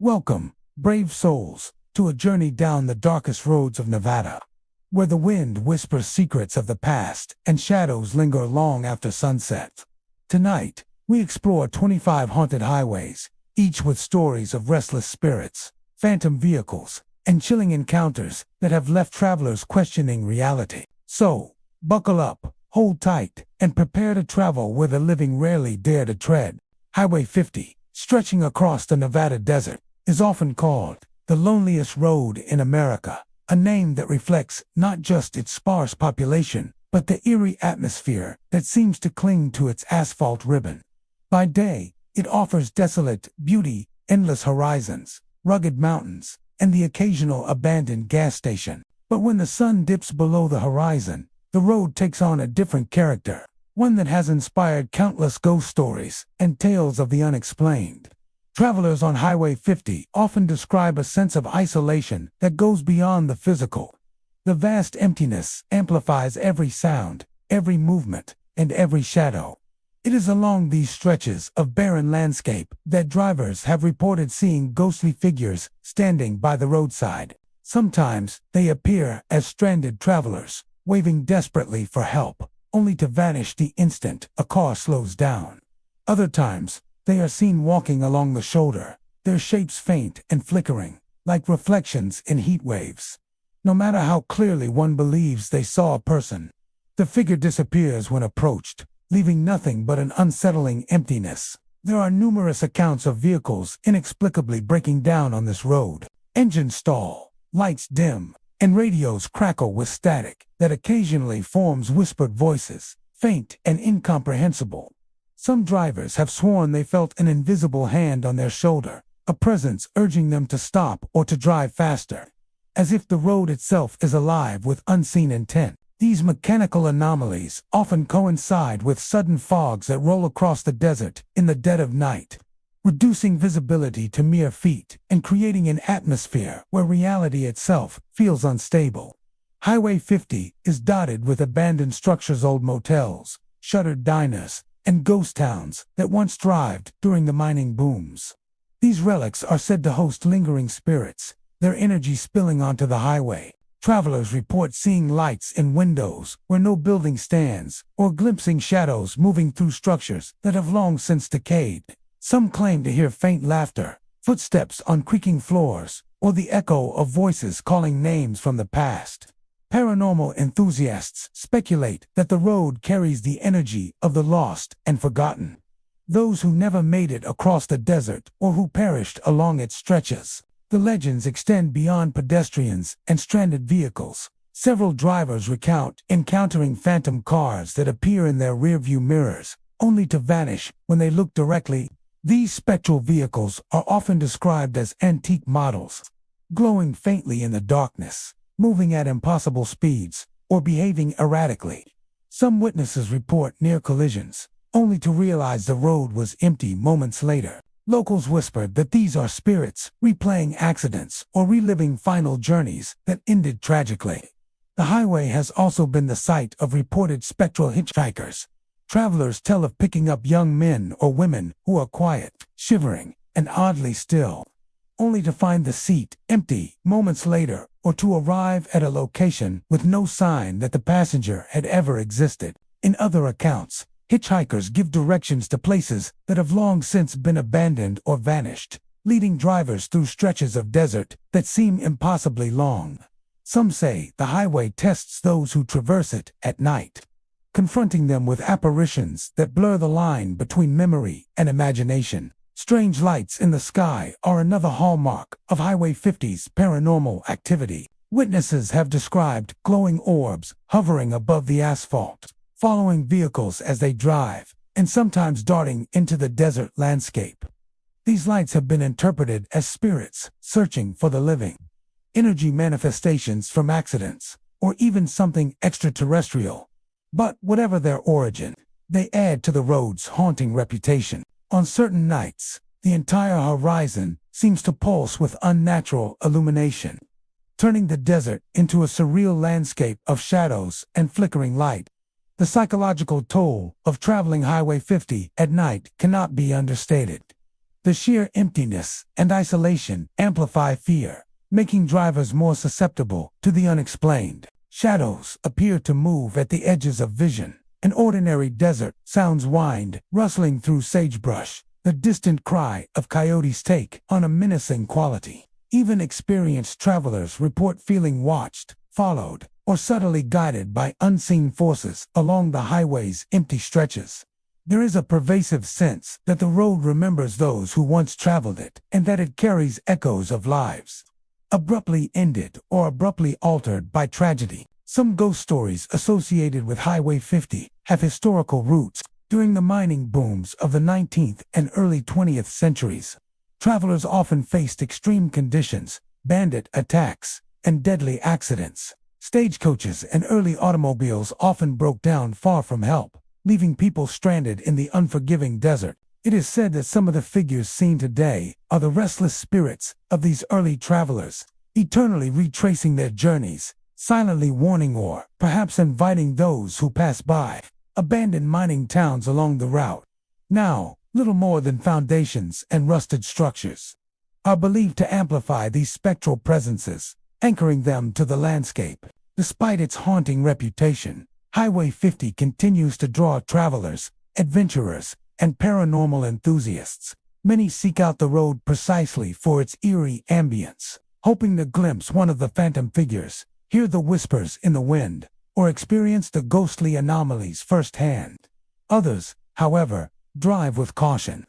Welcome, brave souls, to a journey down the darkest roads of Nevada, where the wind whispers secrets of the past and shadows linger long after sunset. Tonight, we explore 25 haunted highways, each with stories of restless spirits, phantom vehicles, and chilling encounters that have left travelers questioning reality. So, buckle up, hold tight, and prepare to travel where the living rarely dare to tread. Highway 50, stretching across the Nevada desert, is often called the loneliest road in America, a name that reflects not just its sparse population, but the eerie atmosphere that seems to cling to its asphalt ribbon. By day, it offers desolate beauty, endless horizons, rugged mountains, and the occasional abandoned gas station. But when the sun dips below the horizon, the road takes on a different character, one that has inspired countless ghost stories and tales of the unexplained. Travelers on Highway 50 often describe a sense of isolation that goes beyond the physical. The vast emptiness amplifies every sound, every movement, and every shadow. It is along these stretches of barren landscape that drivers have reported seeing ghostly figures standing by the roadside. Sometimes they appear as stranded travelers, waving desperately for help, only to vanish the instant a car slows down. Other times, they are seen walking along the shoulder, their shapes faint and flickering, like reflections in heat waves. No matter how clearly one believes they saw a person, the figure disappears when approached, leaving nothing but an unsettling emptiness. There are numerous accounts of vehicles inexplicably breaking down on this road. Engines stall, lights dim, and radios crackle with static that occasionally forms whispered voices, faint and incomprehensible. Some drivers have sworn they felt an invisible hand on their shoulder, a presence urging them to stop or to drive faster, as if the road itself is alive with unseen intent. These mechanical anomalies often coincide with sudden fogs that roll across the desert in the dead of night, reducing visibility to mere feet and creating an atmosphere where reality itself feels unstable. Highway 50 is dotted with abandoned structures, old motels, shuttered diners, and ghost towns that once thrived during the mining booms. These relics are said to host lingering spirits, their energy spilling onto the highway. Travelers report seeing lights in windows where no building stands, or glimpsing shadows moving through structures that have long since decayed. Some claim to hear faint laughter, footsteps on creaking floors, or the echo of voices calling names from the past. Paranormal enthusiasts speculate that the road carries the energy of the lost and forgotten, those who never made it across the desert or who perished along its stretches. The legends extend beyond pedestrians and stranded vehicles. Several drivers recount encountering phantom cars that appear in their rearview mirrors, only to vanish when they look directly. These spectral vehicles are often described as antique models, glowing faintly in the darkness, moving at impossible speeds, or behaving erratically. Some witnesses report near collisions, only to realize the road was empty moments later. Locals whispered that these are spirits replaying accidents or reliving final journeys that ended tragically. The highway has also been the site of reported spectral hitchhikers. Travelers tell of picking up young men or women who are quiet, shivering, and oddly still, only to find the seat empty moments later or to arrive at a location with no sign that the passenger had ever existed. In other accounts, hitchhikers give directions to places that have long since been abandoned or vanished, leading drivers through stretches of desert that seem impossibly long. Some say the highway tests those who traverse it at night, confronting them with apparitions that blur the line between memory and imagination. Strange lights in the sky are another hallmark of Highway 50's paranormal activity. Witnesses have described glowing orbs hovering above the asphalt, following vehicles as they drive, and sometimes darting into the desert landscape. These lights have been interpreted as spirits searching for the living, energy manifestations from accidents, or even something extraterrestrial. But whatever their origin, they add to the road's haunting reputation. On certain nights, the entire horizon seems to pulse with unnatural illumination, turning the desert into a surreal landscape of shadows and flickering light. The psychological toll of traveling Highway 50 at night cannot be understated. The sheer emptiness and isolation amplify fear, making drivers more susceptible to the unexplained. Shadows appear to move at the edges of vision. An ordinary desert sounds wind, rustling through sagebrush. The distant cry of coyotes take on a menacing quality. Even experienced travelers report feeling watched, followed, or subtly guided by unseen forces along the highway's empty stretches. There is a pervasive sense that the road remembers those who once traveled it, and that it carries echoes of lives abruptly ended or abruptly altered by tragedy. Some ghost stories associated with Highway 50 have historical roots. During the mining booms of the 19th and early 20th centuries, travelers often faced extreme conditions, bandit attacks, and deadly accidents. Stagecoaches and early automobiles often broke down far from help, leaving people stranded in the unforgiving desert. It is said that some of the figures seen today are the restless spirits of these early travelers, eternally retracing their journeys, silently warning or perhaps inviting those who pass by. Abandoned mining towns along the route, now little more than foundations and rusted structures, are believed to amplify these spectral presences, anchoring them to the landscape. Despite its haunting reputation, Highway 50 continues to draw travelers, adventurers, and paranormal enthusiasts. Many seek out the road precisely for its eerie ambience, hoping to glimpse one of the phantom figures, hear the whispers in the wind, or experience the ghostly anomalies firsthand. Others, however, drive with caution,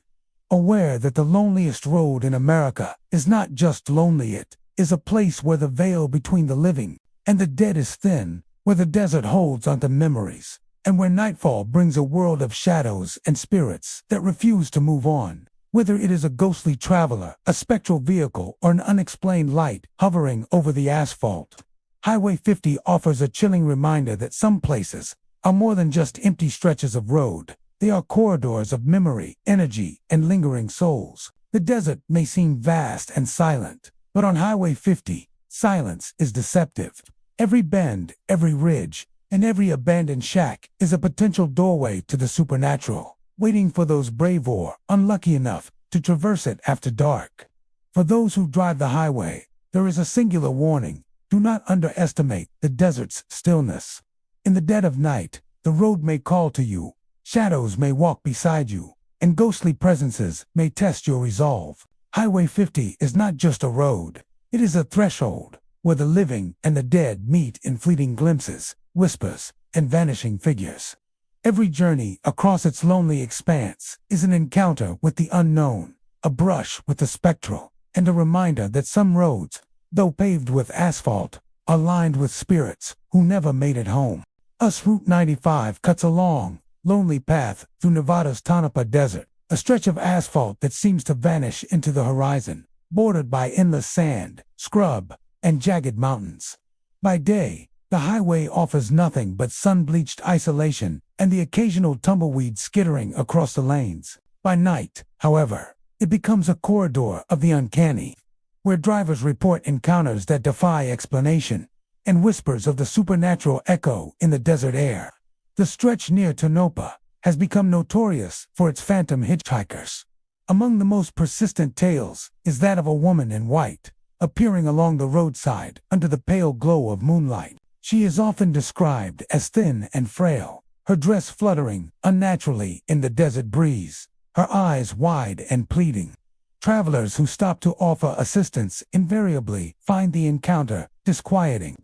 aware that the loneliest road in America is not just lonely, it is a place where the veil between the living and the dead is thin, where the desert holds onto memories, and where nightfall brings a world of shadows and spirits that refuse to move on. Whether it is a ghostly traveler, a spectral vehicle, or an unexplained light hovering over the asphalt, Highway 50 offers a chilling reminder that some places are more than just empty stretches of road. They are corridors of memory, energy, and lingering souls. The desert may seem vast and silent, but on Highway 50, silence is deceptive. Every bend, every ridge, and every abandoned shack is a potential doorway to the supernatural, waiting for those brave or unlucky enough to traverse it after dark. For those who drive the highway, there is a singular warning: do not underestimate the desert's stillness. In the dead of night, the road may call to you, shadows may walk beside you, and ghostly presences may test your resolve. Highway 50 is not just a road, it is a threshold where the living and the dead meet in fleeting glimpses, whispers, and vanishing figures. Every journey across its lonely expanse is an encounter with the unknown, a brush with the spectral, and a reminder that some roads, though paved with asphalt, are lined with spirits who never made it home. Route 95 cuts a long, lonely path through Nevada's Tonopah Desert, a stretch of asphalt that seems to vanish into the horizon, bordered by endless sand, scrub, and jagged mountains. By day, the highway offers nothing but sun-bleached isolation and the occasional tumbleweed skittering across the lanes. By night, however, it becomes a corridor of the uncanny, where drivers report encounters that defy explanation, and whispers of the supernatural echo in the desert air. The stretch near Tonopah has become notorious for its phantom hitchhikers. Among the most persistent tales is that of a woman in white, appearing along the roadside under the pale glow of moonlight. She is often described as thin and frail, her dress fluttering unnaturally in the desert breeze, her eyes wide and pleading. Travelers who stop to offer assistance invariably find the encounter disquieting.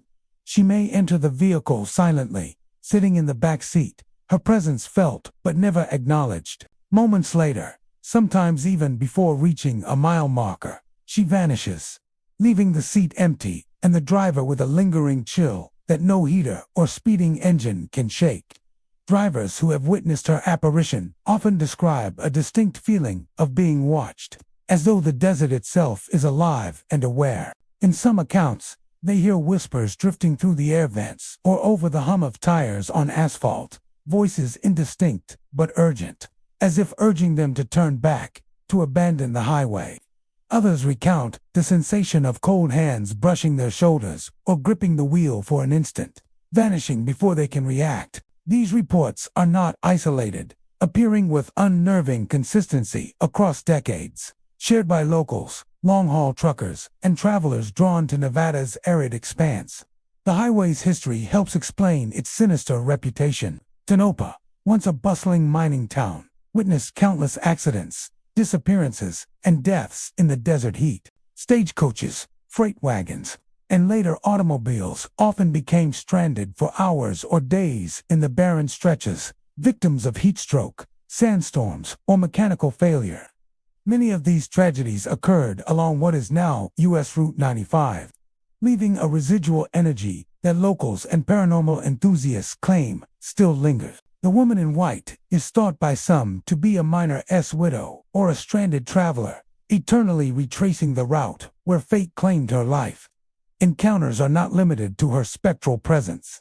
She may enter the vehicle silently, sitting in the back seat, her presence felt but never acknowledged. Moments later, sometimes even before reaching a mile marker, she vanishes, leaving the seat empty and the driver with a lingering chill that no heater or speeding engine can shake. Drivers who have witnessed her apparition often describe a distinct feeling of being watched, as though the desert itself is alive and aware. In some accounts, they hear whispers drifting through the air vents or over the hum of tires on asphalt, voices indistinct but urgent, as if urging them to turn back, to abandon the highway. Others recount the sensation of cold hands brushing their shoulders or gripping the wheel for an instant, vanishing before they can react. These reports are not isolated, appearing with unnerving consistency across decades. shared by locals, long-haul truckers, and travelers drawn to Nevada's arid expanse. The highway's history helps explain its sinister reputation. Tonopah, once a bustling mining town, witnessed countless accidents, disappearances, and deaths in the desert heat. Stagecoaches, freight wagons, and later automobiles often became stranded for hours or days in the barren stretches, victims of heat stroke, sandstorms, or mechanical failure. Many of these tragedies occurred along what is now U.S. Route 95, leaving a residual energy that locals and paranormal enthusiasts claim still lingers. The woman in white is thought by some to be a miner's widow or a stranded traveler, eternally retracing the route where fate claimed her life. Encounters are not limited to her spectral presence.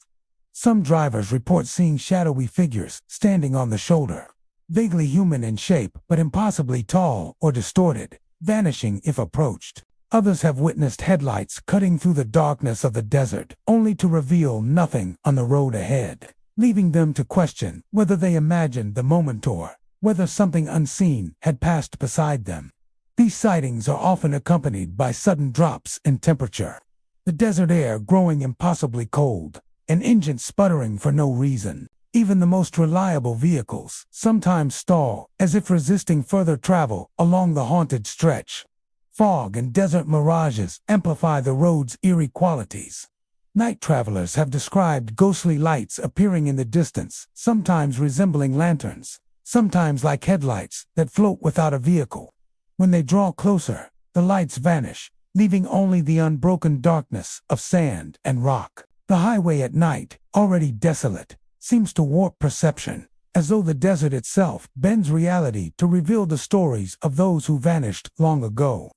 Some drivers report seeing shadowy figures standing on the shoulder, vaguely human in shape but impossibly tall or distorted, vanishing if approached. Others have witnessed headlights cutting through the darkness of the desert, only to reveal nothing on the road ahead, leaving them to question whether they imagined the moment or whether something unseen had passed beside them. These sightings are often accompanied by sudden drops in temperature, the desert air growing impossibly cold, and engines sputtering for no reason. Even the most reliable vehicles sometimes stall, as if resisting further travel along the haunted stretch. Fog and desert mirages amplify the road's eerie qualities. Night travelers have described ghostly lights appearing in the distance, sometimes resembling lanterns, sometimes like headlights that float without a vehicle. When they draw closer, the lights vanish, leaving only the unbroken darkness of sand and rock. The highway at night, already desolate, seems to warp perception, as though the desert itself bends reality to reveal the stories of those who vanished long ago.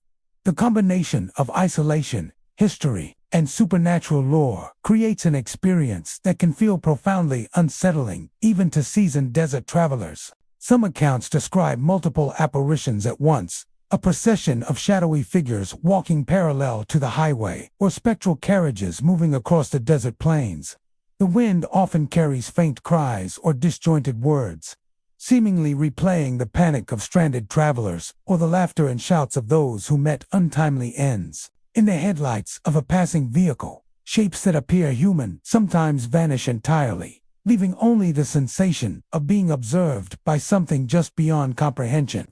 The combination of isolation, history, and supernatural lore creates an experience that can feel profoundly unsettling, even to seasoned desert travelers. Some accounts describe multiple apparitions at once, a procession of shadowy figures walking parallel to the highway, or spectral carriages moving across the desert plains. The wind often carries faint cries or disjointed words, seemingly replaying the panic of stranded travelers or the laughter and shouts of those who met untimely ends. In the headlights of a passing vehicle, shapes that appear human sometimes vanish entirely, leaving only the sensation of being observed by something just beyond comprehension.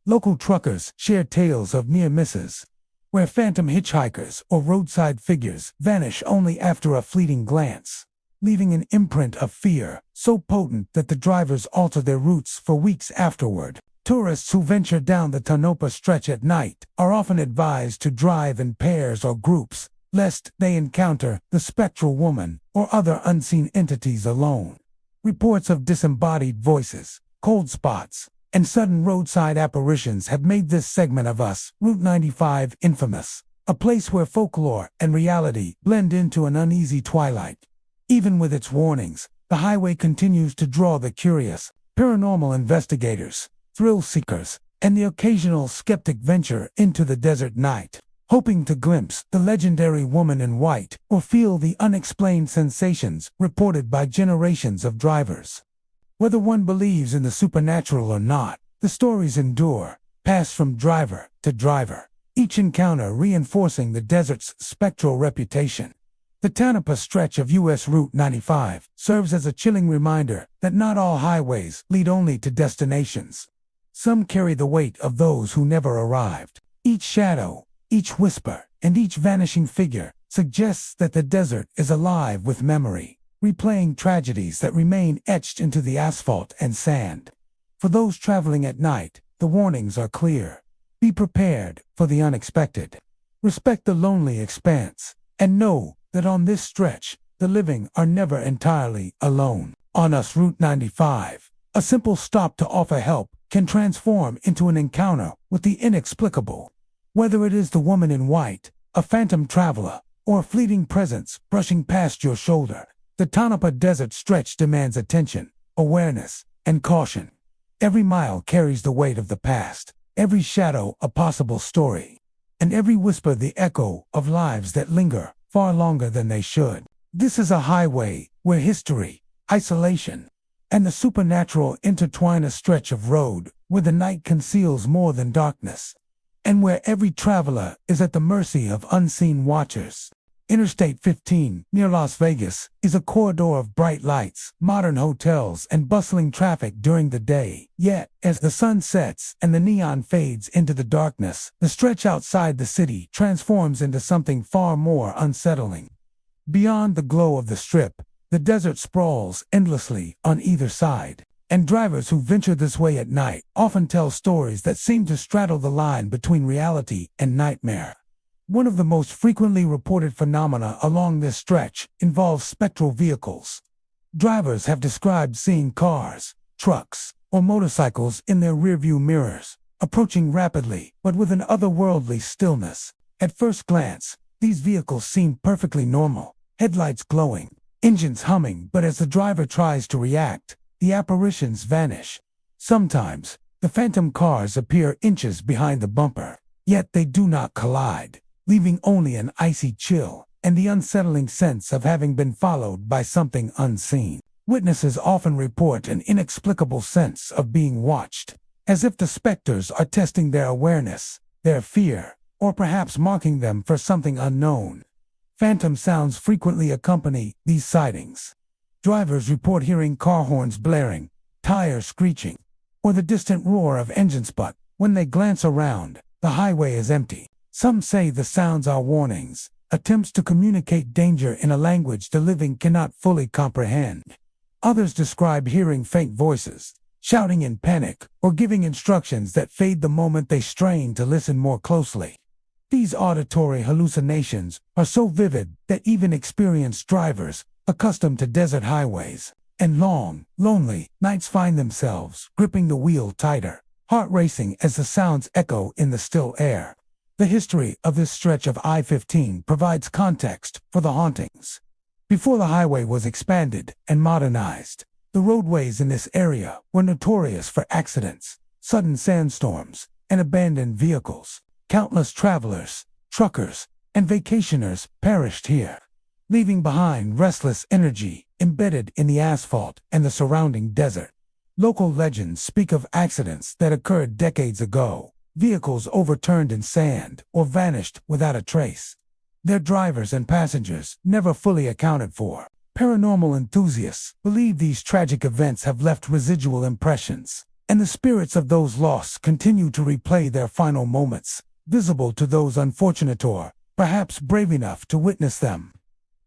Local truckers share tales of near misses, where phantom hitchhikers or roadside figures vanish only after a fleeting glance, leaving an imprint of fear so potent that the drivers alter their routes for weeks afterward. Tourists who venture down the Tonopah stretch at night are often advised to drive in pairs or groups, lest they encounter the spectral woman or other unseen entities alone. Reports of disembodied voices, cold spots, and sudden roadside apparitions have made this segment of Route 95 infamous, a place where folklore and reality blend into an uneasy twilight. Even with its warnings, the highway continues to draw the curious, paranormal investigators, thrill seekers, and the occasional skeptic venture into the desert night, hoping to glimpse the legendary woman in white or feel the unexplained sensations reported by generations of drivers. Whether one believes in the supernatural or not, the stories endure, pass from driver to driver, each encounter reinforcing the desert's spectral reputation. The Tonopah stretch of U.S. Route 95 serves as a chilling reminder that not all highways lead only to destinations. Some carry the weight of those who never arrived. Each shadow, each whisper, and each vanishing figure suggests that the desert is alive with memory, replaying tragedies that remain etched into the asphalt and sand. For those traveling at night, the warnings are clear. Be prepared for the unexpected. Respect the lonely expanse, and know that on this stretch, the living are never entirely alone. On Route 95, a simple stop to offer help can transform into an encounter with the inexplicable. Whether it is the woman in white, a phantom traveler, or a fleeting presence brushing past your shoulder, the Tonopah Desert stretch demands attention, awareness, and caution. Every mile carries the weight of the past, every shadow a possible story, and every whisper the echo of lives that linger far longer than they should. This is a highway where history, isolation, and the supernatural intertwine, a stretch of road where the night conceals more than darkness. and where every traveler is at the mercy of unseen watchers. Interstate 15, near Las Vegas, is a corridor of bright lights, modern hotels, and bustling traffic during the day. Yet, as the sun sets and the neon fades into the darkness, the stretch outside the city transforms into something far more unsettling. Beyond the glow of the Strip, the desert sprawls endlessly on either side, and drivers who venture this way at night often tell stories that seem to straddle the line between reality and nightmare. One of the most frequently reported phenomena along this stretch involves spectral vehicles. Drivers have described seeing cars, trucks, or motorcycles in their rearview mirrors, approaching rapidly but with an otherworldly stillness. At first glance, these vehicles seem perfectly normal, headlights glowing, engines humming, but as the driver tries to react, the apparitions vanish. Sometimes, the phantom cars appear inches behind the bumper, yet they do not collide, leaving only an icy chill and the unsettling sense of having been followed by something unseen. Witnesses often report an inexplicable sense of being watched, as if the specters are testing their awareness, their fear, or perhaps marking them for something unknown. Phantom sounds frequently accompany these sightings. Drivers report hearing car horns blaring, tires screeching, or the distant roar of engines, but when they glance around, the highway is empty. Some say the sounds are warnings, attempts to communicate danger in a language the living cannot fully comprehend. Others describe hearing faint voices, shouting in panic, or giving instructions that fade the moment they strain to listen more closely. These auditory hallucinations are so vivid that even experienced drivers, accustomed to desert highways and long, lonely nights, find themselves gripping the wheel tighter, heart racing as the sounds echo in the still air. The history of this stretch of I-15 provides context for the hauntings. Before the highway was expanded and modernized, the roadways in this area were notorious for accidents, sudden sandstorms, and abandoned vehicles. Countless travelers, truckers, and vacationers perished here, leaving behind restless energy embedded in the asphalt and the surrounding desert. Local legends speak of accidents that occurred decades ago, vehicles overturned in sand or vanished without a trace, their drivers and passengers never fully accounted for. Paranormal enthusiasts believe these tragic events have left residual impressions, and the spirits of those lost continue to replay their final moments, visible to those unfortunate or, perhaps, brave enough to witness them.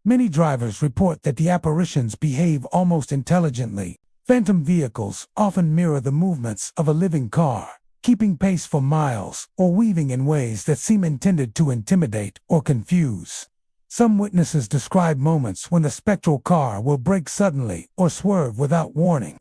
Many drivers report that the apparitions behave almost intelligently. Phantom vehicles often mirror the movements of a living car, keeping pace for miles or weaving in ways that seem intended to intimidate or confuse. Some witnesses describe moments when the spectral car will brake suddenly or swerve without warning.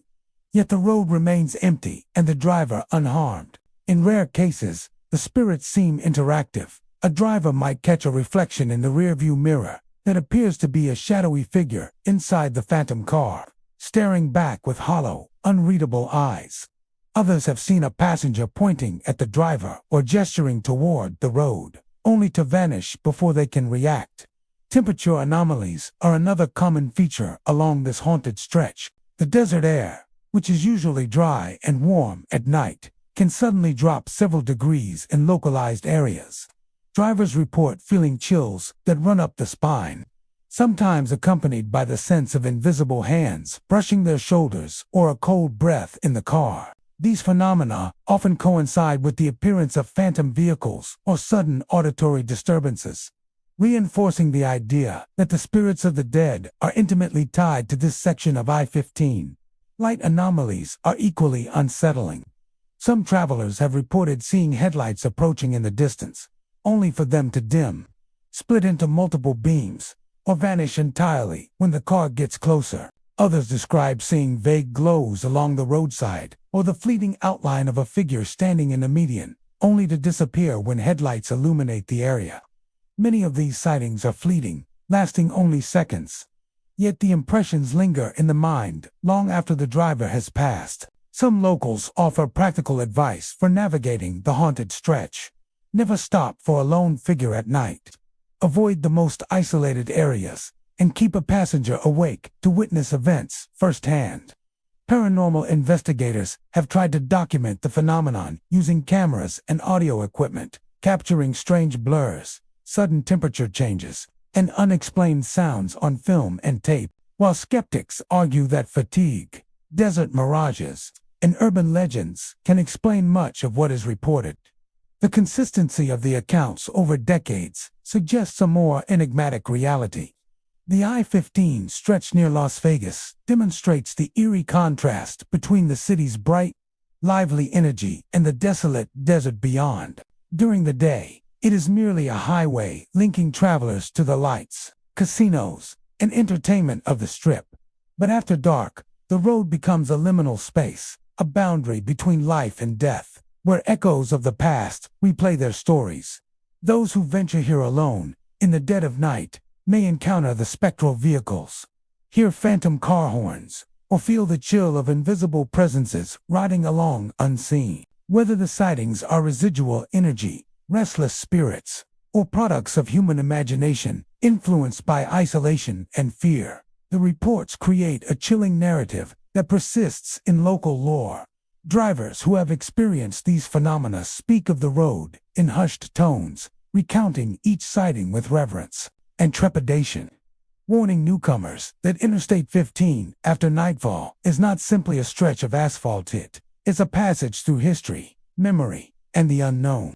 Yet the road remains empty and the driver unharmed. In rare cases, the spirits seem interactive. A driver might catch a reflection in the rearview mirror that appears to be a shadowy figure inside the phantom car, staring back with hollow, unreadable eyes. Others have seen a passenger pointing at the driver or gesturing toward the road, only to vanish before they can react. Temperature anomalies are another common feature along this haunted stretch. The desert air, which is usually dry and warm at night, can suddenly drop several degrees in localized areas. Drivers report feeling chills that run up the spine, sometimes accompanied by the sense of invisible hands brushing their shoulders or a cold breath in the car. These phenomena often coincide with the appearance of phantom vehicles or sudden auditory disturbances, reinforcing the idea that the spirits of the dead are intimately tied to this section of I-15. Light anomalies are equally unsettling. Some travelers have reported seeing headlights approaching in the distance, only for them to dim, split into multiple beams, or vanish entirely when the car gets closer. Others describe seeing vague glows along the roadside or the fleeting outline of a figure standing in the median, only to disappear when headlights illuminate the area. Many of these sightings are fleeting, lasting only seconds. Yet the impressions linger in the mind long after the driver has passed. Some locals offer practical advice for navigating the haunted stretch. Never stop for a lone figure at night. Avoid the most isolated areas, and keep a passenger awake to witness events firsthand. Paranormal investigators have tried to document the phenomenon using cameras and audio equipment, capturing strange blurs, sudden temperature changes, and unexplained sounds on film and tape, while skeptics argue that fatigue, desert mirages, and urban legends can explain much of what is reported. The consistency of the accounts over decades suggests a more enigmatic reality. The I-15 stretch near Las Vegas demonstrates the eerie contrast between the city's bright, lively energy and the desolate desert beyond. During the day, it is merely a highway linking travelers to the lights, casinos, and entertainment of the Strip. But after dark, the road becomes a liminal space, a boundary between life and death, where echoes of the past replay their stories. Those who venture here alone, in the dead of night, may encounter the spectral vehicles, hear phantom car horns, or feel the chill of invisible presences riding along unseen. Whether the sightings are residual energy, restless spirits, or products of human imagination, influenced by isolation and fear, the reports create a chilling narrative that persists in local lore. Drivers who have experienced these phenomena speak of the road in hushed tones, recounting each sighting with reverence and trepidation, warning newcomers that Interstate 15, after nightfall, is not simply a stretch of asphalt. It is a passage through history, memory, and the unknown.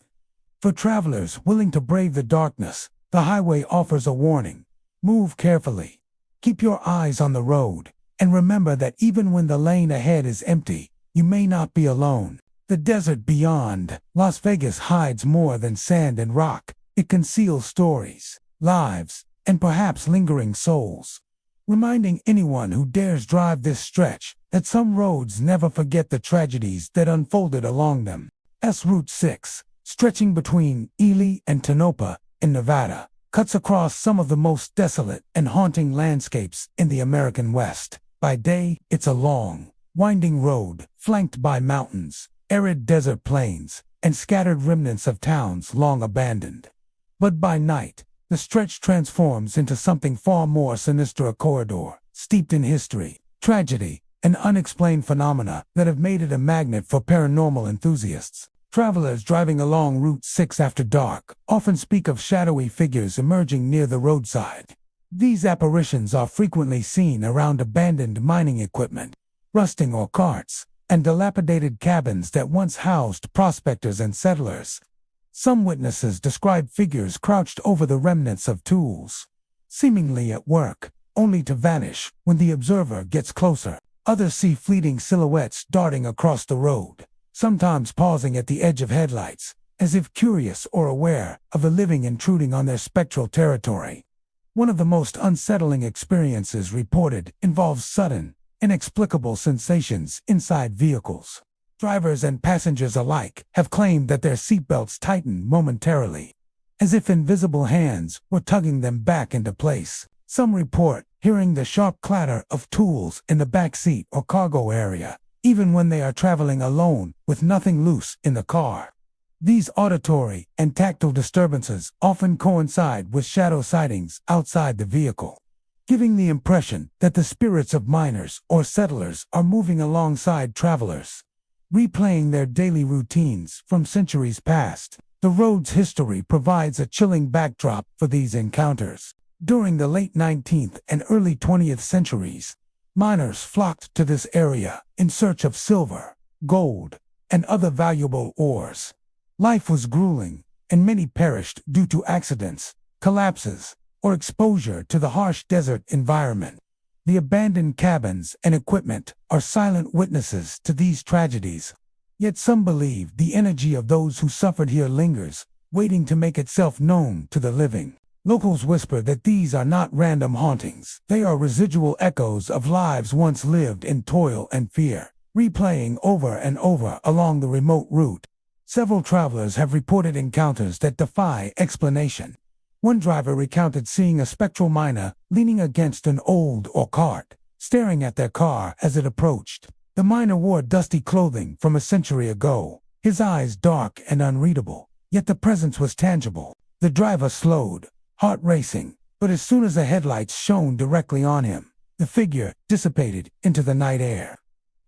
For travelers willing to brave the darkness, the highway offers a warning. Move carefully. Keep your eyes on the road, and remember that even when the lane ahead is empty, you may not be alone. The desert beyond Las Vegas hides more than sand and rock. It conceals stories, lives, and perhaps lingering souls, reminding anyone who dares drive this stretch that some roads never forget the tragedies that unfolded along them. Route 6, stretching between Ely and Tonopah in Nevada, cuts across some of the most desolate and haunting landscapes in the American West. By day, it's a long, winding road flanked by mountains, arid desert plains, and scattered remnants of towns long abandoned. But by night, the stretch transforms into something far more sinister, a corridor steeped in history, tragedy, and unexplained phenomena that have made it a magnet for paranormal enthusiasts. Travelers driving along Route 6 after dark often speak of shadowy figures emerging near the roadside. These apparitions are frequently seen around abandoned mining equipment, rusting ore carts, and dilapidated cabins that once housed prospectors and settlers. Some witnesses describe figures crouched over the remnants of tools, seemingly at work, only to vanish when the observer gets closer. Others see fleeting silhouettes darting across the road, sometimes pausing at the edge of headlights, as if curious or aware of a living intruding on their spectral territory. One of the most unsettling experiences reported involves sudden, inexplicable sensations inside vehicles. Drivers and passengers alike have claimed that their seatbelts tighten momentarily, as if invisible hands were tugging them back into place. Some report hearing the sharp clatter of tools in the back seat or cargo area, even when they are traveling alone with nothing loose in the car. These auditory and tactile disturbances often coincide with shadow sightings outside the vehicle, giving the impression that the spirits of miners or settlers are moving alongside travelers, replaying their daily routines from centuries past. The road's history provides a chilling backdrop for these encounters. During the late 19th and early 20th centuries, miners flocked to this area in search of silver, gold, and other valuable ores. Life was grueling, and many perished due to accidents, collapses, or exposure to the harsh desert environment. The abandoned cabins and equipment are silent witnesses to these tragedies. Yet some believe the energy of those who suffered here lingers, waiting to make itself known to the living. Locals whisper that these are not random hauntings. They are residual echoes of lives once lived in toil and fear, replaying over and over along the remote route. Several travelers have reported encounters that defy explanation. One driver recounted seeing a spectral miner leaning against an old ore cart, staring at their car as it approached. The miner wore dusty clothing from a century ago, his eyes dark and unreadable, yet the presence was tangible. The driver slowed, heart racing, but as soon as the headlights shone directly on him, the figure dissipated into the night air.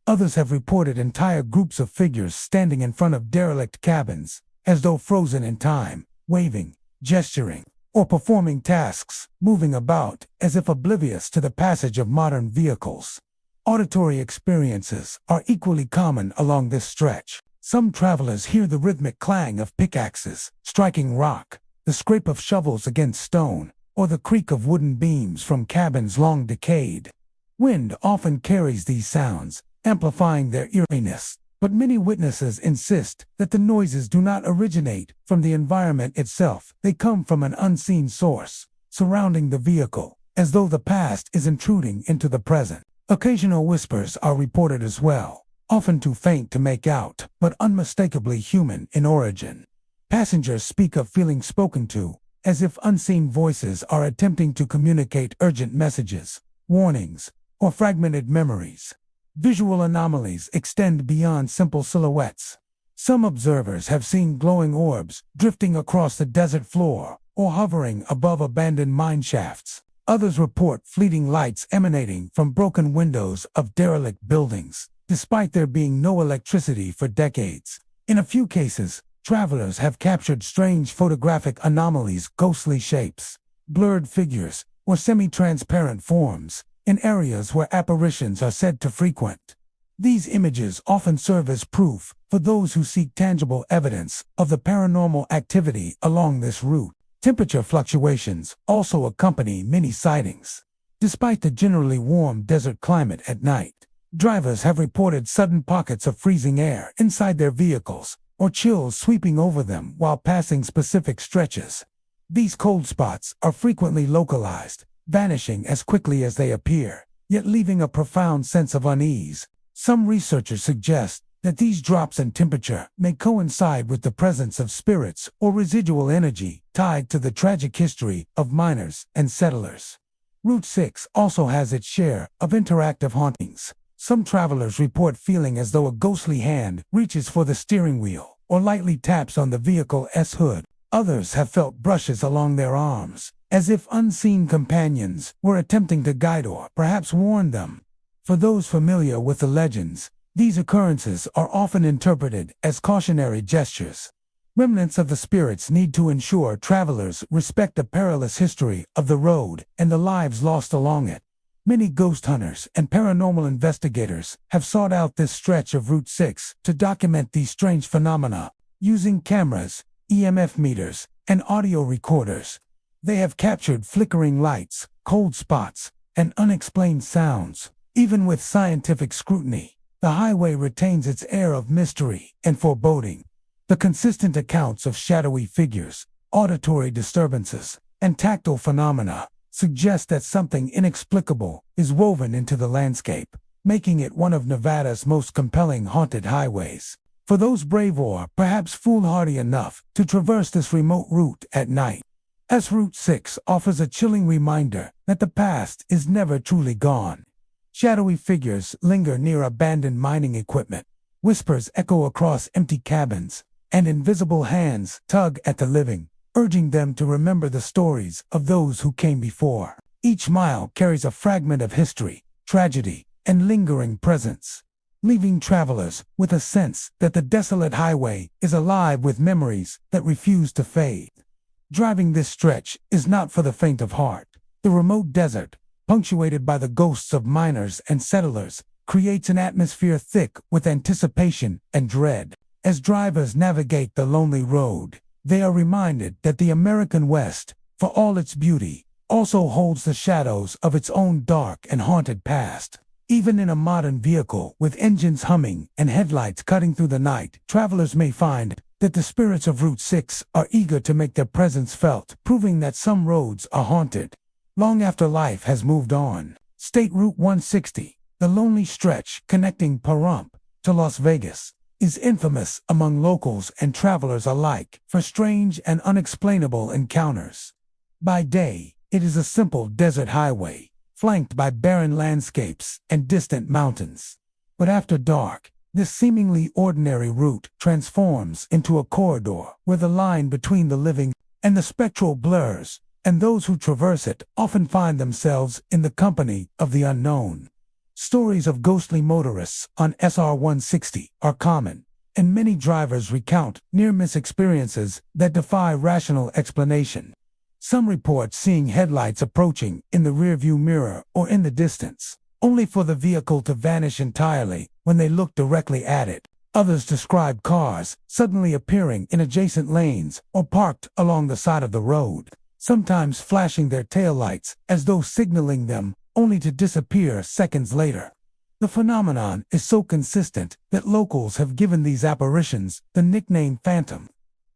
Others have reported entire groups of figures standing in front of derelict cabins, as though frozen in time, waving, gesturing, or performing tasks, moving about as if oblivious to the passage of modern vehicles. Auditory experiences are equally common along this stretch. Some travelers hear the rhythmic clang of pickaxes striking rock, the scrape of shovels against stone, or the creak of wooden beams from cabins long decayed. Wind often carries these sounds, amplifying their eeriness, but many witnesses insist that the noises do not originate from the environment itself. They come from an unseen source, surrounding the vehicle, as though the past is intruding into the present. Occasional whispers are reported as well, often too faint to make out, but unmistakably human in origin. Passengers speak of feeling spoken to, as if unseen voices are attempting to communicate urgent messages, warnings, or fragmented memories. Visual anomalies extend beyond simple silhouettes. Some observers have seen glowing orbs drifting across the desert floor or hovering above abandoned mine shafts. Others report fleeting lights emanating from broken windows of derelict buildings, despite there being no electricity for decades. In a few cases, travelers have captured strange photographic anomalies, ghostly shapes, blurred figures, or semi-transparent forms in areas where apparitions are said to frequent. These images often serve as proof for those who seek tangible evidence of the paranormal activity along this route. Temperature fluctuations also accompany many sightings. Despite the generally warm desert climate at night, drivers have reported sudden pockets of freezing air inside their vehicles, or chills sweeping over them while passing specific stretches. These cold spots are frequently localized, vanishing as quickly as they appear, yet leaving a profound sense of unease. Some researchers suggest that these drops in temperature may coincide with the presence of spirits or residual energy tied to the tragic history of miners and settlers. Route 6 also has its share of interactive hauntings. Some travelers report feeling as though a ghostly hand reaches for the steering wheel or lightly taps on the vehicle's hood. Others have felt brushes along their arms, as if unseen companions were attempting to guide or perhaps warn them. For those familiar with the legends, these occurrences are often interpreted as cautionary gestures. Remnants of the spirits need to ensure travelers respect the perilous history of the road and the lives lost along it. Many ghost hunters and paranormal investigators have sought out this stretch of Route 6 to document these strange phenomena. Using cameras, EMF meters, and audio recorders, they have captured flickering lights, cold spots, and unexplained sounds. Even with scientific scrutiny, the highway retains its air of mystery and foreboding. The consistent accounts of shadowy figures, auditory disturbances, and tactile phenomena suggest that something inexplicable is woven into the landscape, making it one of Nevada's most compelling haunted highways. For those brave or perhaps foolhardy enough to traverse this remote route at night, as Route 6 offers a chilling reminder that the past is never truly gone. Shadowy figures linger near abandoned mining equipment, whispers echo across empty cabins, and invisible hands tug at the living, urging them to remember the stories of those who came before. Each mile carries a fragment of history, tragedy, and lingering presence, leaving travelers with a sense that the desolate highway is alive with memories that refuse to fade. Driving this stretch is not for the faint of heart. The remote desert, punctuated by the ghosts of miners and settlers, creates an atmosphere thick with anticipation and dread. As drivers navigate the lonely road, they are reminded that the American West, for all its beauty, also holds the shadows of its own dark and haunted past. Even in a modern vehicle with engines humming and headlights cutting through the night, travelers may find that the spirits of Route 6 are eager to make their presence felt, proving that some roads are haunted long after life has moved on. State Route 160, the lonely stretch connecting Pahrump to Las Vegas, is infamous among locals and travelers alike for strange and unexplainable encounters. By day, it is a simple desert highway, flanked by barren landscapes and distant mountains. But after dark, this seemingly ordinary route transforms into a corridor where the line between the living and the spectral blurs, and those who traverse it often find themselves in the company of the unknown. Stories of ghostly motorists on SR 160 are common, and many drivers recount near-miss experiences that defy rational explanation. Some report seeing headlights approaching in the rearview mirror or in the distance, only for the vehicle to vanish entirely when they look directly at it. Others describe cars suddenly appearing in adjacent lanes or parked along the side of the road, sometimes flashing their taillights as though signaling them, only to disappear seconds later. The phenomenon is so consistent that locals have given these apparitions the nickname phantom.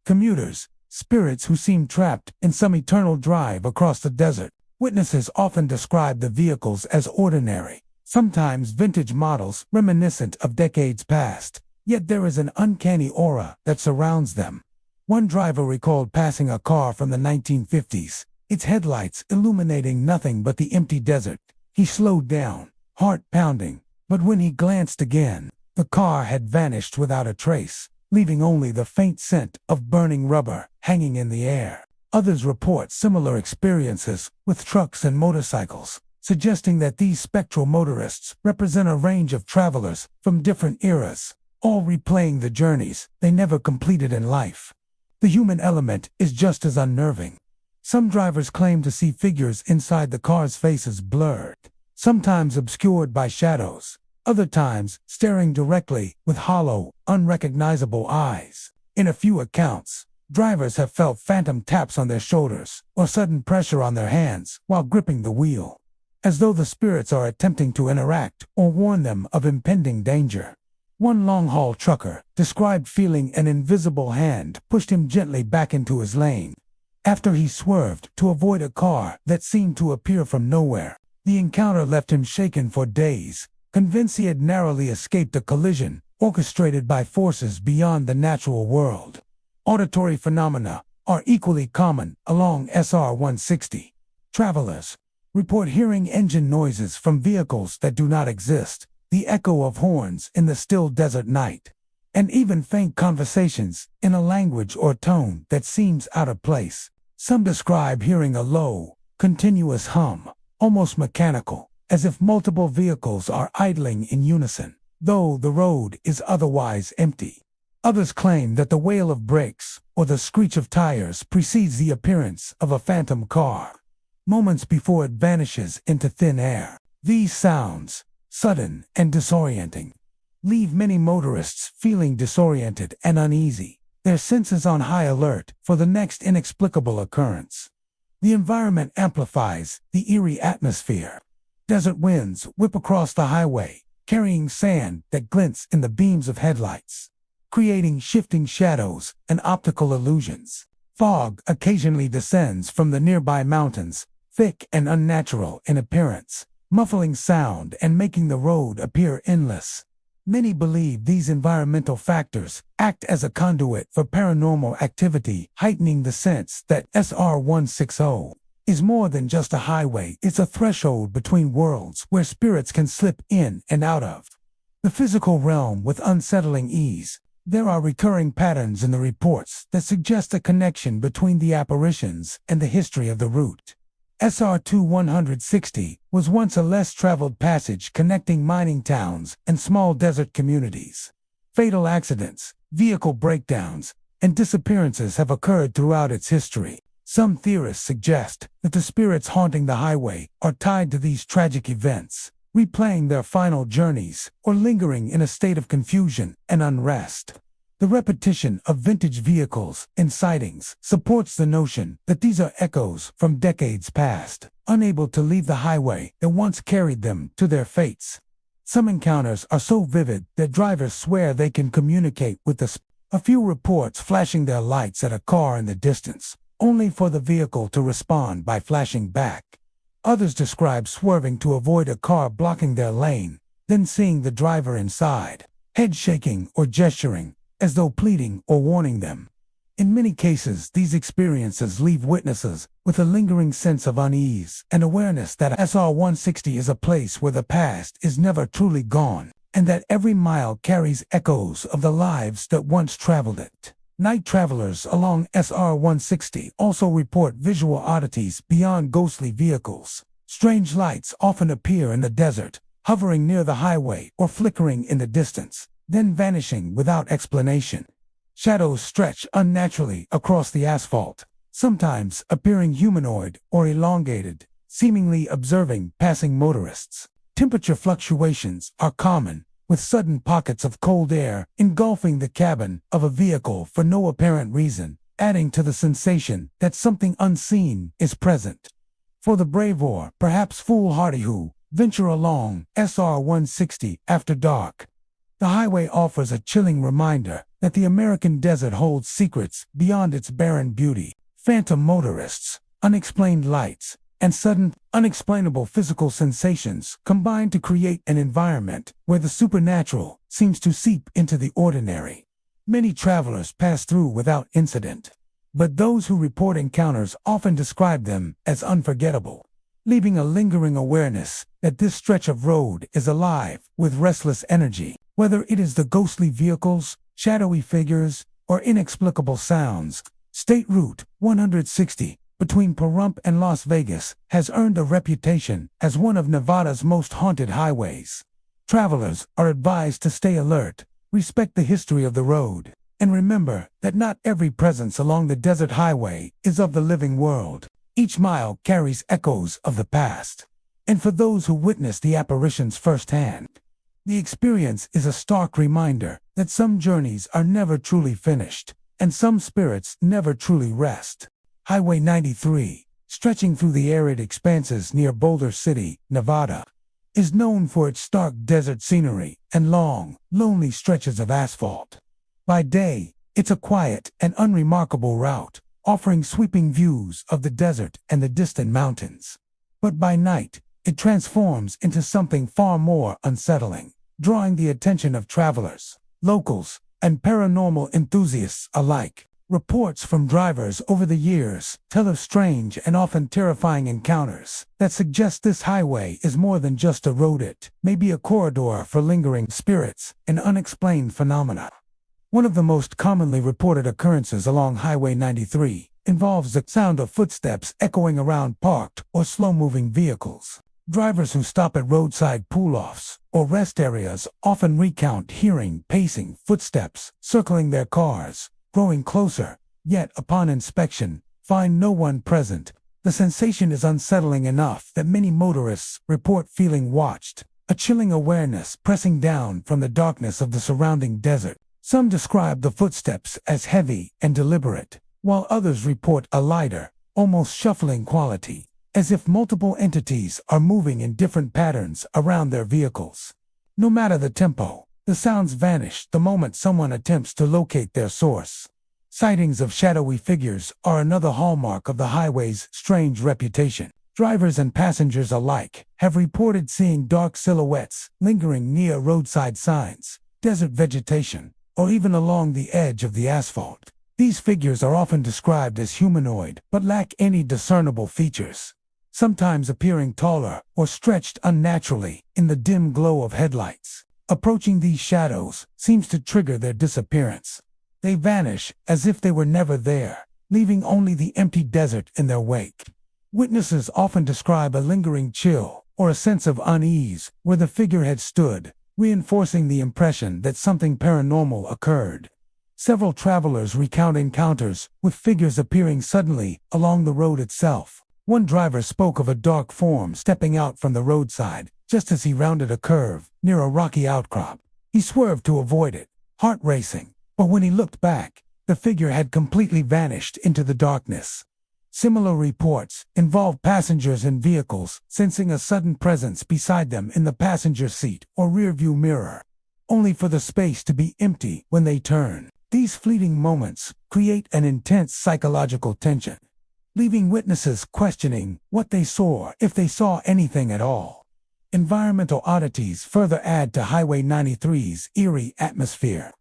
Commuters, spirits who seem trapped in some eternal drive across the desert. Witnesses often describe the vehicles as ordinary, sometimes vintage models reminiscent of decades past, yet there is an uncanny aura that surrounds them. One driver recalled passing a car from the 1950s, its headlights illuminating nothing but the empty desert. He slowed down, heart pounding, but when he glanced again, the car had vanished without a trace, leaving only the faint scent of burning rubber hanging in the air. Others report similar experiences with trucks and motorcycles, suggesting that these spectral motorists represent a range of travelers from different eras, all replaying the journeys they never completed in life. The human element is just as unnerving. Some drivers claim to see figures inside the car's faces blurred, sometimes obscured by shadows, other times staring directly with hollow, unrecognizable eyes. In a few accounts, drivers have felt phantom taps on their shoulders or sudden pressure on their hands while gripping the wheel, as though the spirits are attempting to interact or warn them of impending danger. One long-haul trucker described feeling an invisible hand pushed him gently back into his lane. After he swerved to avoid a car that seemed to appear from nowhere, the encounter left him shaken for days, convinced he had narrowly escaped a collision orchestrated by forces beyond the natural world. Auditory phenomena are equally common along SR 160. Travelers report hearing engine noises from vehicles that do not exist, the echo of horns in the still desert night, and even faint conversations in a language or tone that seems out of place. Some describe hearing a low, continuous hum, almost mechanical, as if multiple vehicles are idling in unison, though the road is otherwise empty. Others claim that the wail of brakes or the screech of tires precedes the appearance of a phantom car, moments before it vanishes into thin air. These sounds, sudden and disorienting, leave many motorists feeling disoriented and uneasy, their senses on high alert for the next inexplicable occurrence. The environment amplifies the eerie atmosphere. Desert winds whip across the highway, carrying sand that glints in the beams of headlights, creating shifting shadows and optical illusions. Fog occasionally descends from the nearby mountains, thick and unnatural in appearance, muffling sound and making the road appear endless. Many believe these environmental factors act as a conduit for paranormal activity, heightening the sense that SR 160 is more than just a highway. It's a threshold between worlds where spirits can slip in and out of the physical realm with unsettling ease. There are recurring patterns in the reports that suggest a connection between the apparitions and the history of the route. SR 160 was once a less traveled passage connecting mining towns and small desert communities. Fatal accidents, vehicle breakdowns, and disappearances have occurred throughout its history. Some theorists suggest that the spirits haunting the highway are tied to these tragic events, replaying their final journeys or lingering in a state of confusion and unrest. The repetition of vintage vehicles in sightings supports the notion that these are echoes from decades past, unable to leave the highway that once carried them to their fates. Some encounters are so vivid that drivers swear they can communicate with a few reports flashing their lights at a car in the distance, only for the vehicle to respond by flashing back. Others describe swerving to avoid a car blocking their lane, then seeing the driver inside, head shaking or gesturing, as though pleading or warning them. In many cases, these experiences leave witnesses with a lingering sense of unease and awareness that SR 160 is a place where the past is never truly gone, and that every mile carries echoes of the lives that once traveled it. Night travelers along SR 160 also report visual oddities beyond ghostly vehicles. Strange lights often appear in the desert, hovering near the highway or flickering in the distance. then vanishing without explanation. Shadows stretch unnaturally across the asphalt, sometimes appearing humanoid or elongated, seemingly observing passing motorists. Temperature fluctuations are common, with sudden pockets of cold air engulfing the cabin of a vehicle for no apparent reason, adding to the sensation that something unseen is present. For the brave or perhaps foolhardy who venture along SR 160 after dark, the highway offers a chilling reminder that the American desert holds secrets beyond its barren beauty. Phantom motorists, unexplained lights, and sudden, unexplainable physical sensations combine to create an environment where the supernatural seems to seep into the ordinary. Many travelers pass through without incident, but those who report encounters often describe them as unforgettable, leaving a lingering awareness that this stretch of road is alive with restless energy. Whether it is the ghostly vehicles, shadowy figures, or inexplicable sounds, State Route 160 between Pahrump and Las Vegas has earned a reputation as one of Nevada's most haunted highways. Travelers are advised to stay alert, respect the history of the road, and remember that not every presence along the desert highway is of the living world. Each mile carries echoes of the past. And for those who witness the apparitions firsthand, the experience is a stark reminder that some journeys are never truly finished, and some spirits never truly rest. Highway 93, stretching through the arid expanses near Boulder City, Nevada, is known for its stark desert scenery and long, lonely stretches of asphalt. By day, it's a quiet and unremarkable route, offering sweeping views of the desert and the distant mountains. But by night, it transforms into something far more unsettling, drawing the attention of travelers, locals, and paranormal enthusiasts alike. Reports from drivers over the years tell of strange and often terrifying encounters that suggest this highway is more than just a road. It may be a corridor for lingering spirits and unexplained phenomena. One of the most commonly reported occurrences along Highway 93 involves the sound of footsteps echoing around parked or slow-moving vehicles. Drivers who stop at roadside pull-offs or rest areas often recount hearing pacing footsteps circling their cars, growing closer, yet upon inspection, find no one present. The sensation is unsettling enough that many motorists report feeling watched, a chilling awareness pressing down from the darkness of the surrounding desert. Some describe the footsteps as heavy and deliberate, while others report a lighter, almost shuffling quality, as if multiple entities are moving in different patterns around their vehicles. No matter the tempo, the sounds vanish the moment someone attempts to locate their source. Sightings of shadowy figures are another hallmark of the highway's strange reputation. Drivers and passengers alike have reported seeing dark silhouettes lingering near roadside signs, desert vegetation, or even along the edge of the asphalt. These figures are often described as humanoid but lack any discernible features, sometimes appearing taller or stretched unnaturally in the dim glow of headlights. Approaching these shadows seems to trigger their disappearance. They vanish as if they were never there, leaving only the empty desert in their wake. Witnesses often describe a lingering chill or a sense of unease where the figure had stood, reinforcing the impression that something paranormal occurred. Several travelers recount encounters with figures appearing suddenly along the road itself. One driver spoke of a dark form stepping out from the roadside just as he rounded a curve near a rocky outcrop. He swerved to avoid it, heart racing, but when he looked back, the figure had completely vanished into the darkness. Similar reports involve passengers in vehicles sensing a sudden presence beside them in the passenger seat or rearview mirror, only for the space to be empty when they turn. These fleeting moments create an intense psychological tension, leaving witnesses questioning what they saw, if they saw anything at all. Environmental oddities further add to Highway 93's eerie atmosphere.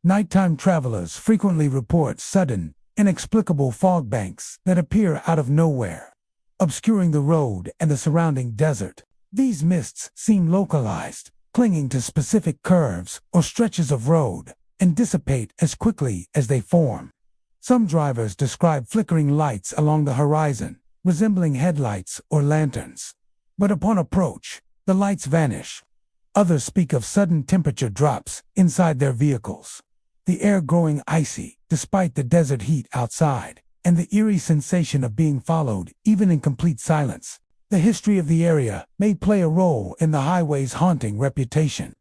Nighttime travelers frequently report sudden, inexplicable fog banks that appear out of nowhere, obscuring the road and the surrounding desert. These mists seem localized, clinging to specific curves or stretches of road, and dissipate as quickly as they form. Some drivers describe flickering lights along the horizon, resembling headlights or lanterns. But upon approach, the lights vanish. Others speak of sudden temperature drops inside their vehicles, the air growing icy despite the desert heat outside, and the eerie sensation of being followed even in complete silence. The history of the area may play a role in the highway's haunting reputation.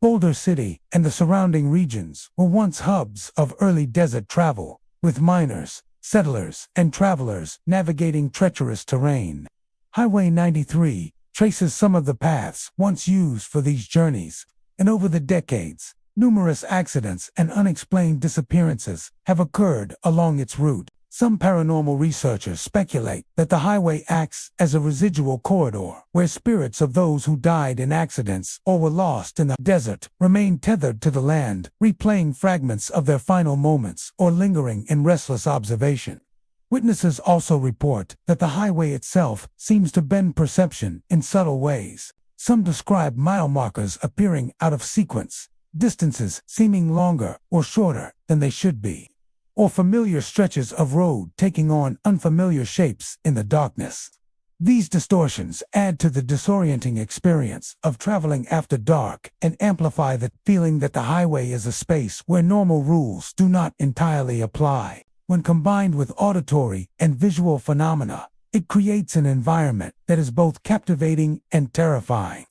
Boulder City and the surrounding regions were once hubs of early desert travel, with miners, settlers, and travelers navigating treacherous terrain. Highway 93 traces some of the paths once used for these journeys, and over the decades, numerous accidents and unexplained disappearances have occurred along its route. Some paranormal researchers speculate that the highway acts as a residual corridor where spirits of those who died in accidents or were lost in the desert remain tethered to the land, replaying fragments of their final moments or lingering in restless observation. Witnesses also report that the highway itself seems to bend perception in subtle ways. Some describe mile markers appearing out of sequence, distances seeming longer or shorter than they should be, or familiar stretches of road taking on unfamiliar shapes in the darkness. These distortions add to the disorienting experience of traveling after dark and amplify the feeling that the highway is a space where normal rules do not entirely apply. When combined with auditory and visual phenomena, it creates an environment that is both captivating and terrifying,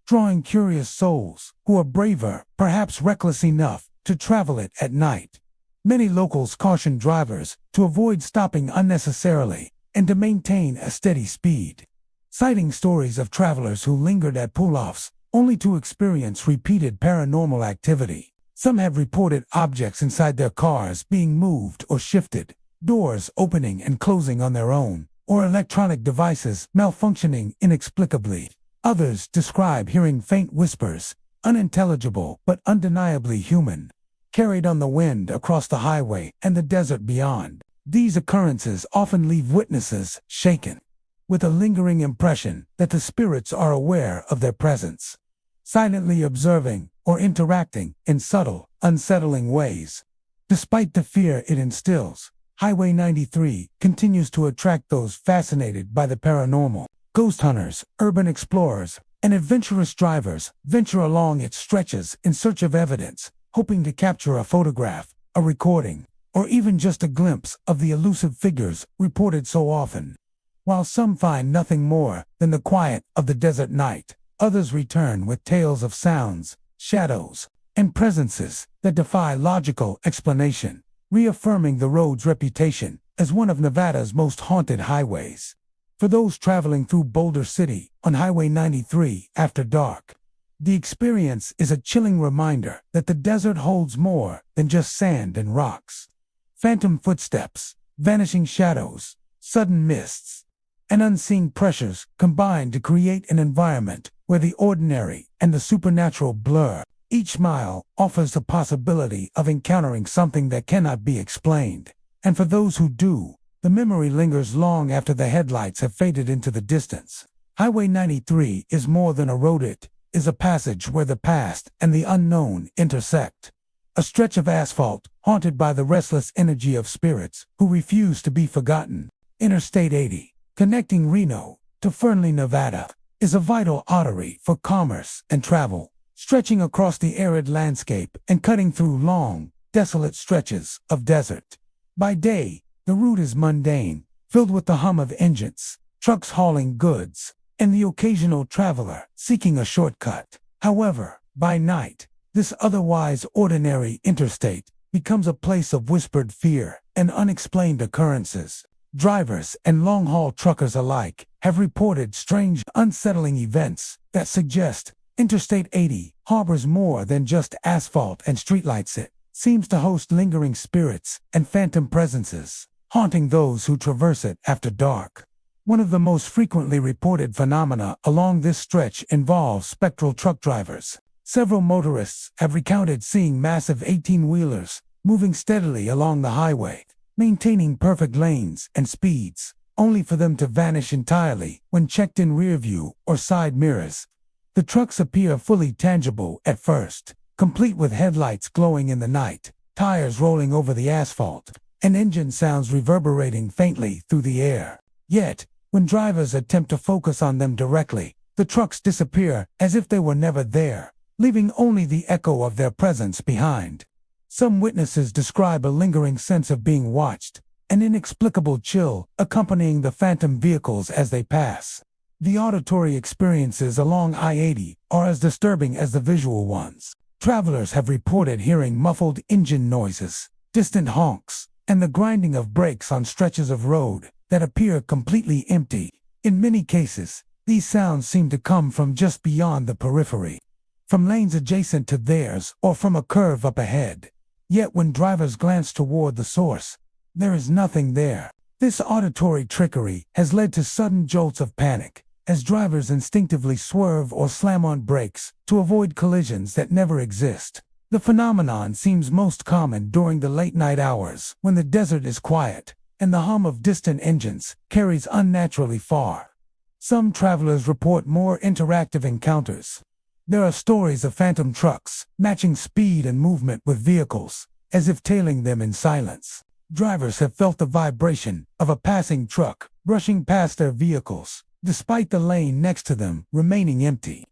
drawing curious souls who are braver, perhaps reckless enough, to travel it at night. Many locals caution drivers to avoid stopping unnecessarily and to maintain a steady speed, citing stories of travelers who lingered at pull-offs only to experience repeated paranormal activity. Some have reported objects inside their cars being moved or shifted, doors opening and closing on their own, or electronic devices malfunctioning inexplicably. Others describe hearing faint whispers, unintelligible but undeniably human, carried on the wind across the highway and the desert beyond. These occurrences often leave witnesses shaken, with a lingering impression that the spirits are aware of their presence, silently observing or interacting in subtle, unsettling ways. Despite the fear it instills, Highway 93 continues to attract those fascinated by the paranormal. Ghost hunters, urban explorers, and adventurous drivers venture along its stretches in search of evidence, hoping to capture a photograph, a recording, or even just a glimpse of the elusive figures reported so often. While some find nothing more than the quiet of the desert night, others return with tales of sounds, shadows, and presences that defy logical explanation, reaffirming the road's reputation as one of Nevada's most haunted highways. For those traveling through Boulder City on Highway 93 after dark, the experience is a chilling reminder that the desert holds more than just sand and rocks. Phantom footsteps, vanishing shadows, sudden mists, and unseen pressures combine to create an environment where the ordinary and the supernatural blur. Each mile offers the possibility of encountering something that cannot be explained, and for those who do, the memory lingers long after the headlights have faded into the distance. Highway 93 is more than a road, it is a passage where the past and the unknown intersect. A stretch of asphalt haunted by the restless energy of spirits who refuse to be forgotten. Interstate 80, connecting Reno to Fernley, Nevada, is a vital artery for commerce and travel, stretching across the arid landscape and cutting through long, desolate stretches of desert. By day, the route is mundane, filled with the hum of engines, trucks hauling goods, and the occasional traveler seeking a shortcut. However, by night, this otherwise ordinary interstate becomes a place of whispered fear and unexplained occurrences. Drivers and long-haul truckers alike have reported strange, unsettling events that suggest Interstate 80 harbors more than just asphalt and streetlights. It seems to host lingering spirits and phantom presences, haunting those who traverse it after dark. One of the most frequently reported phenomena along this stretch involves spectral truck drivers. Several motorists have recounted seeing massive 18-wheelers moving steadily along the highway, maintaining perfect lanes and speeds, only for them to vanish entirely when checked in rearview or side mirrors. The trucks appear fully tangible at first, complete with headlights glowing in the night, tires rolling over the asphalt, and engine sounds reverberating faintly through the air. Yet, when drivers attempt to focus on them directly, the trucks disappear as if they were never there, leaving only the echo of their presence behind. Some witnesses describe a lingering sense of being watched, an inexplicable chill accompanying the phantom vehicles as they pass. The auditory experiences along I-80 are as disturbing as the visual ones. Travelers have reported hearing muffled engine noises, distant honks, and the grinding of brakes on stretches of road that appear completely empty. In many cases, these sounds seem to come from just beyond the periphery, from lanes adjacent to theirs or from a curve up ahead. Yet when drivers glance toward the source, there is nothing there. This auditory trickery has led to sudden jolts of panic, as drivers instinctively swerve or slam on brakes to avoid collisions that never exist. The phenomenon seems most common during the late-night hours when the desert is quiet and the hum of distant engines carries unnaturally far. Some travelers report more interactive encounters. There are stories of phantom trucks matching speed and movement with vehicles, as if tailing them in silence. Drivers have felt the vibration of a passing truck brushing past their vehicles, despite the lane next to them remaining empty.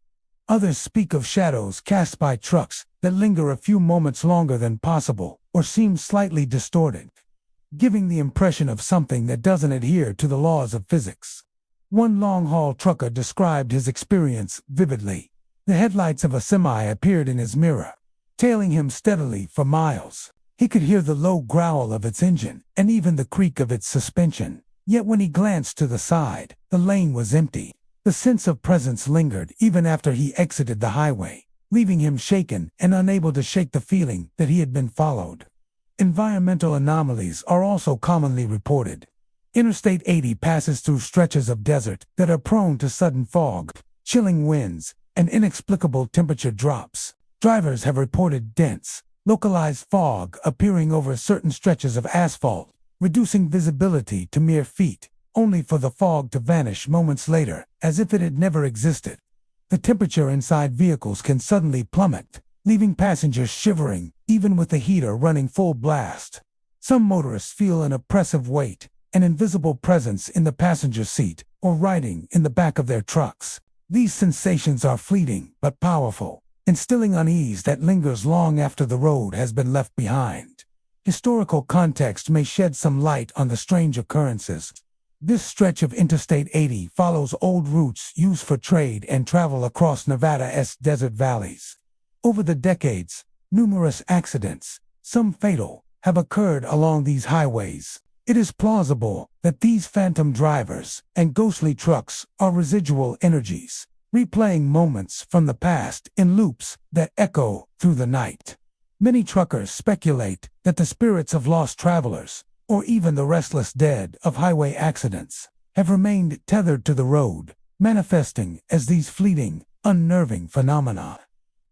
Others speak of shadows cast by trucks that linger a few moments longer than possible or seem slightly distorted, giving the impression of something that doesn't adhere to the laws of physics. One long-haul trucker described his experience vividly. The headlights of a semi appeared in his mirror, tailing him steadily for miles. He could hear the low growl of its engine and even the creak of its suspension. Yet when he glanced to the side, the lane was empty. The sense of presence lingered even after he exited the highway, leaving him shaken and unable to shake the feeling that he had been followed. Environmental anomalies are also commonly reported. Interstate 80 passes through stretches of desert that are prone to sudden fog, chilling winds, and inexplicable temperature drops. Drivers have reported dense, localized fog appearing over certain stretches of asphalt, reducing visibility to mere feet, only for the fog to vanish moments later, as if it had never existed. The temperature inside vehicles can suddenly plummet, leaving passengers shivering, even with the heater running full blast. Some motorists feel an oppressive weight, an invisible presence in the passenger seat, or riding in the back of their trucks. These sensations are fleeting but powerful, instilling unease that lingers long after the road has been left behind. Historical context may shed some light on the strange occurrences. This stretch of Interstate 80 follows old routes used for trade and travel across Nevada's desert valleys. Over the decades, numerous accidents, some fatal, have occurred along these highways. It is plausible that these phantom drivers and ghostly trucks are residual energies, replaying moments from the past in loops that echo through the night. Many truckers speculate that the spirits of lost travelers, or even the restless dead of highway accidents, have remained tethered to the road, manifesting as these fleeting, unnerving phenomena.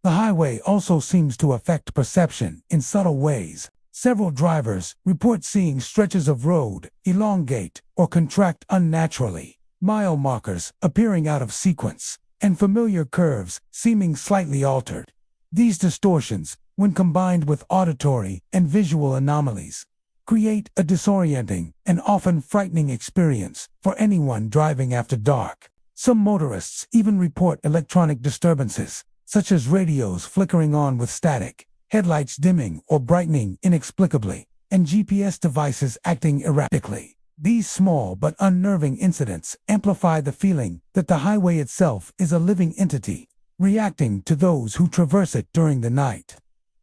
The highway also seems to affect perception in subtle ways. Several drivers report seeing stretches of road elongate or contract unnaturally, mile markers appearing out of sequence, and familiar curves seeming slightly altered. These distortions, when combined with auditory and visual anomalies, create a disorienting and often frightening experience for anyone driving after dark. Some motorists even report electronic disturbances, such as radios flickering on with static, headlights dimming or brightening inexplicably, and GPS devices acting erratically. These small but unnerving incidents amplify the feeling that the highway itself is a living entity, reacting to those who traverse it during the night.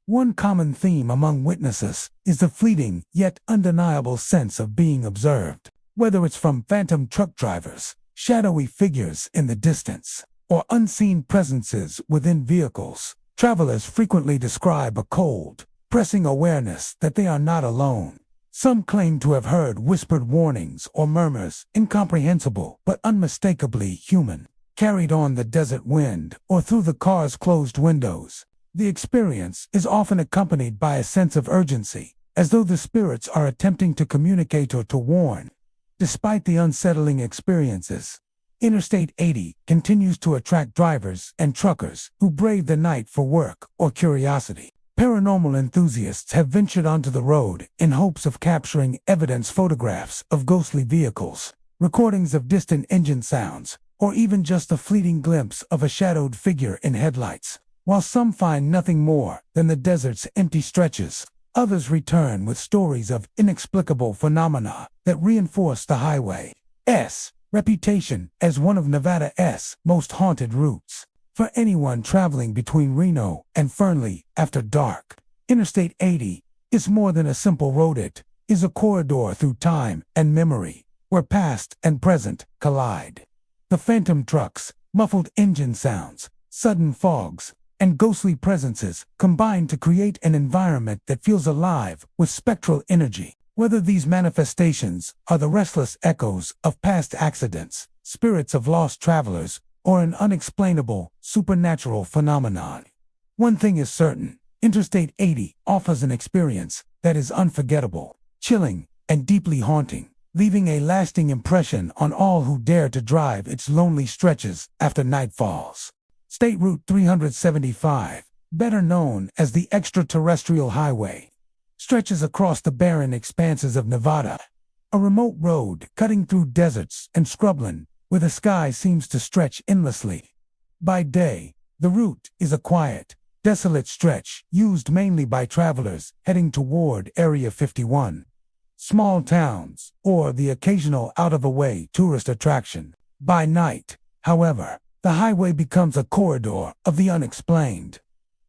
One common theme among witnesses is the fleeting yet undeniable sense of being observed, whether it's from phantom truck drivers, shadowy figures in the distance, or unseen presences within vehicles. Travelers frequently describe a cold, pressing awareness that they are not alone. Some claim to have heard whispered warnings or murmurs, incomprehensible but unmistakably human, carried on the desert wind or through the car's closed windows. The experience is often accompanied by a sense of urgency, as though the spirits are attempting to communicate or to warn. Despite the unsettling experiences, Interstate 80 continues to attract drivers and truckers who brave the night for work or curiosity. Paranormal enthusiasts have ventured onto the road in hopes of capturing evidence, photographs of ghostly vehicles, recordings of distant engine sounds, or even just a fleeting glimpse of a shadowed figure in headlights. While some find nothing more than the desert's empty stretches, others return with stories of inexplicable phenomena that reinforce the highway's reputation as one of Nevada's most haunted routes. For anyone traveling between Reno and Fernley after dark, Interstate 80 is more than a simple road. It is a corridor through time and memory, where past and present collide. The phantom trucks, muffled engine sounds, sudden fogs, and ghostly presences combine to create an environment that feels alive with spectral energy. Whether these manifestations are the restless echoes of past accidents, spirits of lost travelers, or an unexplainable, supernatural phenomenon, one thing is certain: Interstate 80 offers an experience that is unforgettable, chilling, and deeply haunting, leaving a lasting impression on all who dare to drive its lonely stretches after night falls. State Route 375, better known as the Extraterrestrial Highway, stretches across the barren expanses of Nevada, a remote road cutting through deserts and scrubland where the sky seems to stretch endlessly. By day, the route is a quiet, desolate stretch used mainly by travelers heading toward Area 51, small towns, or the occasional out-of-the-way tourist attraction. By night, however, the highway becomes a corridor of the unexplained,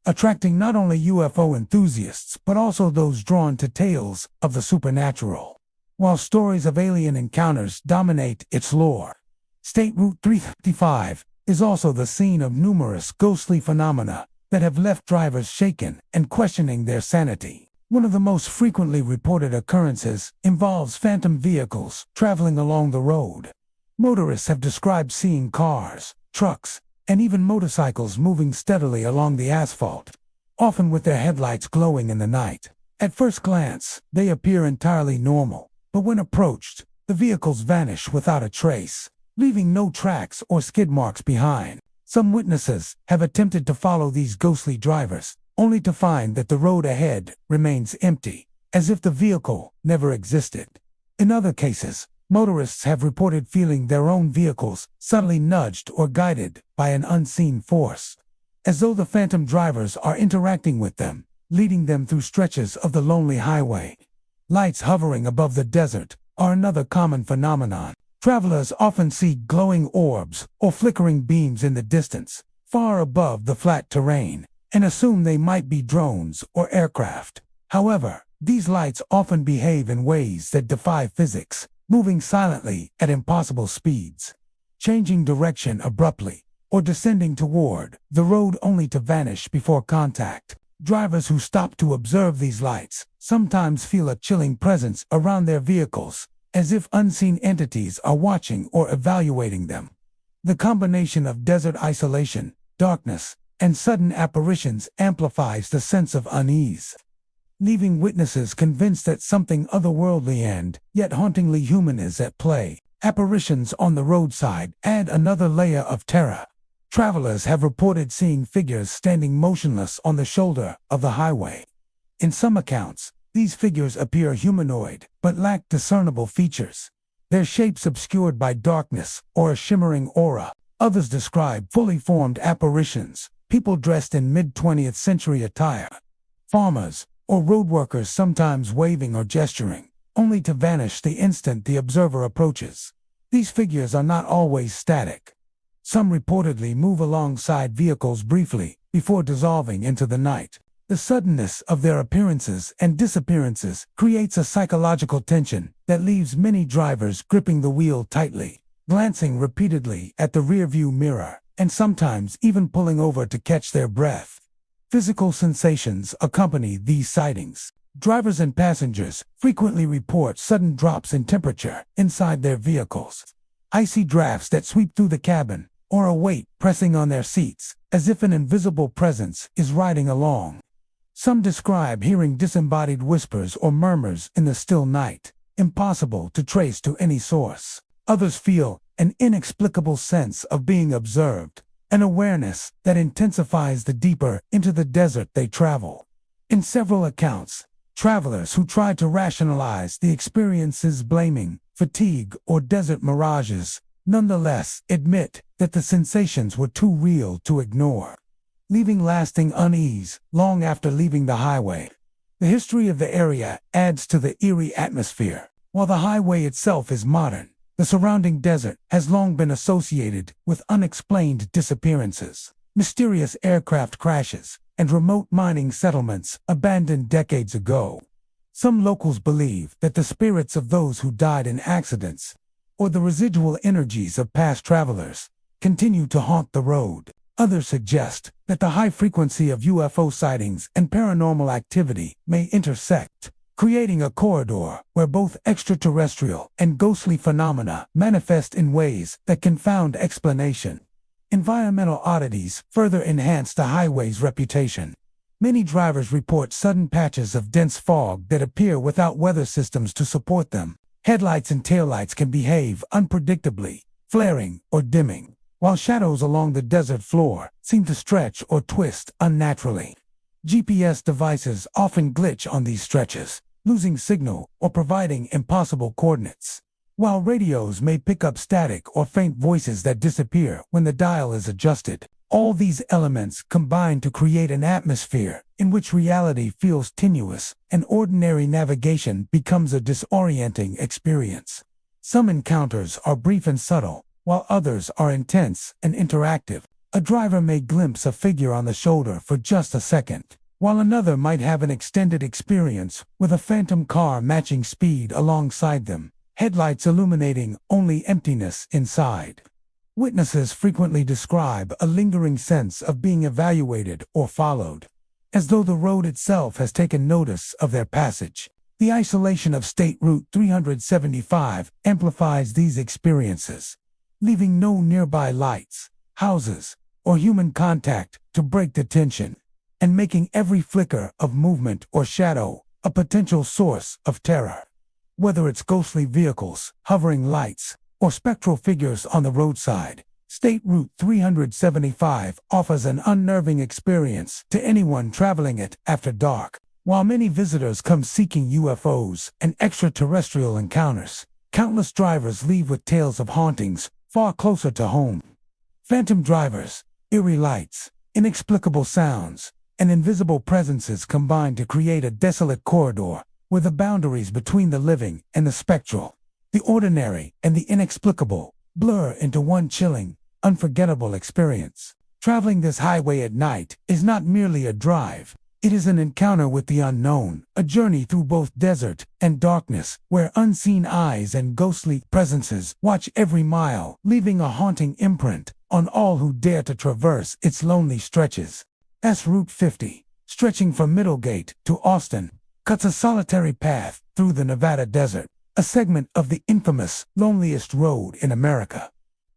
attracting not only UFO enthusiasts but also those drawn to tales of the supernatural. While stories of alien encounters dominate its lore, State Route 355 is also the scene of numerous ghostly phenomena that have left drivers shaken and questioning their sanity. One of the most frequently reported occurrences involves phantom vehicles traveling along the road. Motorists have described seeing cars, trucks, and even motorcycles moving steadily along the asphalt, often with their headlights glowing in the night. At first glance, they appear entirely normal, but when approached, the vehicles vanish without a trace, leaving no tracks or skid marks behind. Some witnesses have attempted to follow these ghostly drivers, only to find that the road ahead remains empty, as if the vehicle never existed. In other cases, motorists have reported feeling their own vehicles subtly nudged or guided by an unseen force, as though the phantom drivers are interacting with them, leading them through stretches of the lonely highway. Lights hovering above the desert are another common phenomenon. Travelers often see glowing orbs or flickering beams in the distance, far above the flat terrain, and assume they might be drones or aircraft. However, these lights often behave in ways that defy physics, moving silently at impossible speeds, changing direction abruptly, or descending toward the road only to vanish before contact. Drivers who stop to observe these lights sometimes feel a chilling presence around their vehicles, as if unseen entities are watching or evaluating them. The combination of desert isolation, darkness, and sudden apparitions amplifies the sense of unease, leaving witnesses convinced that something otherworldly and yet hauntingly human is at play. Apparitions on the roadside add another layer of terror. Travelers have reported seeing figures standing motionless on the shoulder of the highway. In some accounts, these figures appear humanoid but lack discernible features, their shapes obscured by darkness or a shimmering aura. Others describe fully formed apparitions, people dressed in mid-20th century attire, farmers or road workers sometimes waving or gesturing, only to vanish the instant the observer approaches. These figures are not always static. Some reportedly move alongside vehicles briefly before dissolving into the night. The suddenness of their appearances and disappearances creates a psychological tension that leaves many drivers gripping the wheel tightly, glancing repeatedly at the rearview mirror, and sometimes even pulling over to catch their breath. Physical sensations accompany these sightings. Drivers and passengers frequently report sudden drops in temperature inside their vehicles, icy drafts that sweep through the cabin, or a weight pressing on their seats, as if an invisible presence is riding along. Some describe hearing disembodied whispers or murmurs in the still night, impossible to trace to any source. Others feel an inexplicable sense of being observed, an awareness that intensifies the deeper into the desert they travel. In several accounts, travelers who try to rationalize the experiences blaming fatigue or desert mirages nonetheless admit that the sensations were too real to ignore. leaving lasting unease long after leaving the highway. The history of the area adds to the eerie atmosphere. While the highway itself is modern, the surrounding desert has long been associated with unexplained disappearances, mysterious aircraft crashes, and remote mining settlements abandoned decades ago. Some locals believe that the spirits of those who died in accidents, or the residual energies of past travelers, continue to haunt the road. Others suggest that the high frequency of UFO sightings and paranormal activity may intersect, creating a corridor where both extraterrestrial and ghostly phenomena manifest in ways that confound explanation. Environmental oddities further enhance the highway's reputation. Many drivers report sudden patches of dense fog that appear without weather systems to support them. Headlights and taillights can behave unpredictably, flaring or dimming, while shadows along the desert floor seem to stretch or twist unnaturally. GPS devices often glitch on these stretches, losing signal or providing impossible coordinates, while radios may pick up static or faint voices that disappear when the dial is adjusted. All these elements combine to create an atmosphere in which reality feels tenuous and ordinary navigation becomes a disorienting experience. Some encounters are brief and subtle, while others are intense and interactive. A driver may glimpse a figure on the shoulder for just a second, while another might have an extended experience with a phantom car matching speed alongside them, headlights illuminating only emptiness inside. Witnesses frequently describe a lingering sense of being evaluated or followed, as though the road itself has taken notice of their passage. The isolation of State Route 375 amplifies these experiences, leaving no nearby lights, houses, or human contact to break the tension, and making every flicker of movement or shadow a potential source of terror. Whether it's ghostly vehicles, hovering lights, or spectral figures on the roadside, State Route 375 offers an unnerving experience to anyone traveling it after dark. While many visitors come seeking UFOs and extraterrestrial encounters, countless drivers leave with tales of hauntings far closer to home. Phantom drivers, eerie lights, inexplicable sounds, and invisible presences combine to create a desolate corridor where the boundaries between the living and the spectral, the ordinary and the inexplicable, blur into one chilling, unforgettable experience. Traveling this highway at night is not merely a drive. It is an encounter with the unknown, a journey through both desert and darkness, where unseen eyes and ghostly presences watch every mile, leaving a haunting imprint on all who dare to traverse its lonely stretches. Route 50, stretching from Middlegate to Austin, cuts a solitary path through the Nevada desert, a segment of the infamous loneliest road in America.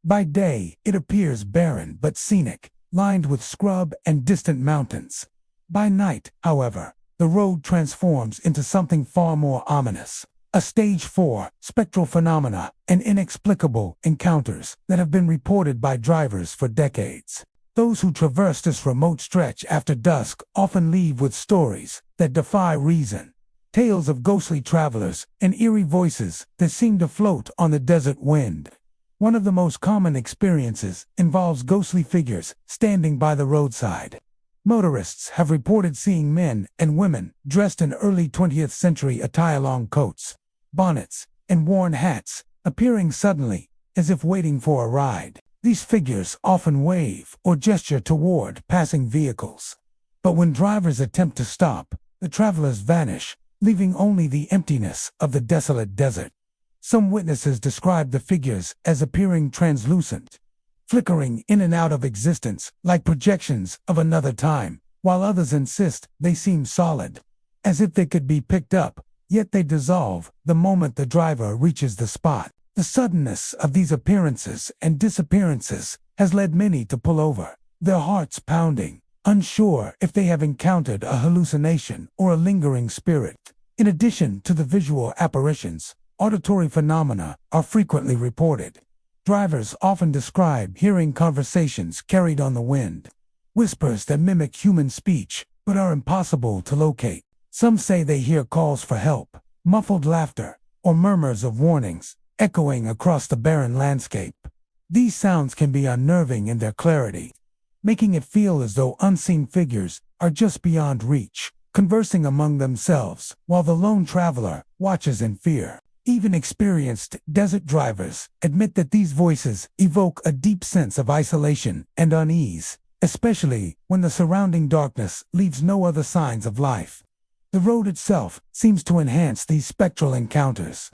By day, it appears barren but scenic, lined with scrub and distant mountains. By night, however, the road transforms into something far more ominous. A Stage 4, spectral phenomena, and inexplicable encounters that have been reported by drivers for decades. Those who traverse this remote stretch after dusk often leave with stories that defy reason. Tales of ghostly travelers and eerie voices that seem to float on the desert wind. One of the most common experiences involves ghostly figures standing by the roadside. Motorists have reported seeing men and women dressed in early 20th century attire-long coats, bonnets, and worn hats, appearing suddenly, as if waiting for a ride. These figures often wave or gesture toward passing vehicles. But when drivers attempt to stop, the travelers vanish, leaving only the emptiness of the desolate desert. Some witnesses describe the figures as appearing translucent, flickering in and out of existence like projections of another time, while others insist they seem solid, as if they could be picked up, yet they dissolve the moment the driver reaches the spot. The suddenness of these appearances and disappearances has led many to pull over, their hearts pounding, unsure if they have encountered a hallucination or a lingering spirit. In addition to the visual apparitions, auditory phenomena are frequently reported. Drivers often describe hearing conversations carried on the wind, whispers that mimic human speech but are impossible to locate. Some say they hear calls for help, muffled laughter, or murmurs of warnings, echoing across the barren landscape. These sounds can be unnerving in their clarity, making it feel as though unseen figures are just beyond reach, conversing among themselves while the lone traveler watches in fear. Even experienced desert drivers admit that these voices evoke a deep sense of isolation and unease, especially when the surrounding darkness leaves no other signs of life. The road itself seems to enhance these spectral encounters.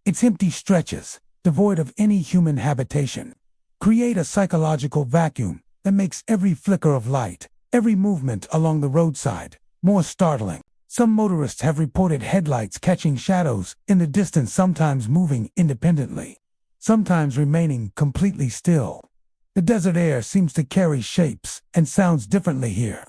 Its empty stretches, devoid of any human habitation, create a psychological vacuum that makes every flicker of light, every movement along the roadside, more startling. Some motorists have reported headlights catching shadows in the distance, sometimes moving independently, sometimes remaining completely still. The desert air seems to carry shapes and sounds differently here.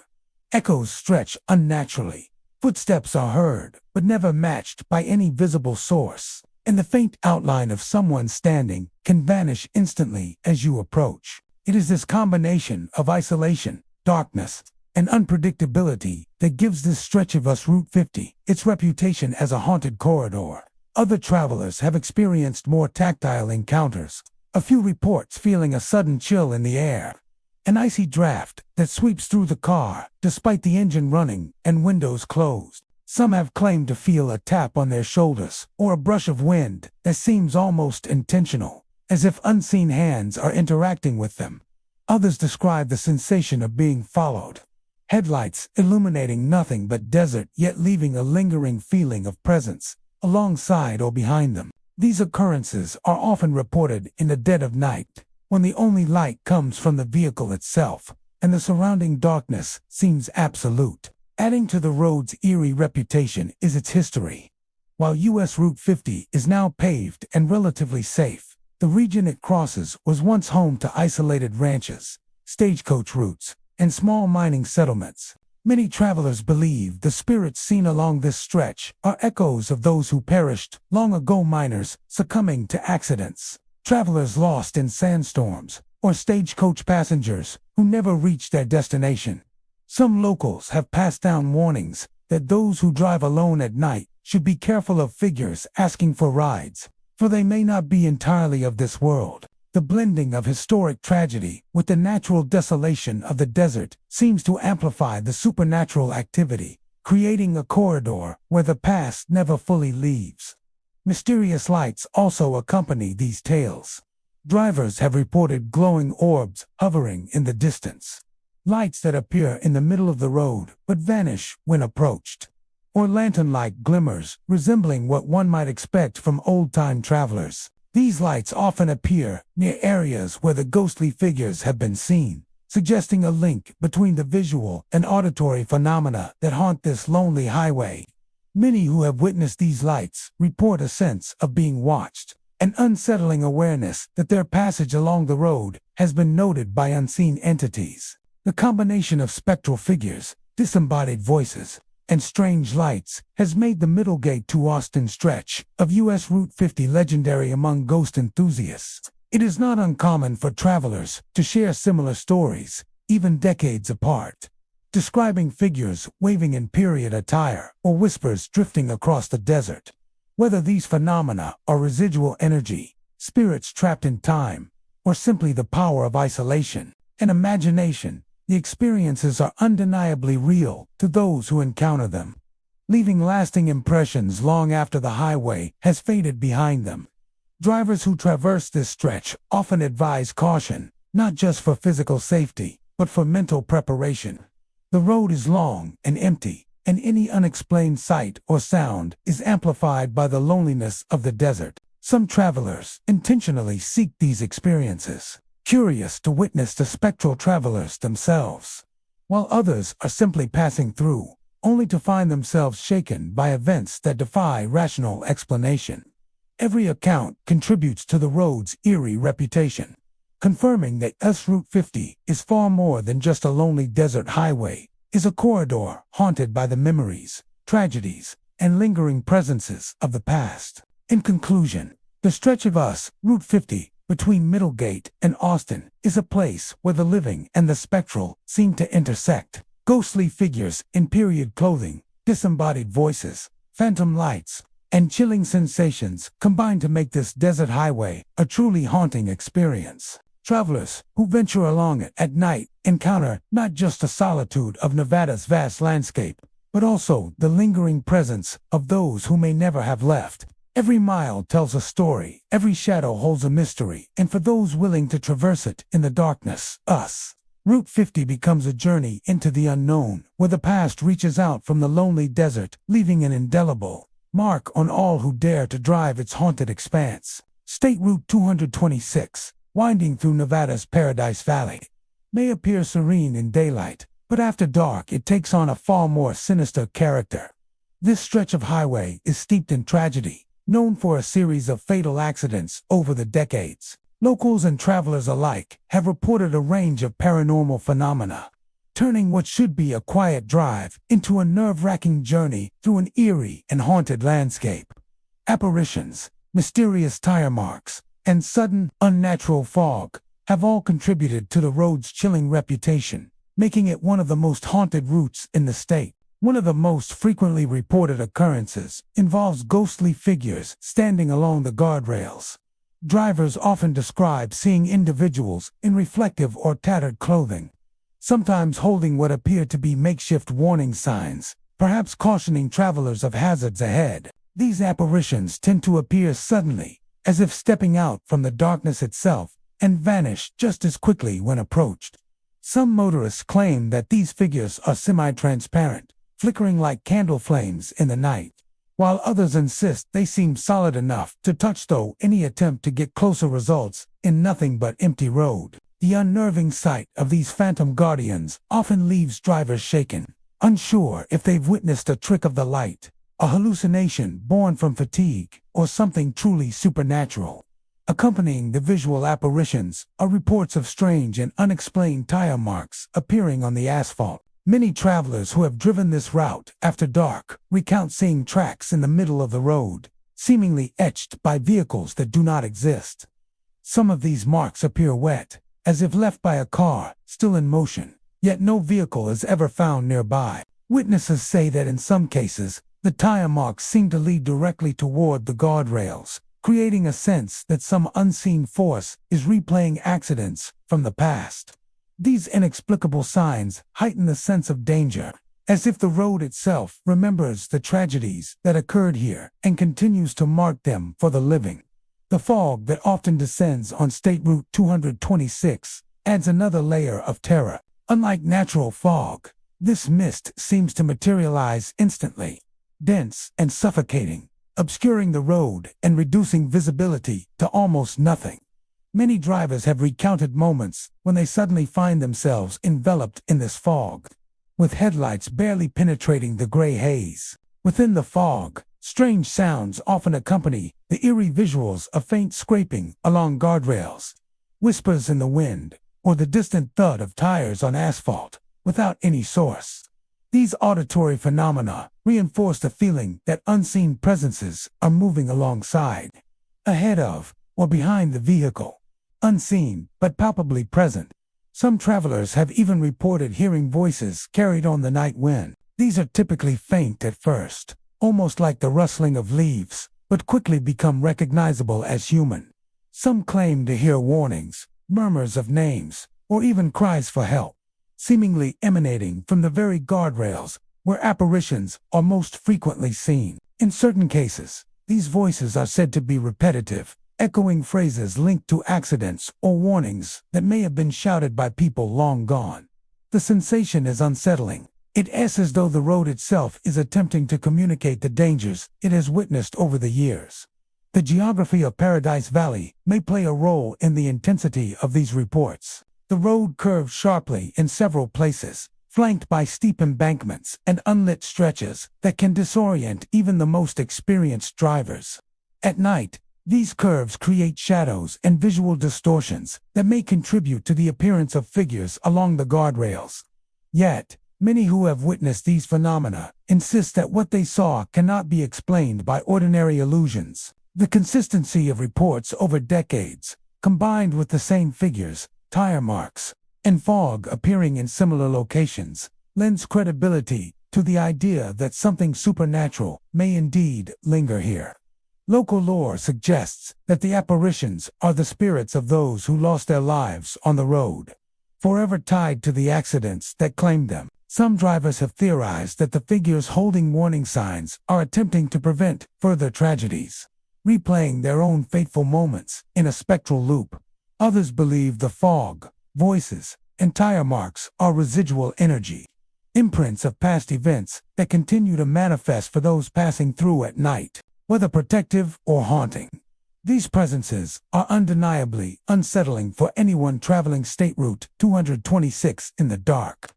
Echoes stretch unnaturally. Footsteps are heard, but never matched by any visible source, and the faint outline of someone standing can vanish instantly as you approach. It is this combination of isolation, darkness, and unpredictability that gives this stretch of Route 50 its reputation as a haunted corridor. Other travelers have experienced more tactile encounters, a few reports feeling a sudden chill in the air, an icy draft that sweeps through the car despite the engine running and windows closed. Some have claimed to feel a tap on their shoulders or a brush of wind that seems almost intentional, as if unseen hands are interacting with them. Others describe the sensation of being followed. Headlights illuminating nothing but desert, yet leaving a lingering feeling of presence alongside or behind them. These occurrences are often reported in the dead of night, when the only light comes from the vehicle itself, and the surrounding darkness seems absolute. Adding to the road's eerie reputation is its history. While U.S. Route 50 is now paved and relatively safe, the region it crosses was once home to isolated ranches, stagecoach routes, and small mining settlements. Many travelers believe the spirits seen along this stretch are echoes of those who perished long ago, miners succumbing to accidents, travelers lost in sandstorms, or stagecoach passengers who never reached their destination. Some locals have passed down warnings that those who drive alone at night should be careful of figures asking for rides, for they may not be entirely of this world. The blending of historic tragedy with the natural desolation of the desert seems to amplify the supernatural activity, creating a corridor where the past never fully leaves. Mysterious lights also accompany these tales. Drivers have reported glowing orbs hovering in the distance, lights that appear in the middle of the road but vanish when approached, or lantern-like glimmers resembling what one might expect from old-time travelers. These lights often appear near areas where the ghostly figures have been seen, suggesting a link between the visual and auditory phenomena that haunt this lonely highway. Many who have witnessed these lights report a sense of being watched, an unsettling awareness that their passage along the road has been noted by unseen entities. The combination of spectral figures, disembodied voices, and strange lights has made the Middlegate to Austin stretch of U.S. Route 50 legendary among ghost enthusiasts. It is not uncommon for travelers to share similar stories, even decades apart, describing figures waving in period attire or whispers drifting across the desert. Whether these phenomena are residual energy, spirits trapped in time, or simply the power of isolation and imagination, the experiences are undeniably real to those who encounter them, leaving lasting impressions long after the highway has faded behind them. Drivers who traverse this stretch often advise caution, not just for physical safety, but for mental preparation. The road is long and empty, and any unexplained sight or sound is amplified by the loneliness of the desert. Some travelers intentionally seek these experiences, curious to witness the spectral travelers themselves, while others are simply passing through, only to find themselves shaken by events that defy rational explanation. Every account contributes to the road's eerie reputation, confirming that Route 50 is far more than just a lonely desert highway, is a corridor haunted by the memories, tragedies, and lingering presences of the past. In conclusion, the stretch of Route 50 between Middlegate and Austin is a place where the living and the spectral seem to intersect. Ghostly figures in period clothing, disembodied voices, phantom lights, and chilling sensations combine to make this desert highway a truly haunting experience. Travelers who venture along it at night encounter not just the solitude of Nevada's vast landscape, but also the lingering presence of those who may never have left. Every mile tells a story, every shadow holds a mystery, and for those willing to traverse it in the darkness, Route 50 becomes a journey into the unknown, where the past reaches out from the lonely desert, leaving an indelible mark on all who dare to drive its haunted expanse. State Route 226, winding through Nevada's Paradise Valley, may appear serene in daylight, but after dark it takes on a far more sinister character. This stretch of highway is steeped in tragedy, known for a series of fatal accidents over the decades. Locals and travelers alike have reported a range of paranormal phenomena, turning what should be a quiet drive into a nerve-wracking journey through an eerie and haunted landscape. Apparitions, mysterious tire marks, and sudden, unnatural fog have all contributed to the road's chilling reputation, making it one of the most haunted routes in the state. One of the most frequently reported occurrences involves ghostly figures standing along the guardrails. Drivers often describe seeing individuals in reflective or tattered clothing, sometimes holding what appear to be makeshift warning signs, perhaps cautioning travelers of hazards ahead. These apparitions tend to appear suddenly, as if stepping out from the darkness itself, and vanish just as quickly when approached. Some motorists claim that these figures are semi-transparent, flickering like candle flames in the night, while others insist they seem solid enough to touch, though any attempt to get closer results in nothing but empty road. The unnerving sight of these phantom guardians often leaves drivers shaken, unsure if they've witnessed a trick of the light, a hallucination born from fatigue, or something truly supernatural. Accompanying the visual apparitions are reports of strange and unexplained tire marks appearing on the asphalt. Many travelers who have driven this route after dark recount seeing tracks in the middle of the road, seemingly etched by vehicles that do not exist. Some of these marks appear wet, as if left by a car still in motion, yet no vehicle is ever found nearby. Witnesses say that in some cases, the tire marks seem to lead directly toward the guardrails, creating a sense that some unseen force is replaying accidents from the past. These inexplicable signs heighten the sense of danger, as if the road itself remembers the tragedies that occurred here and continues to mark them for the living. The fog that often descends on State Route 226 adds another layer of terror. Unlike natural fog, this mist seems to materialize instantly, dense and suffocating, obscuring the road and reducing visibility to almost nothing. Many drivers have recounted moments when they suddenly find themselves enveloped in this fog, with headlights barely penetrating the gray haze. Within the fog, strange sounds often accompany the eerie visuals of faint scraping along guardrails, whispers in the wind, or the distant thud of tires on asphalt, without any source. These auditory phenomena reinforce the feeling that unseen presences are moving alongside, ahead of, or behind the vehicle. Unseen, but palpably present. Some travelers have even reported hearing voices carried on the night wind. These are typically faint at first, almost like the rustling of leaves, but quickly become recognizable as human. Some claim to hear warnings, murmurs of names, or even cries for help, seemingly emanating from the very guardrails where apparitions are most frequently seen. In certain cases, these voices are said to be repetitive, echoing phrases linked to accidents or warnings that may have been shouted by people long gone. The sensation is unsettling. It is as though the road itself is attempting to communicate the dangers it has witnessed over the years. The geography of Paradise Valley may play a role in the intensity of these reports. The road curves sharply in several places, flanked by steep embankments and unlit stretches that can disorient even the most experienced drivers. At night, these curves create shadows and visual distortions that may contribute to the appearance of figures along the guardrails. Yet, many who have witnessed these phenomena insist that what they saw cannot be explained by ordinary illusions. The consistency of reports over decades, combined with the same figures, tire marks, and fog appearing in similar locations, lends credibility to the idea that something supernatural may indeed linger here. Local lore suggests that the apparitions are the spirits of those who lost their lives on the road, forever tied to the accidents that claimed them. Some drivers have theorized that the figures holding warning signs are attempting to prevent further tragedies, replaying their own fateful moments in a spectral loop. Others believe the fog, voices, and tire marks are residual energy, imprints of past events that continue to manifest for those passing through at night, whether protective or haunting. These presences are undeniably unsettling for anyone traveling State Route 226 in the dark.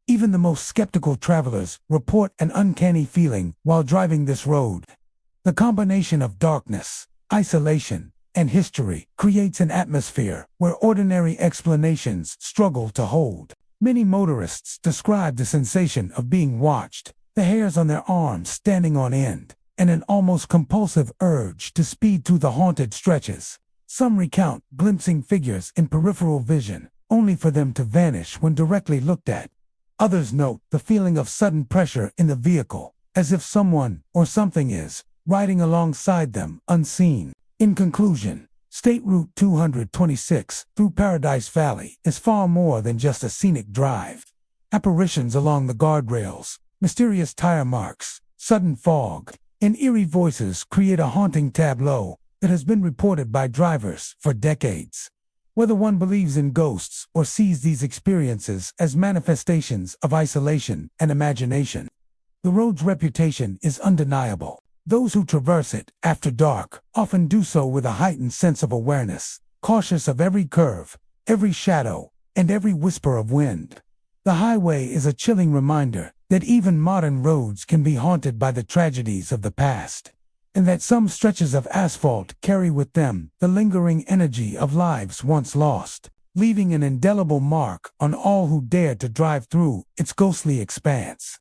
Even the most skeptical travelers report an uncanny feeling while driving this road. The combination of darkness, isolation, and history creates an atmosphere where ordinary explanations struggle to hold. Many motorists describe the sensation of being watched, the hairs on their arms standing on end, and an almost compulsive urge to speed through the haunted stretches. Some recount glimpsing figures in peripheral vision, only for them to vanish when directly looked at. Others note the feeling of sudden pressure in the vehicle, as if someone or something is riding alongside them unseen. In conclusion, State Route 226 through Paradise Valley is far more than just a scenic drive. Apparitions along the guardrails, mysterious tire marks, sudden fog, and eerie voices create a haunting tableau that has been reported by drivers for decades. Whether one believes in ghosts or sees these experiences as manifestations of isolation and imagination, the road's reputation is undeniable. Those who traverse it after dark often do so with a heightened sense of awareness, cautious of every curve, every shadow, and every whisper of wind. The highway is a chilling reminder that even modern roads can be haunted by the tragedies of the past, and that some stretches of asphalt carry with them the lingering energy of lives once lost, leaving an indelible mark on all who dare to drive through its ghostly expanse.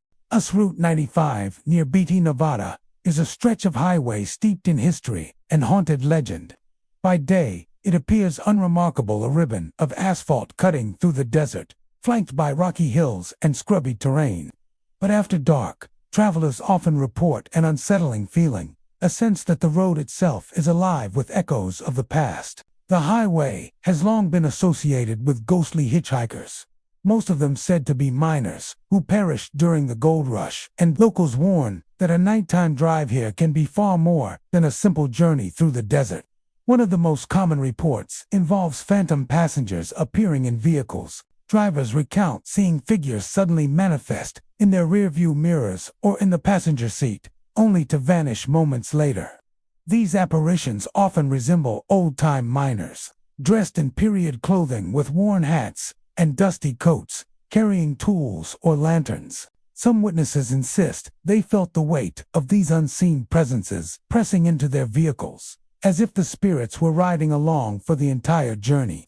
Route 95 near Beatty, Nevada, is a stretch of highway steeped in history and haunted legend. By day, it appears unremarkable, a ribbon of asphalt cutting through the desert, flanked by rocky hills and scrubby terrain. But after dark, travelers often report an unsettling feeling, a sense that the road itself is alive with echoes of the past. The highway has long been associated with ghostly hitchhikers, most of them said to be miners who perished during the gold rush, and locals warn that a nighttime drive here can be far more than a simple journey through the desert. One of the most common reports involves phantom passengers appearing in vehicles. Drivers recount seeing figures suddenly manifest in their rearview mirrors or in the passenger seat, only to vanish moments later. These apparitions often resemble old-time miners, dressed in period clothing with worn hats and dusty coats, carrying tools or lanterns. Some witnesses insist they felt the weight of these unseen presences pressing into their vehicles, as if the spirits were riding along for the entire journey.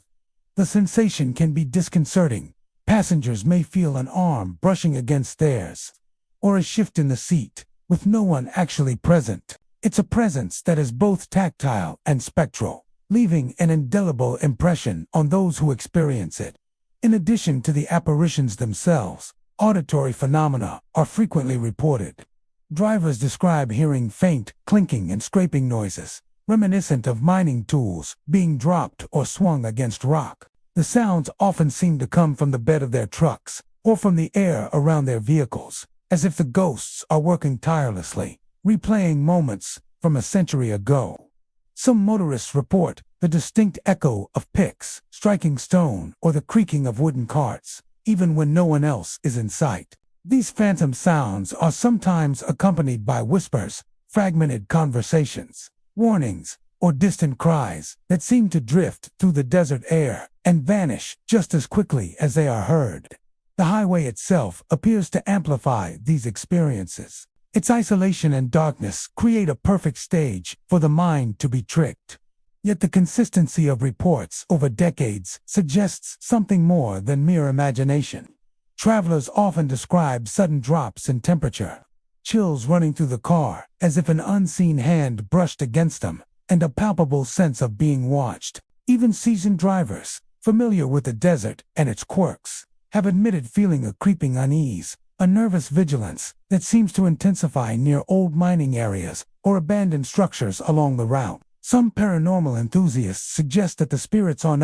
The sensation can be disconcerting. Passengers may feel an arm brushing against theirs, or a shift in the seat, with no one actually present. It's a presence that is both tactile and spectral, leaving an indelible impression on those who experience it. In addition to the apparitions themselves, auditory phenomena are frequently reported. Drivers describe hearing faint clinking and scraping noises, reminiscent of mining tools being dropped or swung against rock. The sounds often seem to come from the bed of their trucks or from the air around their vehicles, as if the ghosts are working tirelessly, replaying moments from a century ago. Some motorists report the distinct echo of picks striking stone or the creaking of wooden carts, even when no one else is in sight. These phantom sounds are sometimes accompanied by whispers, fragmented conversations, warnings, or distant cries that seem to drift through the desert air and vanish just as quickly as they are heard. The highway itself appears to amplify these experiences. Its isolation and darkness create a perfect stage for the mind to be tricked. Yet the consistency of reports over decades suggests something more than mere imagination. Travelers often describe sudden drops in temperature, chills running through the car as if an unseen hand brushed against them, and a palpable sense of being watched. Even seasoned drivers, familiar with the desert and its quirks, have admitted feeling a creeping unease, a nervous vigilance that seems to intensify near old mining areas or abandoned structures along the route. Some paranormal enthusiasts suggest that the spirits on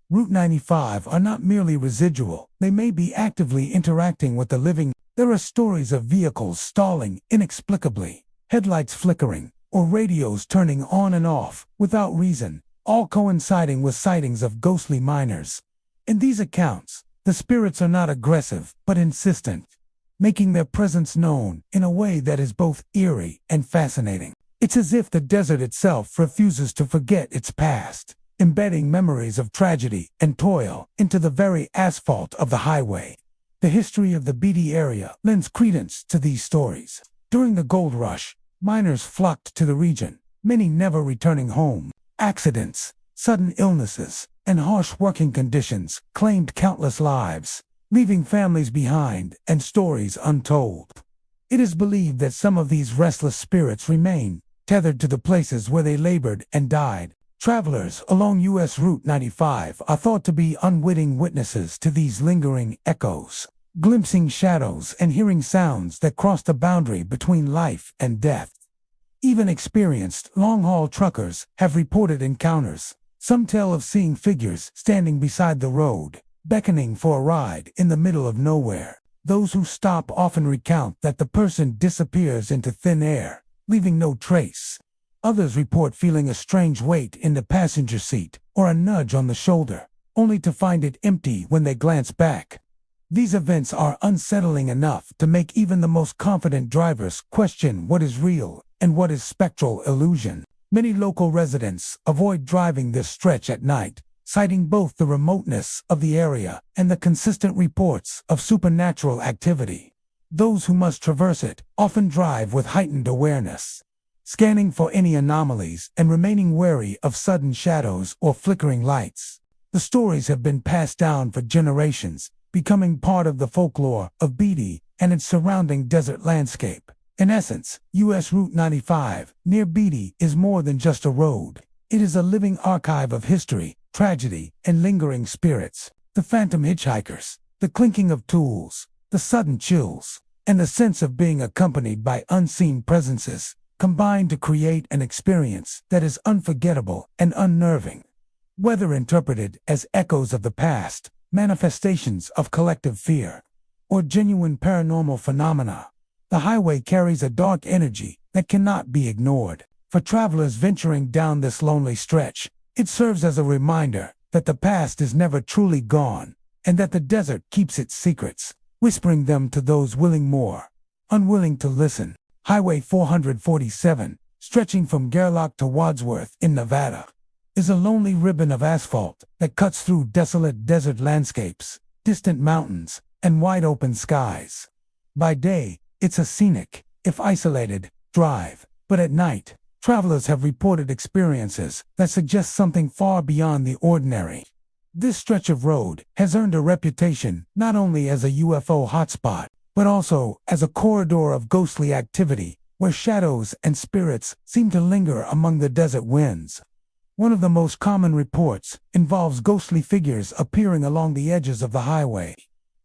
Route 95 are not merely residual, they may be actively interacting with the living. There are stories of vehicles stalling inexplicably, headlights flickering, or radios turning on and off without reason, all coinciding with sightings of ghostly miners. In these accounts, the spirits are not aggressive but insistent, making their presence known in a way that is both eerie and fascinating. It's as if the desert itself refuses to forget its past, embedding memories of tragedy and toil into the very asphalt of the highway. The history of the Beatty area lends credence to these stories. During the gold rush, miners flocked to the region, many never returning home. Accidents, sudden illnesses, and harsh working conditions claimed countless lives, leaving families behind and stories untold. It is believed that some of these restless spirits remain tethered to the places where they labored and died. Travelers along U.S. Route 95 are thought to be unwitting witnesses to these lingering echoes, glimpsing shadows and hearing sounds that cross the boundary between life and death. Even experienced long-haul truckers have reported encounters. Some tell of seeing figures standing beside the road, beckoning for a ride in the middle of nowhere. Those who stop often recount that the person disappears into thin air, leaving no trace. Others report feeling a strange weight in the passenger seat or a nudge on the shoulder, only to find it empty when they glance back. These events are unsettling enough to make even the most confident drivers question what is real and what is spectral illusion. Many local residents avoid driving this stretch at night, citing both the remoteness of the area and the consistent reports of supernatural activity. Those who must traverse it often drive with heightened awareness, scanning for any anomalies and remaining wary of sudden shadows or flickering lights. The stories have been passed down for generations, becoming part of the folklore of Beatty and its surrounding desert landscape. In essence, U.S. Route 95, near Beatty, is more than just a road. It is a living archive of history, tragedy, and lingering spirits. The phantom hitchhikers, the clinking of tools, the sudden chills, and the sense of being accompanied by unseen presences combine to create an experience that is unforgettable and unnerving. Whether interpreted as echoes of the past, manifestations of collective fear, or genuine paranormal phenomena, the highway carries a dark energy that cannot be ignored. For travelers venturing down this lonely stretch, it serves as a reminder that the past is never truly gone, and that the desert keeps its secrets, whispering them to those unwilling to listen. Highway 447, stretching from Gerlach to Wadsworth in Nevada, is a lonely ribbon of asphalt that cuts through desolate desert landscapes, distant mountains, and wide-open skies. By day, it's a scenic, if isolated, drive, but at night, travelers have reported experiences that suggest something far beyond the ordinary. This stretch of road has earned a reputation not only as a UFO hotspot, but also as a corridor of ghostly activity, where shadows and spirits seem to linger among the desert winds. One of the most common reports involves ghostly figures appearing along the edges of the highway.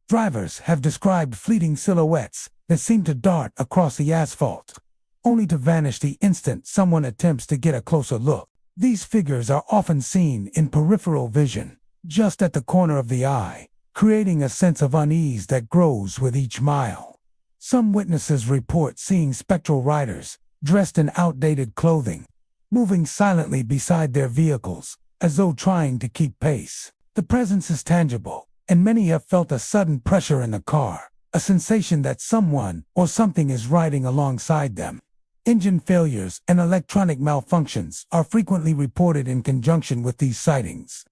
Drivers have described fleeting silhouettes that seem to dart across the asphalt, only to vanish the instant someone attempts to get a closer look. These figures are often seen in peripheral vision, just at the corner of the eye, creating a sense of unease that grows with each mile. Some witnesses report seeing spectral riders, dressed in outdated clothing, moving silently beside their vehicles, as though trying to keep pace. The presence is tangible, and many have felt a sudden pressure in the car, a sensation that someone or something is riding alongside them. Engine failures and electronic malfunctions are frequently reported in conjunction with these sightings.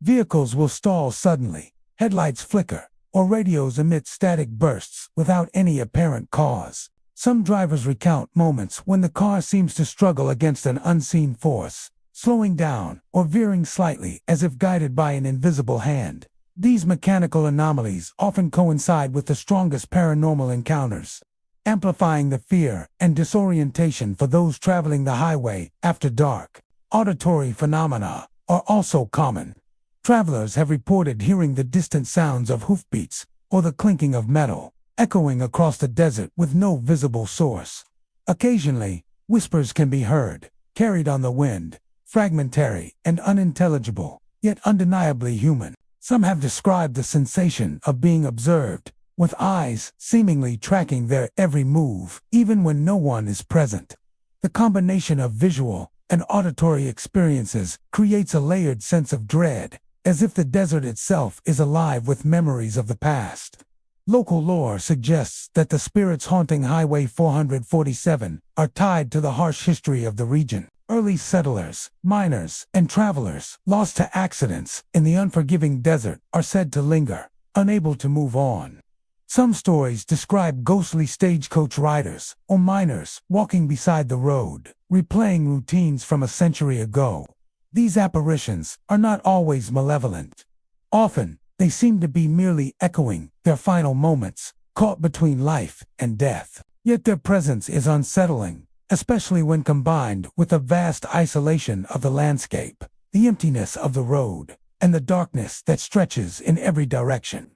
Vehicles will stall suddenly, headlights flicker, or radios emit static bursts without any apparent cause. Some drivers recount moments when the car seems to struggle against an unseen force, slowing down or veering slightly as if guided by an invisible hand. These mechanical anomalies often coincide with the strongest paranormal encounters, amplifying the fear and disorientation for those traveling the highway after dark. Auditory phenomena are also common. Travelers have reported hearing the distant sounds of hoofbeats or the clinking of metal, echoing across the desert with no visible source. Occasionally, whispers can be heard, carried on the wind, fragmentary and unintelligible, yet undeniably human. Some have described the sensation of being observed, with eyes seemingly tracking their every move, even when no one is present. The combination of visual and auditory experiences creates a layered sense of dread, as if the desert itself is alive with memories of the past. Local lore suggests that the spirits haunting Highway 447 are tied to the harsh history of the region. Early settlers, miners, and travelers lost to accidents in the unforgiving desert are said to linger, unable to move on. Some stories describe ghostly stagecoach riders or miners walking beside the road, replaying routines from a century ago. These apparitions are not always malevolent. Often, they seem to be merely echoing their final moments, caught between life and death. Yet their presence is unsettling, especially when combined with the vast isolation of the landscape, the emptiness of the road, and the darkness that stretches in every direction.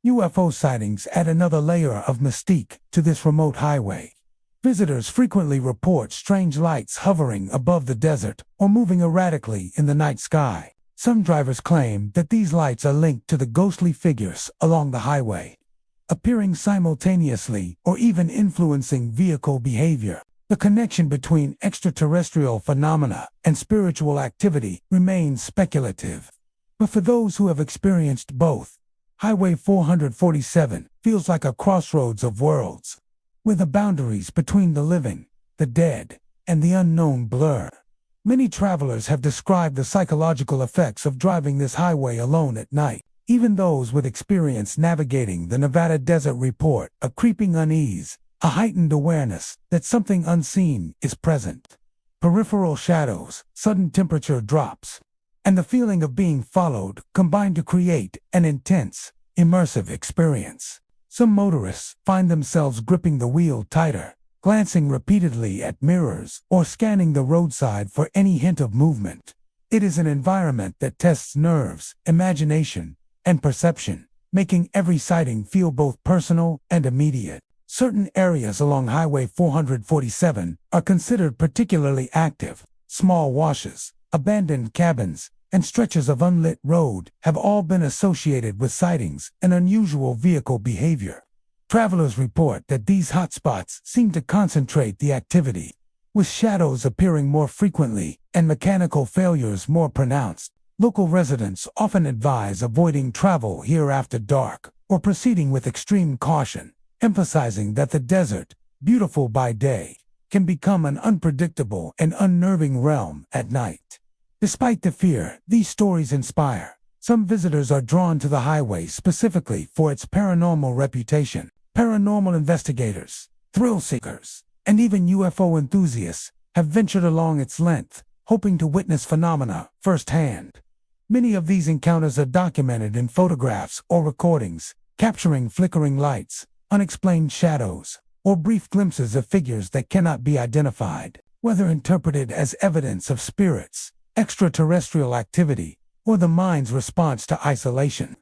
UFO sightings add another layer of mystique to this remote highway. Visitors frequently report strange lights hovering above the desert or moving erratically in the night sky. Some drivers claim that these lights are linked to the ghostly figures along the highway, appearing simultaneously or even influencing vehicle behavior. The connection between extraterrestrial phenomena and spiritual activity remains speculative. But for those who have experienced both, Highway 447 feels like a crossroads of worlds, where the boundaries between the living, the dead, and the unknown blur. Many travelers have described the psychological effects of driving this highway alone at night. Even those with experience navigating the Nevada desert report a creeping unease, a heightened awareness that something unseen is present. Peripheral shadows, sudden temperature drops, and the feeling of being followed combine to create an intense, immersive experience. Some motorists find themselves gripping the wheel tighter, glancing repeatedly at mirrors, or scanning the roadside for any hint of movement. It is an environment that tests nerves, imagination, and perception, making every sighting feel both personal and immediate. Certain areas along Highway 447 are considered particularly active. Small washes, abandoned cabins, and stretches of unlit road have all been associated with sightings and unusual vehicle behavior. Travelers report that these hotspots seem to concentrate the activity, with shadows appearing more frequently and mechanical failures more pronounced. Local residents often advise avoiding travel here after dark or proceeding with extreme caution, emphasizing that the desert, beautiful by day, can become an unpredictable and unnerving realm at night. Despite the fear these stories inspire, some visitors are drawn to the highway specifically for its paranormal reputation. Paranormal investigators, thrill seekers, and even UFO enthusiasts have ventured along its length, hoping to witness phenomena firsthand. Many of these encounters are documented in photographs or recordings, capturing flickering lights, unexplained shadows, or brief glimpses of figures that cannot be identified. Whether interpreted as evidence of spirits, extraterrestrial activity, or the mind's response to isolation,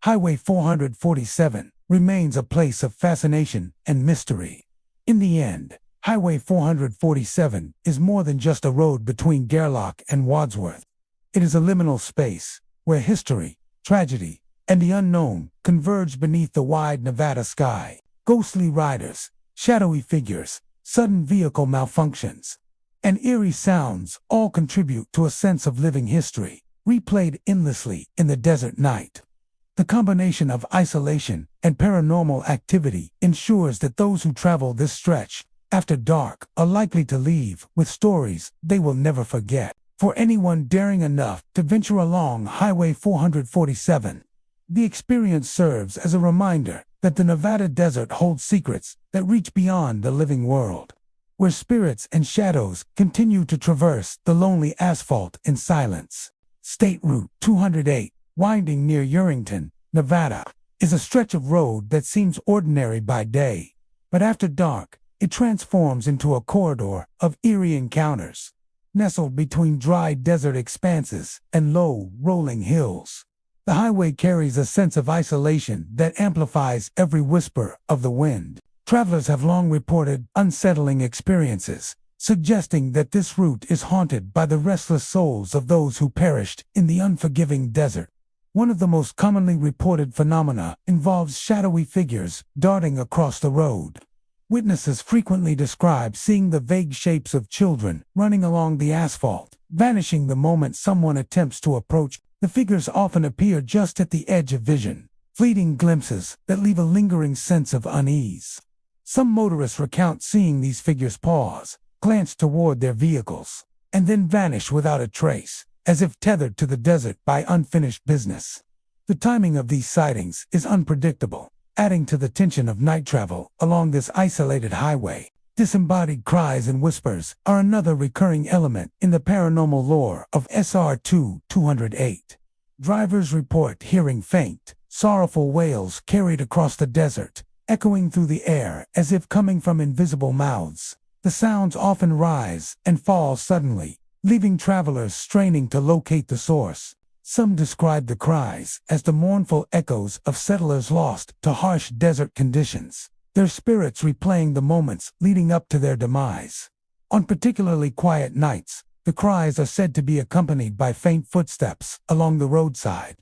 Highway 447 remains a place of fascination and mystery. In the end, Highway 447 is more than just a road between Gerlach and Wadsworth. It is a liminal space where history, tragedy, and the unknown converge beneath the wide Nevada sky. Ghostly riders, shadowy figures, sudden vehicle malfunctions, and eerie sounds all contribute to a sense of living history, replayed endlessly in the desert night. The combination of isolation and paranormal activity ensures that those who travel this stretch after dark are likely to leave with stories they will never forget. For anyone daring enough to venture along Highway 447, the experience serves as a reminder that the Nevada desert holds secrets that reach beyond the living world, where spirits and shadows continue to traverse the lonely asphalt in silence. State Route 208, winding near Urington, Nevada, is a stretch of road that seems ordinary by day, but after dark, it transforms into a corridor of eerie encounters. Nestled between dry desert expanses and low, rolling hills, The highway carries a sense of isolation that amplifies every whisper of the wind. Travelers have long reported unsettling experiences, suggesting that this route is haunted by the restless souls of those who perished in the unforgiving desert. One of the most commonly reported phenomena involves shadowy figures darting across the road. Witnesses frequently describe seeing the vague shapes of children running along the asphalt, vanishing the moment someone attempts to approach. The figures often appear just at the edge of vision, fleeting glimpses that leave a lingering sense of unease. Some motorists recount seeing these figures pause, glance toward their vehicles, and then vanish without a trace, as if tethered to the desert by unfinished business. The timing of these sightings is unpredictable, adding to the tension of night travel along this isolated highway. Disembodied cries and whispers are another recurring element in the paranormal lore of SR2 208. Drivers report hearing faint, sorrowful wails carried across the desert, echoing through the air as if coming from invisible mouths. The sounds often rise and fall suddenly, leaving travelers straining to locate the source. Some describe the cries as the mournful echoes of settlers lost to harsh desert conditions, their spirits replaying the moments leading up to their demise. On particularly quiet nights, the cries are said to be accompanied by faint footsteps along the roadside,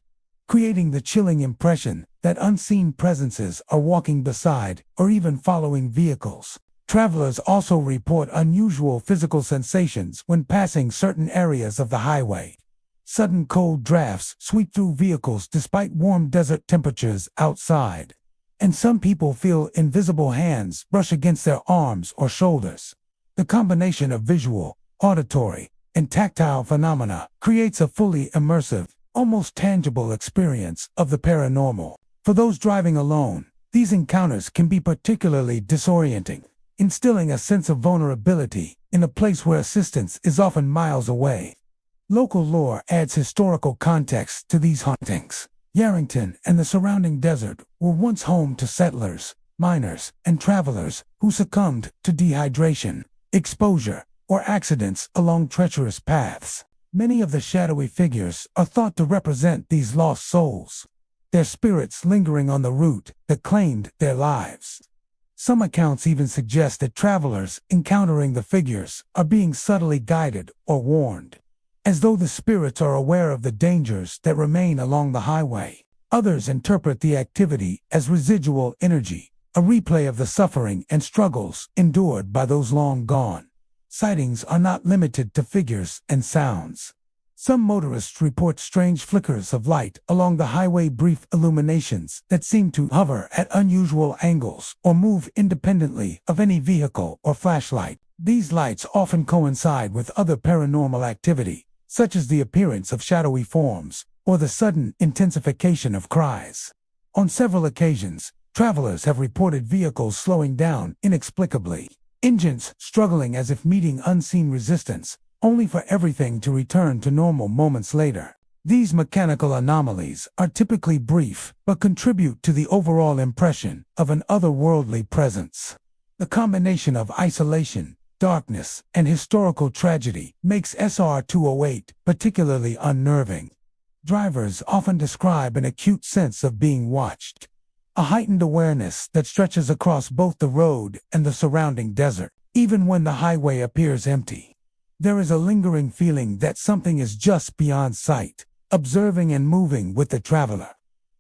creating the chilling impression that unseen presences are walking beside or even following vehicles. Travelers also report unusual physical sensations when passing certain areas of the highway. Sudden cold drafts sweep through vehicles despite warm desert temperatures outside, and some people feel invisible hands brush against their arms or shoulders. The combination of visual, auditory, and tactile phenomena creates a fully immersive, almost tangible experience of the paranormal. For those driving alone, these encounters can be particularly disorienting, instilling a sense of vulnerability in a place where assistance is often miles away. Local lore adds historical context to these hauntings. Yarrington and the surrounding desert were once home to settlers, miners, and travelers who succumbed to dehydration, exposure, or accidents along treacherous paths. Many of the shadowy figures are thought to represent these lost souls, their spirits lingering on the route that claimed their lives. Some accounts even suggest that travelers encountering the figures are being subtly guided or warned, as though the spirits are aware of the dangers that remain along the highway. Others interpret the activity as residual energy, a replay of the suffering and struggles endured by those long gone. Sightings are not limited to figures and sounds. Some motorists report strange flickers of light along the highway, brief illuminations that seem to hover at unusual angles or move independently of any vehicle or flashlight. These lights often coincide with other paranormal activity, such as the appearance of shadowy forms or the sudden intensification of cries. On several occasions, travelers have reported vehicles slowing down inexplicably, engines struggling as if meeting unseen resistance, only for everything to return to normal moments later. These mechanical anomalies are typically brief, but contribute to the overall impression of an otherworldly presence. The combination of isolation, darkness, and historical tragedy makes SR208 particularly unnerving. Drivers often describe an acute sense of being watched, a heightened awareness that stretches across both the road and the surrounding desert. Even when the highway appears empty, there is a lingering feeling that something is just beyond sight, observing and moving with the traveler.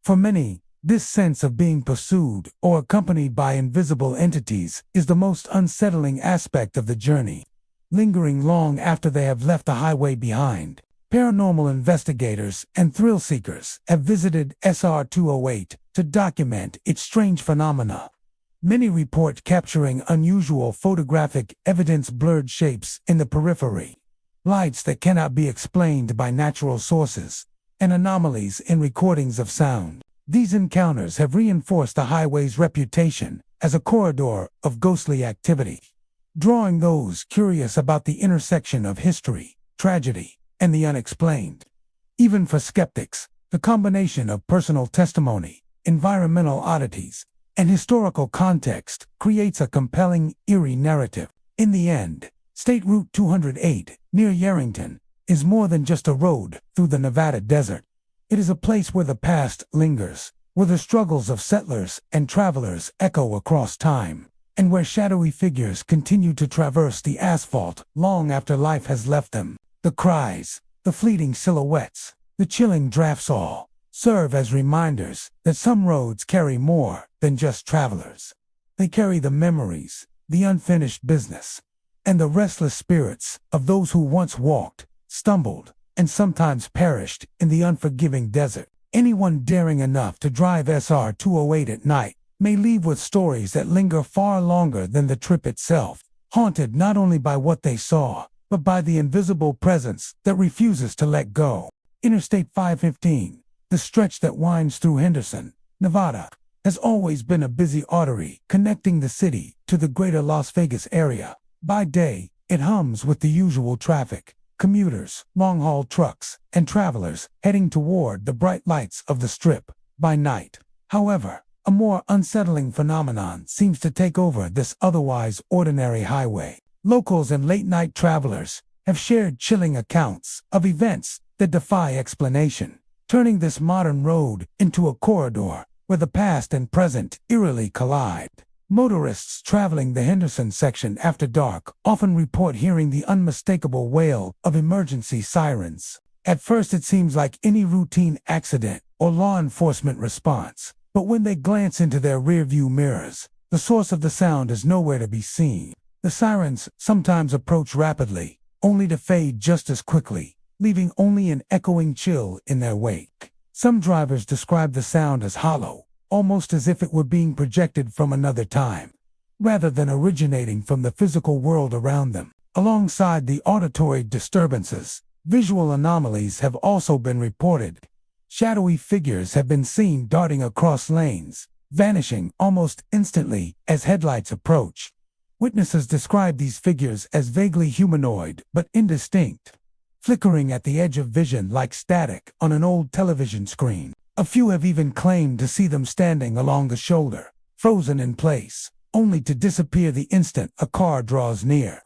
For many, this sense of being pursued or accompanied by invisible entities is the most unsettling aspect of the journey, lingering long after they have left the highway behind. Paranormal investigators and thrill seekers have visited SR208 to document its strange phenomena. Many report capturing unusual photographic evidence, blurred shapes in the periphery, lights that cannot be explained by natural sources, and anomalies in recordings of sound. These encounters have reinforced the highway's reputation as a corridor of ghostly activity, drawing those curious about the intersection of history, tragedy, and the unexplained. Even for skeptics, the combination of personal testimony, environmental oddities, and historical context creates a compelling, eerie narrative. In the end, State Route 208, near Yarrington, is more than just a road through the Nevada desert. It is a place where the past lingers, where the struggles of settlers and travelers echo across time, and where shadowy figures continue to traverse the asphalt long after life has left them. The cries, the fleeting silhouettes, the chilling drafts all serve as reminders that some roads carry more than just travelers. They carry the memories, the unfinished business, and the restless spirits of those who once walked, stumbled, and sometimes perished in the unforgiving desert. Anyone daring enough to drive SR 208 at night may leave with stories that linger far longer than the trip itself, haunted not only by what they saw, but by the invisible presence that refuses to let go. Interstate 515, the stretch that winds through Henderson, Nevada, has always been a busy artery connecting the city to the greater Las Vegas area. By day, it hums with the usual traffic, commuters, long-haul trucks, and travelers heading toward the bright lights of the Strip. By night, however, a more unsettling phenomenon seems to take over this otherwise ordinary highway. Locals and late-night travelers have shared chilling accounts of events that defy explanation, turning this modern road into a corridor where the past and present eerily collide. Motorists traveling the Henderson section after dark often report hearing the unmistakable wail of emergency sirens. At first it seems like any routine accident or law enforcement response, but when they glance into their rearview mirrors, the source of the sound is nowhere to be seen. The sirens sometimes approach rapidly, only to fade just as quickly, leaving only an echoing chill in their wake. Some drivers describe the sound as hollow, almost as if it were being projected from another time, rather than originating from the physical world around them. Alongside the auditory disturbances, visual anomalies have also been reported. Shadowy figures have been seen darting across lanes, vanishing almost instantly as headlights approach. Witnesses describe these figures as vaguely humanoid but indistinct, flickering at the edge of vision like static on an old television screen. A few have even claimed to see them standing along the shoulder, frozen in place, only to disappear the instant a car draws near.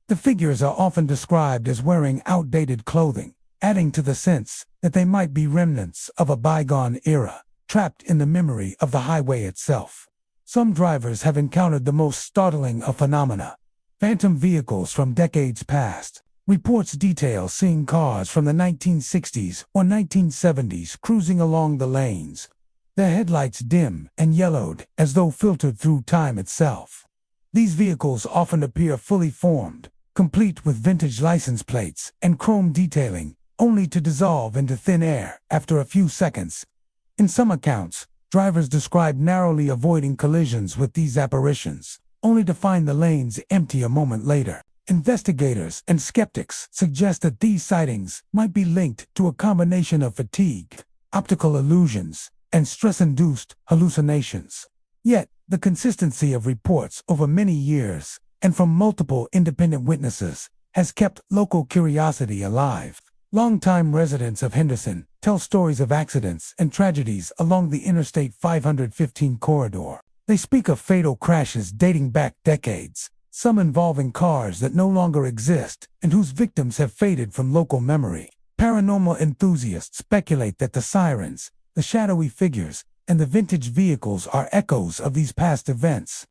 The figures are often described as wearing outdated clothing, adding to the sense that they might be remnants of a bygone era, trapped in the memory of the highway itself. Some drivers have encountered the most startling of phenomena: phantom vehicles from decades past. Reports detail seeing cars from the 1960s or 1970s cruising along the lanes, their headlights dim and yellowed as though filtered through time itself. These vehicles often appear fully formed, complete with vintage license plates and chrome detailing, only to dissolve into thin air after a few seconds. In some accounts, drivers describe narrowly avoiding collisions with these apparitions, only to find the lanes empty a moment later. Investigators and skeptics suggest that these sightings might be linked to a combination of fatigue, optical illusions, and stress-induced hallucinations. Yet, the consistency of reports over many years, and from multiple independent witnesses, has kept local curiosity alive. Longtime residents of Henderson tell stories of accidents and tragedies along the Interstate 515 corridor. They speak of fatal crashes dating back decades, some involving cars that no longer exist and whose victims have faded from local memory. Paranormal enthusiasts speculate that the sirens, the shadowy figures, and the vintage vehicles are echoes of these past events,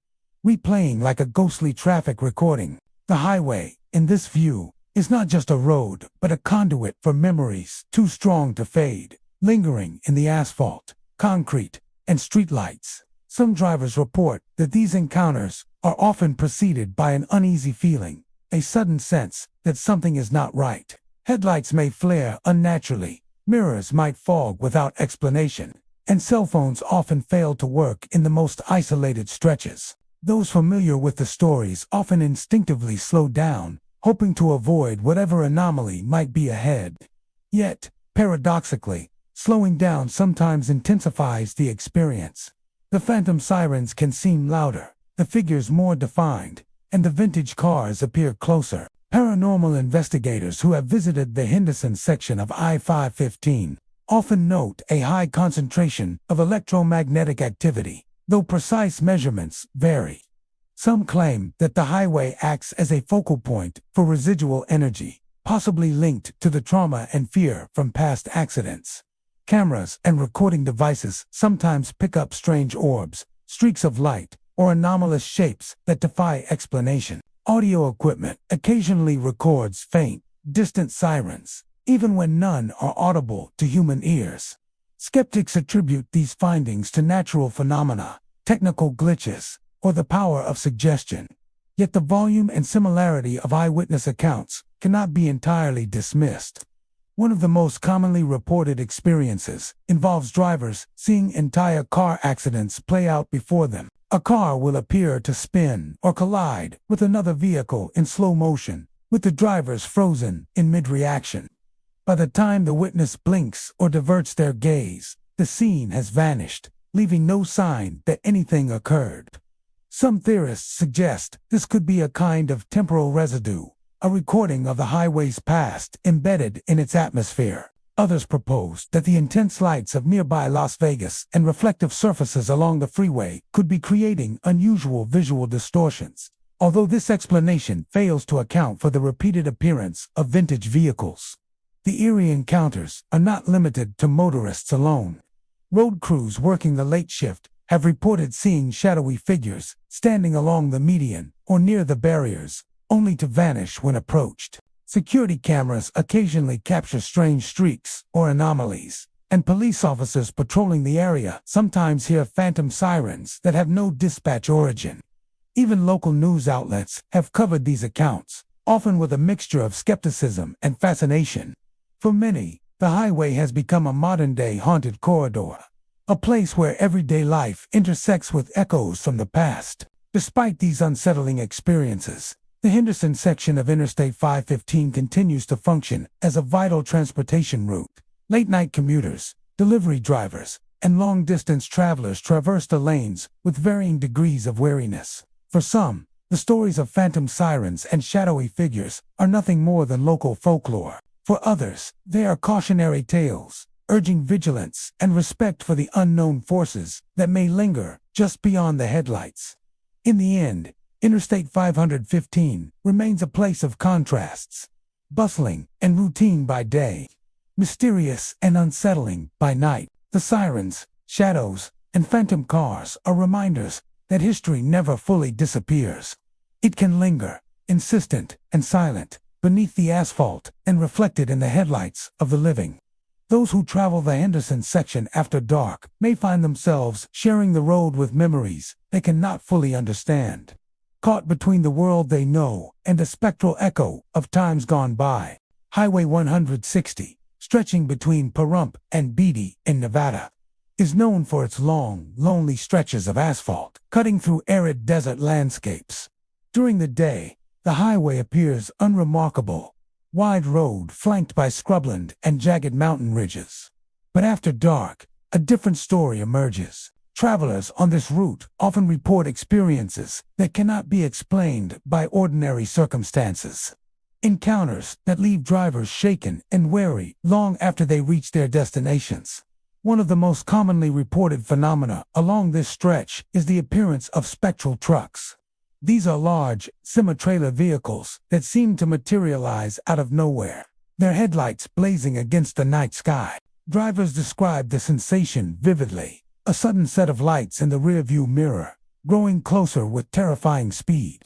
replaying like a ghostly traffic recording. The highway, in this view, is not just a road, but a conduit for memories too strong to fade, lingering in the asphalt, concrete, and streetlights. Some drivers report that these encounters are often preceded by an uneasy feeling, a sudden sense that something is not right. Headlights may flare unnaturally, mirrors might fog without explanation, and cell phones often fail to work in the most isolated stretches. Those familiar with the stories often instinctively slow down, hoping to avoid whatever anomaly might be ahead. Yet, paradoxically, slowing down sometimes intensifies the experience. The phantom sirens can seem louder, the figures more defined, and the vintage cars appear closer. Paranormal investigators who have visited the Henderson section of I-515 often note a high concentration of electromagnetic activity, though precise measurements vary. Some claim that the highway acts as a focal point for residual energy, possibly linked to the trauma and fear from past accidents. Cameras and recording devices sometimes pick up strange orbs, streaks of light, or anomalous shapes that defy explanation. Audio equipment occasionally records faint, distant sirens, even when none are audible to human ears. Skeptics attribute these findings to natural phenomena, technical glitches, or the power of suggestion. Yet the volume and similarity of eyewitness accounts cannot be entirely dismissed. One of the most commonly reported experiences involves drivers seeing entire car accidents play out before them. A car will appear to spin or collide with another vehicle in slow motion, with the drivers frozen in mid-reaction. By the time the witness blinks or diverts their gaze, the scene has vanished, leaving no sign that anything occurred. Some theorists suggest this could be a kind of temporal residue, a recording of the highway's past embedded in its atmosphere. Others propose that the intense lights of nearby Las Vegas and reflective surfaces along the freeway could be creating unusual visual distortions, although this explanation fails to account for the repeated appearance of vintage vehicles. The eerie encounters are not limited to motorists alone. Road crews working the late shift have reported seeing shadowy figures standing along the median or near the barriers, only to vanish when approached. Security cameras occasionally capture strange streaks or anomalies, and police officers patrolling the area sometimes hear phantom sirens that have no dispatch origin. Even local news outlets have covered these accounts, often with a mixture of skepticism and fascination. For many, the highway has become a modern-day haunted corridor, a place where everyday life intersects with echoes from the past. Despite these unsettling experiences, the Henderson section of Interstate 515 continues to function as a vital transportation route. Late-night commuters, delivery drivers, and long-distance travelers traverse the lanes with varying degrees of wariness. For some, the stories of phantom sirens and shadowy figures are nothing more than local folklore. For others, they are cautionary tales, urging vigilance and respect for the unknown forces that may linger just beyond the headlights. In the end, Interstate 515 remains a place of contrasts, bustling and routine by day, mysterious and unsettling by night. The sirens, shadows, and phantom cars are reminders that history never fully disappears. It can linger, insistent and silent, beneath the asphalt and reflected in the headlights of the living. Those who travel the Henderson section after dark may find themselves sharing the road with memories they cannot fully understand, caught between the world they know and a spectral echo of times gone by. Highway 160, stretching between Pahrump and Beatty in Nevada, is known for its long, lonely stretches of asphalt, cutting through arid desert landscapes. During the day, the highway appears unremarkable, wide road flanked by scrubland and jagged mountain ridges. But after dark, a different story emerges. Travelers on this route often report experiences that cannot be explained by ordinary circumstances. Encounters that leave drivers shaken and wary long after they reach their destinations. One of the most commonly reported phenomena along this stretch is the appearance of spectral trucks. These are large, semi-trailer vehicles that seem to materialize out of nowhere, their headlights blazing against the night sky. Drivers describe the sensation vividly, a sudden set of lights in the rearview mirror, growing closer with terrifying speed,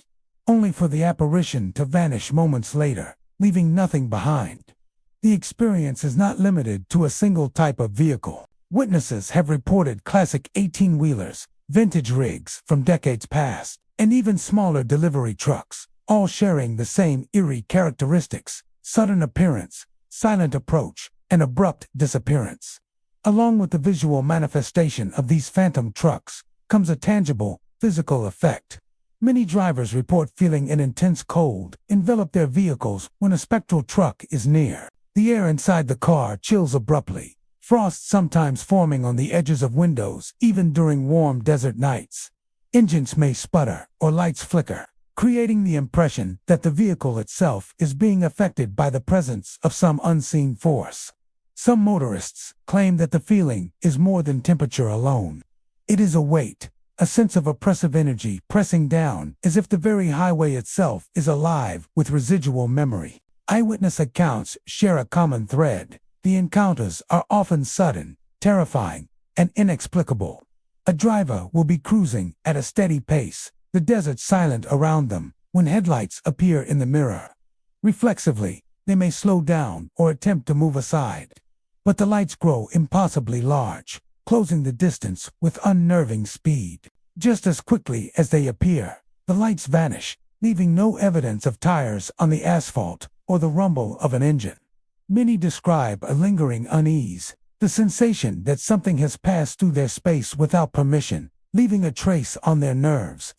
only for the apparition to vanish moments later, leaving nothing behind. The experience is not limited to a single type of vehicle. Witnesses have reported classic 18-wheelers, vintage rigs from decades past, and even smaller delivery trucks, all sharing the same eerie characteristics: sudden appearance, silent approach, and abrupt disappearance. Along with the visual manifestation of these phantom trucks comes a tangible, physical effect. Many drivers report feeling an intense cold envelop their vehicles when a spectral truck is near. The air inside the car chills abruptly, frost sometimes forming on the edges of windows even during warm desert nights. Engines may sputter or lights flicker, creating the impression that the vehicle itself is being affected by the presence of some unseen force. Some motorists claim that the feeling is more than temperature alone. It is a weight, a sense of oppressive energy pressing down, as if the very highway itself is alive with residual memory. Eyewitness accounts share a common thread: The encounters are often sudden, terrifying, and inexplicable. A driver will be cruising at a steady pace, the desert silent around them, when headlights appear in the mirror. Reflexively, they may slow down or attempt to move aside. But the lights grow impossibly large, closing the distance with unnerving speed. Just as quickly as they appear, the lights vanish, leaving no evidence of tires on the asphalt or the rumble of an engine. Many describe a lingering unease, the sensation that something has passed through their space without permission, leaving a trace on their nerves.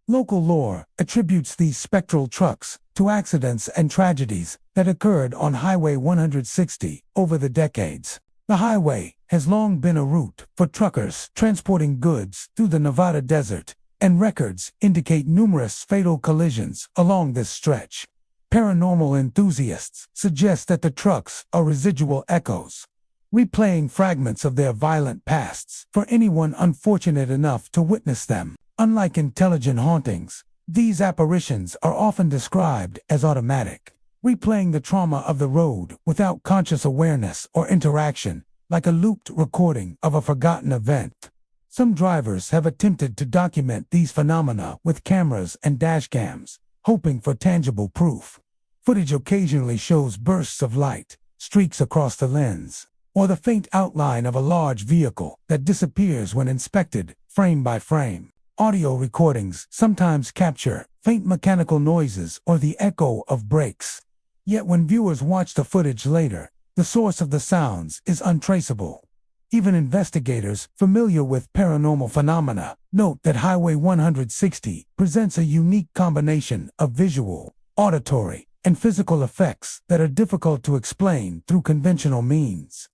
Local lore attributes these spectral trucks to accidents and tragedies that occurred on Highway 160 over the decades. The highway has long been a route for truckers transporting goods through the Nevada desert, and records indicate numerous fatal collisions along this stretch. Paranormal enthusiasts suggest that the trucks are residual echoes, replaying fragments of their violent pasts for anyone unfortunate enough to witness them. Unlike intelligent hauntings, these apparitions are often described as automatic, replaying the trauma of the road without conscious awareness or interaction, like a looped recording of a forgotten event. Some drivers have attempted to document these phenomena with cameras and dashcams, hoping for tangible proof. Footage occasionally shows bursts of light, streaks across the lens, or the faint outline of a large vehicle that disappears when inspected, frame by frame. Audio recordings sometimes capture faint mechanical noises or the echo of brakes. Yet when viewers watch the footage later, the source of the sounds is untraceable. Even investigators familiar with paranormal phenomena note that Highway 160 presents a unique combination of visual, auditory, and physical effects that are difficult to explain through conventional means.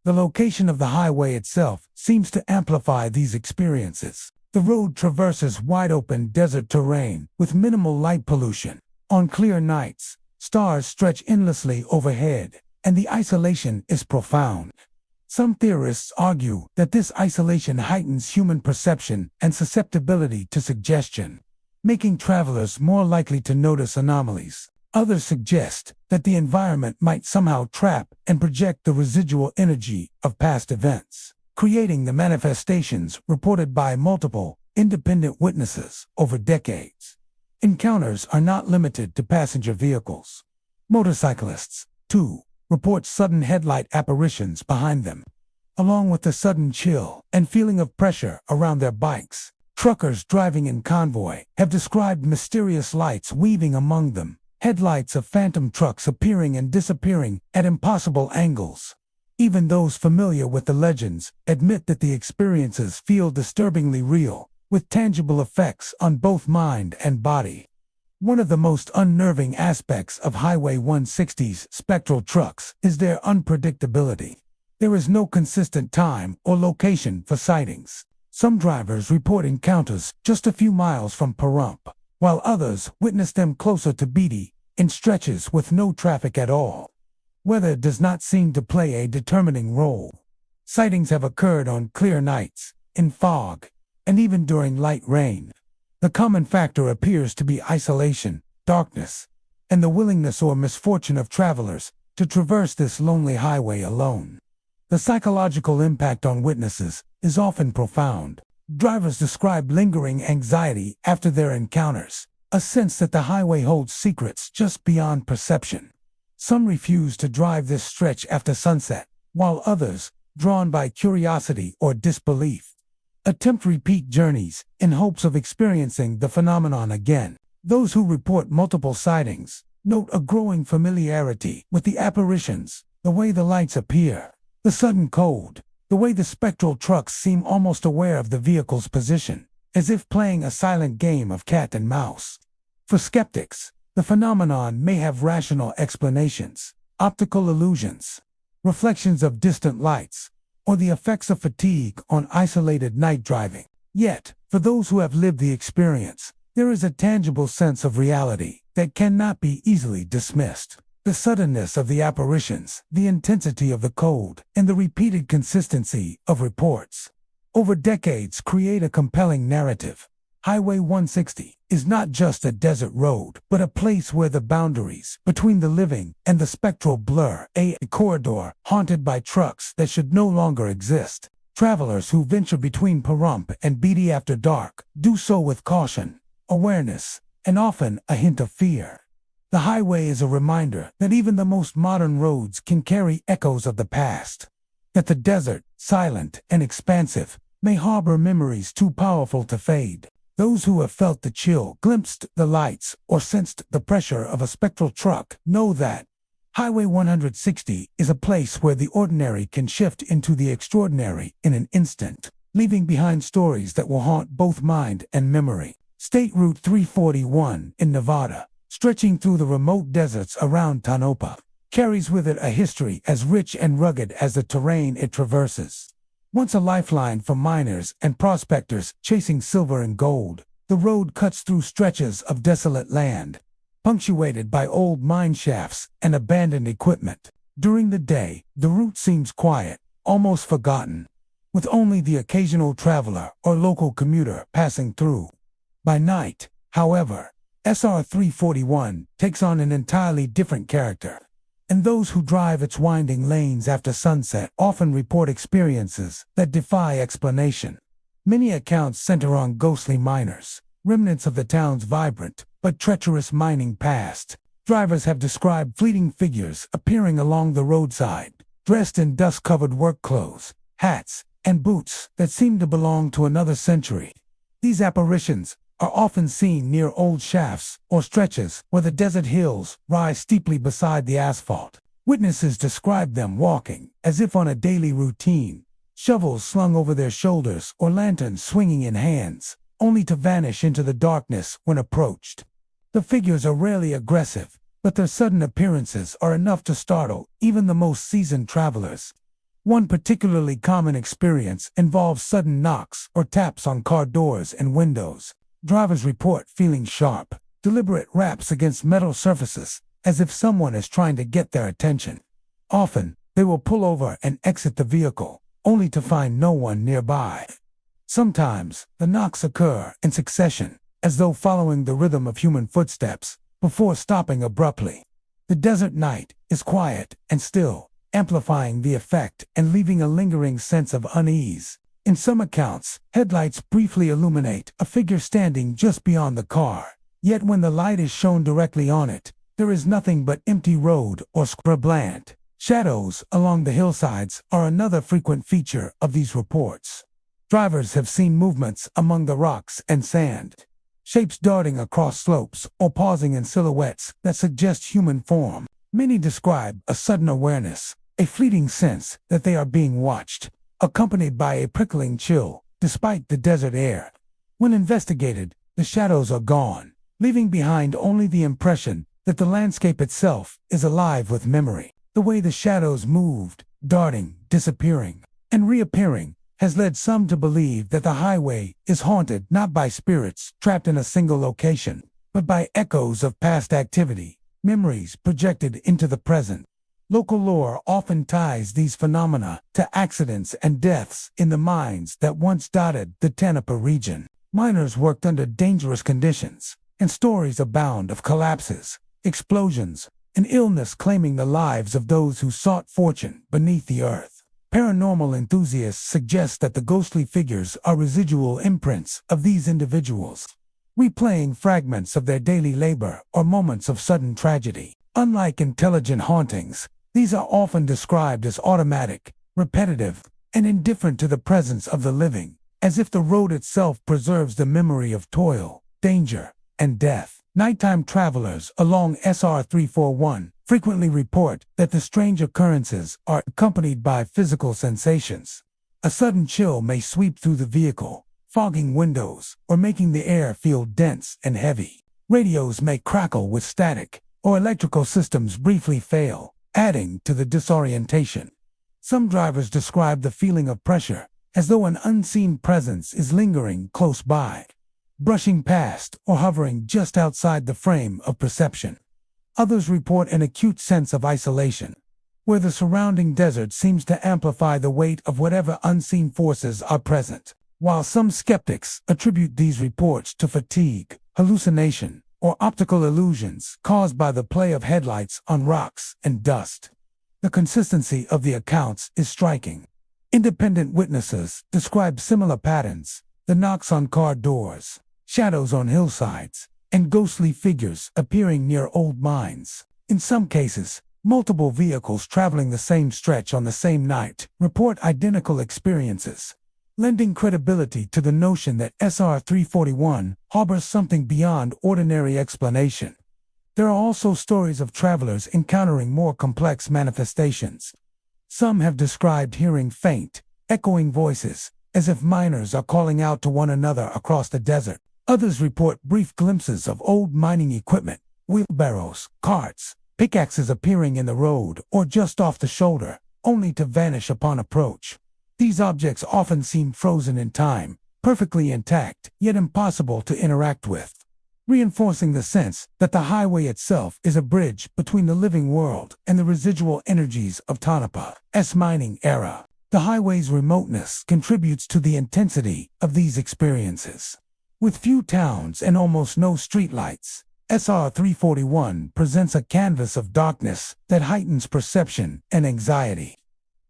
The location of the highway itself seems to amplify these experiences. The road traverses wide-open desert terrain with minimal light pollution. On clear nights, stars stretch endlessly overhead, and the isolation is profound. Some theorists argue that this isolation heightens human perception and susceptibility to suggestion, making travelers more likely to notice anomalies. Others suggest that the environment might somehow trap and project the residual energy of past events, creating the manifestations reported by multiple, independent witnesses over decades. Encounters are not limited to passenger vehicles. Motorcyclists, too, report sudden headlight apparitions behind them. Along with the sudden chill and feeling of pressure around their bikes, truckers driving in convoy have described mysterious lights weaving among them, headlights of phantom trucks appearing and disappearing at impossible angles. Even those familiar with the legends admit that the experiences feel disturbingly real, with tangible effects on both mind and body. One of the most unnerving aspects of Highway 160's spectral trucks is their unpredictability. There is no consistent time or location for sightings. Some drivers report encounters just a few miles from Pahrump, while others witness them closer to Beatty, in stretches with no traffic at all. Weather does not seem to play a determining role. Sightings have occurred on clear nights, in fog, and even during light rain. The common factor appears to be isolation, darkness, and the willingness or misfortune of travelers to traverse this lonely highway alone. The psychological impact on witnesses is often profound. Drivers describe lingering anxiety after their encounters, a sense that the highway holds secrets just beyond perception. Some refuse to drive this stretch after sunset, while others, drawn by curiosity or disbelief, attempt repeat journeys in hopes of experiencing the phenomenon again. Those who report multiple sightings note a growing familiarity with the apparitions, the way the lights appear, the sudden cold, the way the spectral trucks seem almost aware of the vehicle's position, as if playing a silent game of cat and mouse. For skeptics, the phenomenon may have rational explanations, optical illusions, reflections of distant lights, or the effects of fatigue on isolated night driving. Yet, for those who have lived the experience, there is a tangible sense of reality that cannot be easily dismissed. The suddenness of the apparitions, the intensity of the cold, and the repeated consistency of reports over decades create a compelling narrative. Highway 160 is not just a desert road, but a place where the boundaries between the living and the spectral blur, a corridor haunted by trucks that should no longer exist. Travelers who venture between Pahrump and Beatty after dark do so with caution, awareness, and often a hint of fear. The highway is a reminder that even the most modern roads can carry echoes of the past, that the desert, silent and expansive, may harbor memories too powerful to fade. Those who have felt the chill, glimpsed the lights, or sensed the pressure of a spectral truck know that Highway 160 is a place where the ordinary can shift into the extraordinary in an instant, leaving behind stories that will haunt both mind and memory. State Route 341 in Nevada, stretching through the remote deserts around Tonopah, carries with it a history as rich and rugged as the terrain it traverses. Once a lifeline for miners and prospectors chasing silver and gold, the road cuts through stretches of desolate land, punctuated by old mine shafts and abandoned equipment. During the day, the route seems quiet, almost forgotten, with only the occasional traveler or local commuter passing through. By night, however, SR 341 takes on an entirely different character, and those who drive its winding lanes after sunset often report experiences that defy explanation. Many accounts center on ghostly miners, remnants of the town's vibrant but treacherous mining past. Drivers have described fleeting figures appearing along the roadside, dressed in dust-covered work clothes, hats, and boots that seem to belong to another century. These apparitions are often seen near old shafts or stretches where the desert hills rise steeply beside the asphalt. Witnesses describe them walking as if on a daily routine, shovels slung over their shoulders or lanterns swinging in hands, only to vanish into the darkness when approached. The figures are rarely aggressive, but their sudden appearances are enough to startle even the most seasoned travelers. One particularly common experience involves sudden knocks or taps on car doors and windows. Drivers report feeling sharp, deliberate raps against metal surfaces, as if someone is trying to get their attention. Often, they will pull over and exit the vehicle, only to find no one nearby. Sometimes, the knocks occur in succession, as though following the rhythm of human footsteps, before stopping abruptly. The desert night is quiet and still, amplifying the effect and leaving a lingering sense of unease. In some accounts, headlights briefly illuminate a figure standing just beyond the car, yet when the light is shone directly on it, there is nothing but empty road or scrubland. Shadows along the hillsides are another frequent feature of these reports. Drivers have seen movements among the rocks and sand, shapes darting across slopes or pausing in silhouettes that suggest human form. Many describe a sudden awareness, a fleeting sense that they are being watched, accompanied by a prickling chill, despite the desert air. When investigated, the shadows are gone, leaving behind only the impression that the landscape itself is alive with memory. The way the shadows moved, darting, disappearing, and reappearing, has led some to believe that the highway is haunted not by spirits trapped in a single location, but by echoes of past activity, memories projected into the present. Local lore often ties these phenomena to accidents and deaths in the mines that once dotted the Tonopah region. Miners worked under dangerous conditions, and stories abound of collapses, explosions, and illness claiming the lives of those who sought fortune beneath the earth. Paranormal enthusiasts suggest that the ghostly figures are residual imprints of these individuals, replaying fragments of their daily labor or moments of sudden tragedy. Unlike intelligent hauntings, these are often described as automatic, repetitive, and indifferent to the presence of the living, as if the road itself preserves the memory of toil, danger, and death. Nighttime travelers along SR 341 frequently report that the strange occurrences are accompanied by physical sensations. A sudden chill may sweep through the vehicle, fogging windows or making the air feel dense and heavy. Radios may crackle with static, or electrical systems briefly fail, adding to the disorientation. Some drivers describe the feeling of pressure, as though an unseen presence is lingering close by, brushing past or hovering just outside the frame of perception. Others report an acute sense of isolation, where the surrounding desert seems to amplify the weight of whatever unseen forces are present. While some skeptics attribute these reports to fatigue, hallucination, or optical illusions caused by the play of headlights on rocks and dust, the consistency of the accounts is striking. Independent witnesses describe similar patterns: the knocks on car doors, shadows on hillsides, and ghostly figures appearing near old mines. In some cases, multiple vehicles traveling the same stretch on the same night report identical experiences, lending credibility to the notion that SR 341 harbors something beyond ordinary explanation. There are also stories of travelers encountering more complex manifestations. Some have described hearing faint, echoing voices, as if miners are calling out to one another across the desert. Others report brief glimpses of old mining equipment, wheelbarrows, carts, pickaxes appearing in the road or just off the shoulder, only to vanish upon approach. These objects often seem frozen in time, perfectly intact, yet impossible to interact with, reinforcing the sense that the highway itself is a bridge between the living world and the residual energies of Tonopah's mining era. The highway's remoteness contributes to the intensity of these experiences. With few towns and almost no streetlights, SR 341 presents a canvas of darkness that heightens perception and anxiety.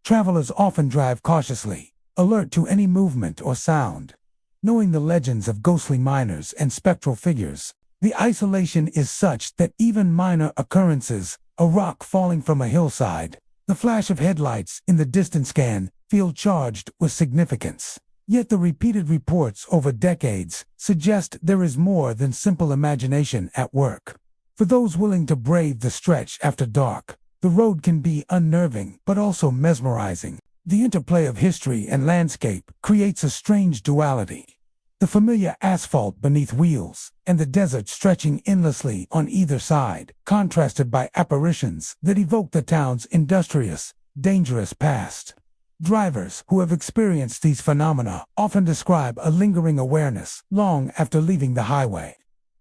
Travelers often drive cautiously, alert to any movement or sound. Knowing the legends of ghostly miners and spectral figures, the isolation is such that even minor occurrences, a rock falling from a hillside, the flash of headlights in the distance can feel charged with significance. Yet the repeated reports over decades suggest there is more than simple imagination at work. For those willing to brave the stretch after dark, the road can be unnerving but also mesmerizing. The interplay of history and landscape creates a strange duality. The familiar asphalt beneath wheels, and the desert stretching endlessly on either side, contrasted by apparitions that evoke the town's industrious, dangerous past. Drivers who have experienced these phenomena often describe a lingering awareness long after leaving the highway.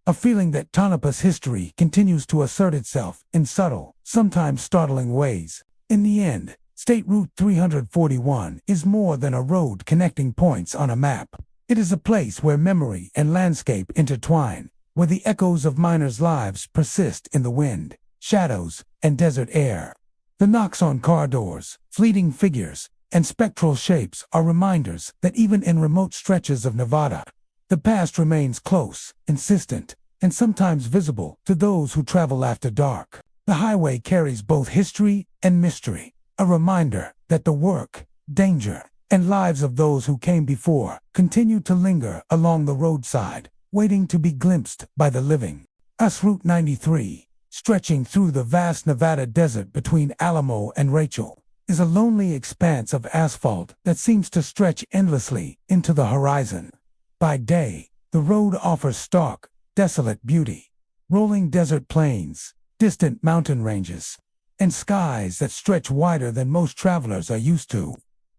A feeling that Tonopah's history continues to assert itself in subtle, sometimes startling ways. In the end, State Route 341 is more than a road connecting points on a map. It is a place where memory and landscape intertwine, where the echoes of miners' lives persist in the wind, shadows, and desert air. The knocks on car doors, fleeting figures, and spectral shapes are reminders that even in remote stretches of Nevada, the past remains close, insistent, and sometimes visible to those who travel after dark. The highway carries both history and mystery, a reminder that the work, danger, and lives of those who came before continue to linger along the roadside, waiting to be glimpsed by the living. Route 93, stretching through the vast Nevada desert between Alamo and Rachel, is a lonely expanse of asphalt that seems to stretch endlessly into the horizon. By day, the road offers stark, desolate beauty: rolling desert plains, distant mountain ranges, and skies that stretch wider than most travelers are used to.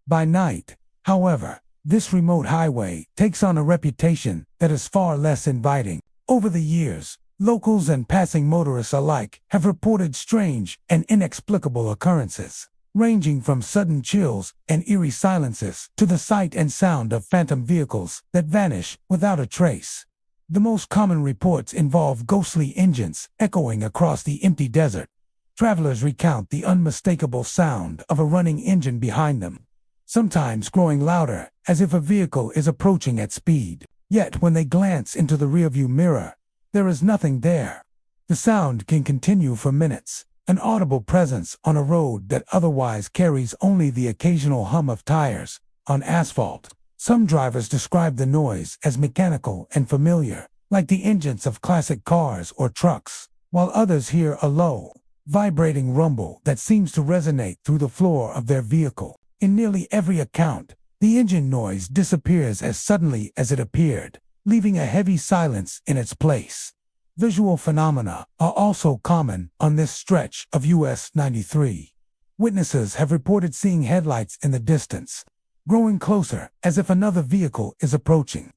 By night, however, this remote highway takes on a reputation that is far less inviting. Over the years, locals and passing motorists alike have reported strange and inexplicable occurrences, ranging from sudden chills and eerie silences to the sight and sound of phantom vehicles that vanish without a trace. The most common reports involve ghostly engines echoing across the empty desert. Travelers recount the unmistakable sound of a running engine behind them, sometimes growing louder as if a vehicle is approaching at speed. Yet when they glance into the rearview mirror, there is nothing there. The sound can continue for minutes, an audible presence on a road that otherwise carries only the occasional hum of tires on asphalt. Some drivers describe the noise as mechanical and familiar, like the engines of classic cars or trucks, while others hear a low, vibrating rumble that seems to resonate through the floor of their vehicle. In nearly every account, the engine noise disappears as suddenly as it appeared, leaving a heavy silence in its place. Visual phenomena are also common on this stretch of US 93. Witnesses have reported seeing headlights in the distance, growing closer as if another vehicle is approaching.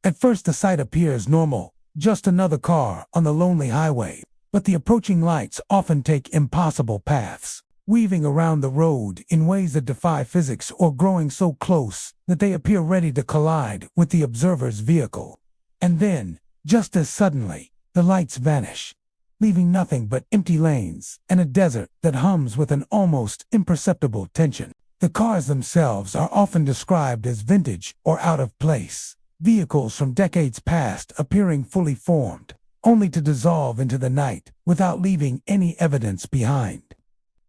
At first the sight appears normal, just another car on the lonely highway, but the approaching lights often take impossible paths. weaving around the road in ways that defy physics or growing so close that they appear ready to collide with the observer's vehicle. And then, just as suddenly, the lights vanish, leaving nothing but empty lanes and a desert that hums with an almost imperceptible tension. The cars themselves are often described as vintage or out of place, vehicles from decades past appearing fully formed, only to dissolve into the night without leaving any evidence behind.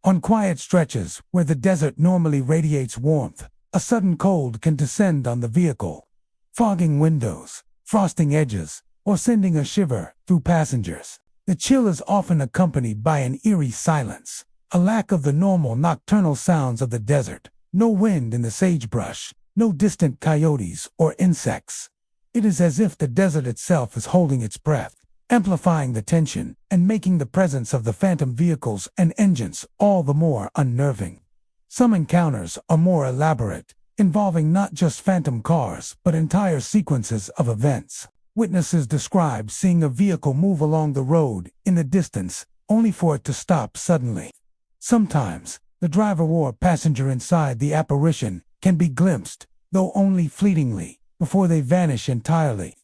On quiet stretches where the desert normally radiates warmth, a sudden cold can descend on the vehicle, fogging windows, frosting edges, or sending a shiver through passengers. The chill is often accompanied by an eerie silence, a lack of the normal nocturnal sounds of the desert, no wind in the sagebrush, no distant coyotes or insects. It is as if the desert itself is holding its breath, amplifying the tension and making the presence of the phantom vehicles and engines all the more unnerving. Some encounters are more elaborate, involving not just phantom cars but entire sequences of events. Witnesses describe seeing a vehicle move along the road in the distance, only for it to stop suddenly. Sometimes, the driver or passenger inside the apparition can be glimpsed, though only fleetingly, before they vanish entirely.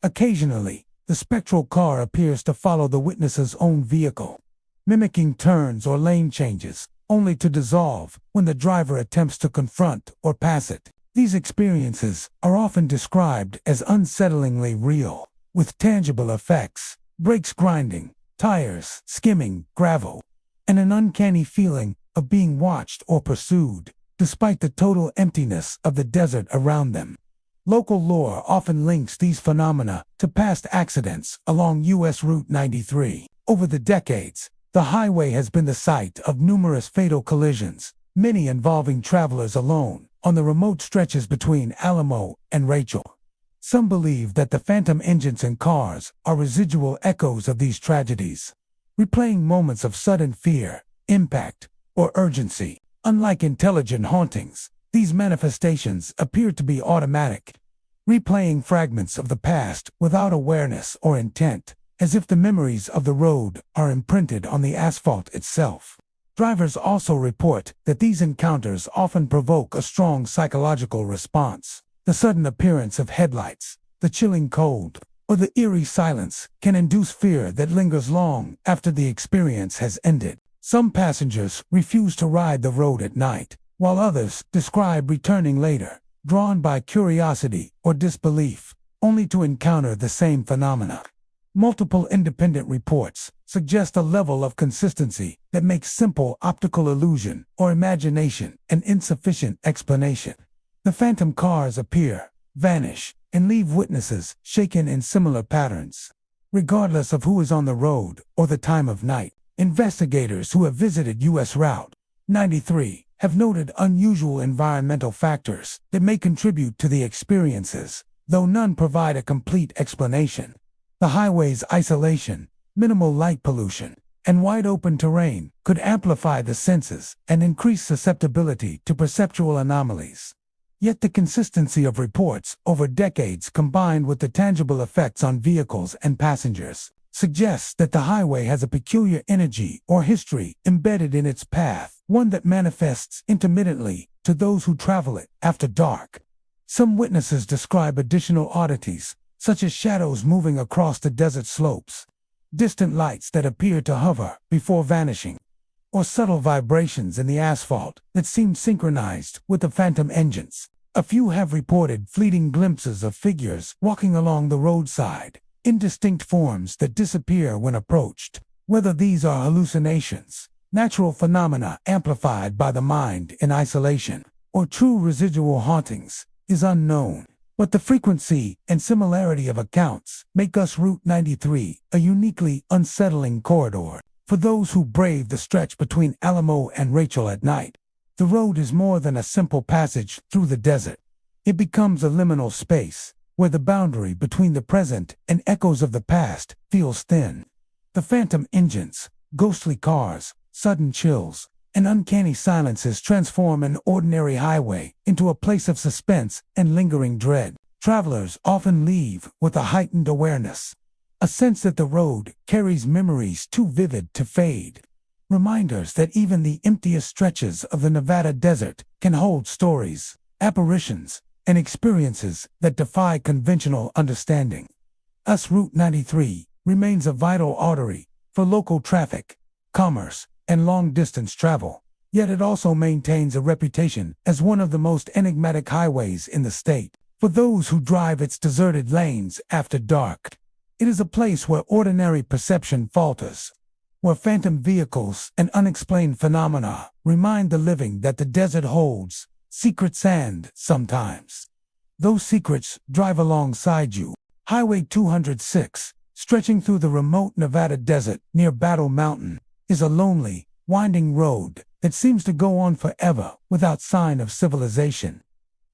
Occasionally, the spectral car appears to follow the witness's own vehicle, mimicking turns or lane changes, only to dissolve when the driver attempts to confront or pass it. These experiences are often described as unsettlingly real, with tangible effects, brakes grinding, tires skimming gravel, and an uncanny feeling of being watched or pursued, despite the total emptiness of the desert around them. Local lore often links these phenomena to past accidents along U.S. Route 93. Over the decades, the highway has been the site of numerous fatal collisions, many involving travelers alone, on the remote stretches between Alamo and Rachel. Some believe that the phantom engines and cars are residual echoes of these tragedies, replaying moments of sudden fear, impact, or urgency. Unlike intelligent hauntings, these manifestations appear to be automatic, replaying fragments of the past without awareness or intent, as if the memories of the road are imprinted on the asphalt itself. Drivers also report that these encounters often provoke a strong psychological response. The sudden appearance of headlights, the chilling cold, or the eerie silence can induce fear that lingers long after the experience has ended. Some passengers refuse to ride the road at night, while others describe returning later, drawn by curiosity or disbelief, only to encounter the same phenomena. Multiple independent reports suggest a level of consistency that makes simple optical illusion or imagination an insufficient explanation. The phantom cars appear, vanish, and leave witnesses shaken in similar patterns. Regardless of who is on the road or the time of night, investigators who have visited U.S. Route 93 have noted unusual environmental factors that may contribute to the experiences, though none provide a complete explanation. The highway's isolation, minimal light pollution, and wide-open terrain could amplify the senses and increase susceptibility to perceptual anomalies. Yet the consistency of reports over decades combined with the tangible effects on vehicles and passengers suggests that the highway has a peculiar energy or history embedded in its path, one that manifests intermittently to those who travel it after dark. Some witnesses describe additional oddities, such as shadows moving across the desert slopes, distant lights that appear to hover before vanishing, or subtle vibrations in the asphalt that seem synchronized with the phantom engines. A few have reported fleeting glimpses of figures walking along the roadside, indistinct forms that disappear when approached. Whether these are hallucinations, natural phenomena amplified by the mind in isolation, or true residual hauntings, is unknown. But the frequency and similarity of accounts make us Route 93 a uniquely unsettling corridor. For those who brave the stretch between Alamo and Rachel at night, the road is more than a simple passage through the desert. It becomes a liminal space, where the boundary between the present and echoes of the past feels thin. The phantom engines, ghostly cars, sudden chills, and uncanny silences transform an ordinary highway into a place of suspense and lingering dread. Travelers often leave with a heightened awareness, a sense that the road carries memories too vivid to fade. reminders that even the emptiest stretches of the Nevada desert can hold stories, apparitions, and experiences that defy conventional understanding. Thus, Route 93 remains a vital artery for local traffic, commerce, and long-distance travel, yet it also maintains a reputation as one of the most enigmatic highways in the state. For those who drive its deserted lanes after dark, it is a place where ordinary perception falters, where phantom vehicles and unexplained phenomena remind the living that the desert holds secrets, and sometimes those secrets drive alongside you. Highway 206, stretching through the remote Nevada desert near Battle Mountain, is a lonely, winding road that seems to go on forever without sign of civilization.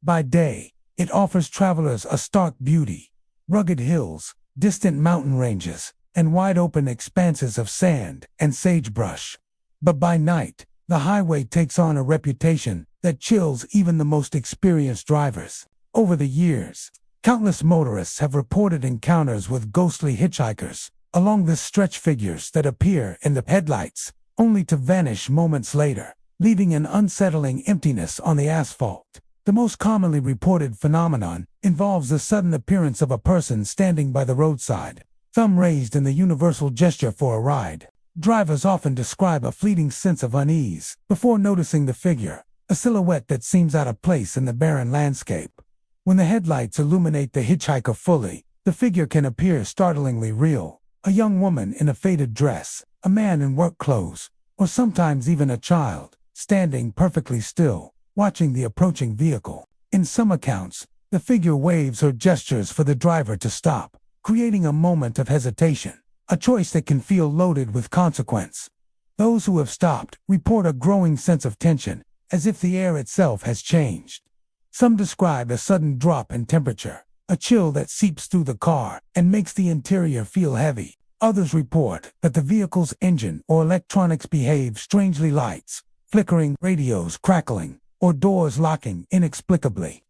By day, it offers travelers a stark beauty: rugged hills, distant mountain ranges, and wide-open expanses of sand and sagebrush. But by night, the highway takes on a reputation that chills even the most experienced drivers. Over the years, countless motorists have reported encounters with ghostly hitchhikers along this stretch, figures that appear in the headlights only to vanish moments later, leaving an unsettling emptiness on the asphalt. The most commonly reported phenomenon involves the sudden appearance of a person standing by the roadside, thumb raised in the universal gesture for a ride. Drivers often describe a fleeting sense of unease before noticing the figure, a silhouette that seems out of place in the barren landscape. When the headlights illuminate the hitchhiker fully, the figure can appear startlingly real: a young woman in a faded dress, a man in work clothes, or sometimes even a child, standing perfectly still, watching the approaching vehicle. In some accounts, the figure waves or gestures for the driver to stop, creating a moment of hesitation, a choice that can feel loaded with consequence. Those who have stopped report a growing sense of tension, as if the air itself has changed. Some describe a sudden drop in temperature, a chill that seeps through the car and makes the interior feel heavy. Others report that the vehicle's engine or electronics behave strangely: lights flickering, radios crackling, or doors locking inexplicably.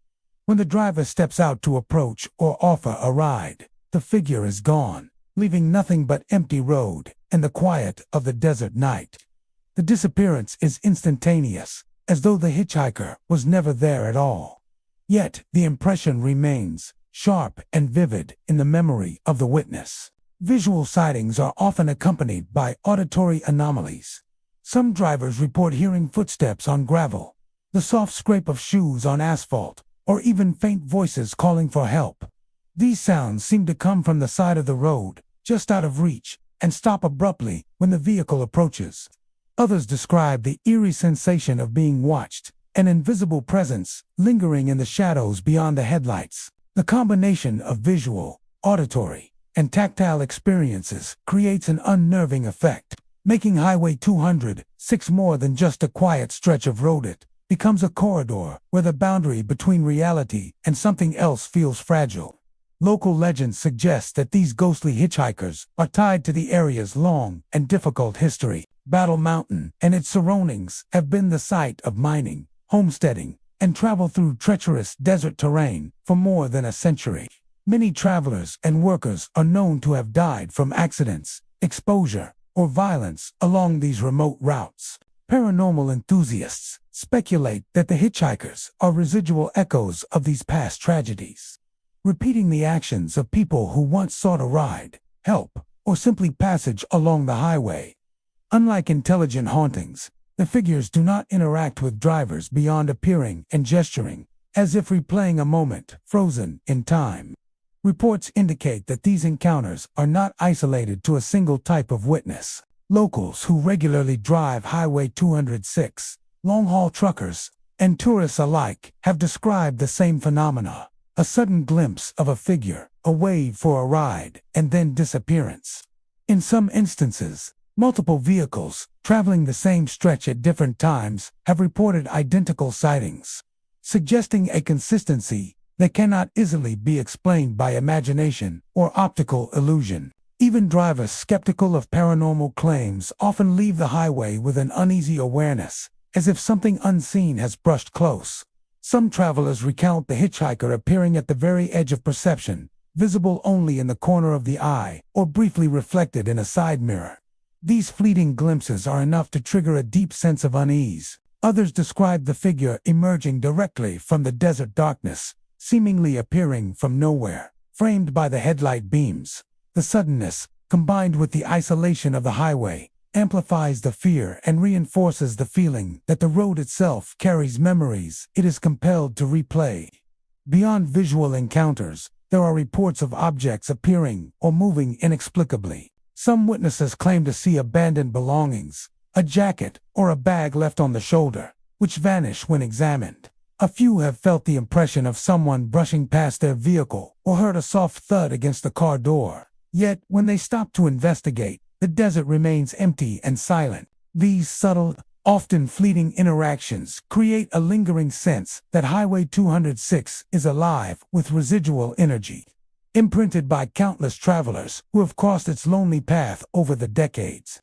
When the driver steps out to approach or offer a ride, the figure is gone, leaving nothing but empty road and the quiet of the desert night. The disappearance is instantaneous, as though the hitchhiker was never there at all. Yet the impression remains sharp and vivid in the memory of the witness. Visual sightings are often accompanied by auditory anomalies. Some drivers report hearing footsteps on gravel, the soft scrape of shoes on asphalt, or even faint voices calling for help. These sounds seem to come from the side of the road, just out of reach, and stop abruptly when the vehicle approaches. Others describe the eerie sensation of being watched, an invisible presence lingering in the shadows beyond the headlights. The combination of visual, auditory, and tactile experiences creates an unnerving effect, making Highway 206 more than just a quiet stretch of road. It becomes a corridor where the boundary between reality and something else feels fragile. Local legends suggest that these ghostly hitchhikers are tied to the area's long and difficult history. Battle Mountain and its surroundings have been the site of mining, homesteading, and travel through treacherous desert terrain for more than a century. Many travelers and workers are known to have died from accidents, exposure, or violence along these remote routes. Paranormal enthusiasts speculate that the hitchhikers are residual echoes of these past tragedies, repeating the actions of people who once sought a ride, help, or simply passage along the highway. Unlike intelligent hauntings, the figures do not interact with drivers beyond appearing and gesturing, as if replaying a moment frozen in time. Reports indicate that these encounters are not isolated to a single type of witness. Locals who regularly drive Highway 206, long-haul truckers, and tourists alike have described the same phenomena: a sudden glimpse of a figure, a wave for a ride, and then disappearance. In some instances, multiple vehicles traveling the same stretch at different times have reported identical sightings, suggesting a consistency that cannot easily be explained by imagination or optical illusion. Even drivers skeptical of paranormal claims often leave the highway with an uneasy awareness, as if something unseen has brushed close. Some travelers recount the hitchhiker appearing at the very edge of perception, visible only in the corner of the eye or briefly reflected in a side mirror. These fleeting glimpses are enough to trigger a deep sense of unease. Others describe the figure emerging directly from the desert darkness, seemingly appearing from nowhere, framed by the headlight beams. The suddenness, combined with the isolation of the highway, amplifies the fear and reinforces the feeling that the road itself carries memories it is compelled to replay. Beyond visual encounters, there are reports of objects appearing or moving inexplicably. Some witnesses claim to see abandoned belongings, a jacket or a bag left on the shoulder, which vanish when examined. A few have felt the impression of someone brushing past their vehicle or heard a soft thud against the car door. Yet, when they stop to investigate, the desert remains empty and silent. These subtle, often fleeting interactions create a lingering sense that Highway 206 is alive with residual energy, imprinted by countless travelers who have crossed its lonely path over the decades.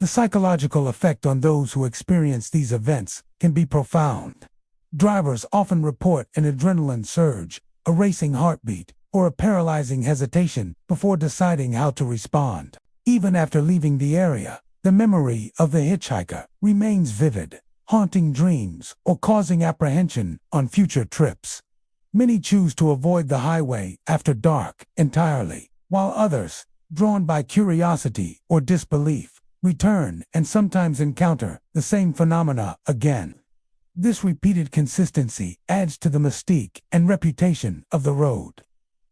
The psychological effect on those who experience these events can be profound. Drivers often report an adrenaline surge, a racing heartbeat, or a paralyzing hesitation before deciding how to respond. Even after leaving the area, the memory of the hitchhiker remains vivid, haunting dreams or causing apprehension on future trips. Many choose to avoid the highway after dark entirely, while others, drawn by curiosity or disbelief, return and sometimes encounter the same phenomena again. This repeated consistency adds to the mystique and reputation of the road,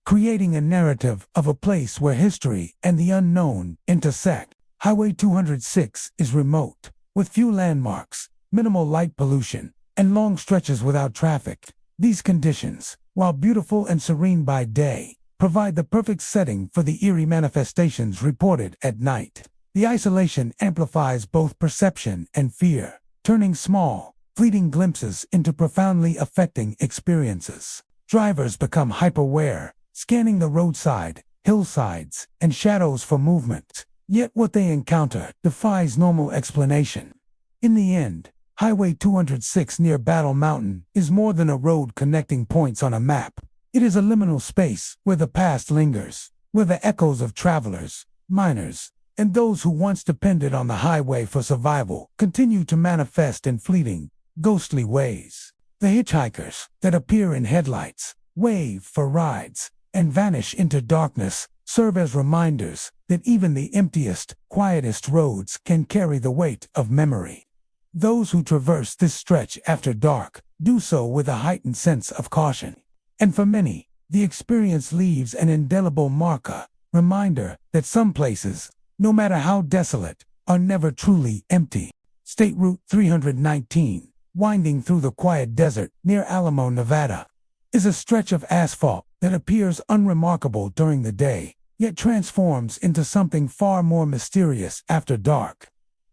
creating a narrative of a place where history and the unknown intersect. Highway 206 is remote, with few landmarks, minimal light pollution, and long stretches without traffic. These conditions, while beautiful and serene by day, provide the perfect setting for the eerie manifestations reported at night. The isolation amplifies both perception and fear, turning small, fleeting glimpses into profoundly affecting experiences. Drivers become hyper-aware, scanning the roadside, hillsides, and shadows for movement. Yet what they encounter defies normal explanation. In the end, Highway 206 near Battle Mountain is more than a road connecting points on a map. It is a liminal space where the past lingers, where the echoes of travelers, miners, and those who once depended on the highway for survival continue to manifest in fleeting, ghostly ways. The hitchhikers that appear in headlights, wave for rides, and vanish into darkness serve as reminders that even the emptiest, quietest roads can carry the weight of memory. Those who traverse this stretch after dark do so with a heightened sense of caution. And for many, the experience leaves an indelible marker, reminder that some places, no matter how desolate, are never truly empty. State Route 319, winding through the quiet desert near Alamo, Nevada, is a stretch of asphalt that appears unremarkable during the day, yet transforms into something far more mysterious after dark.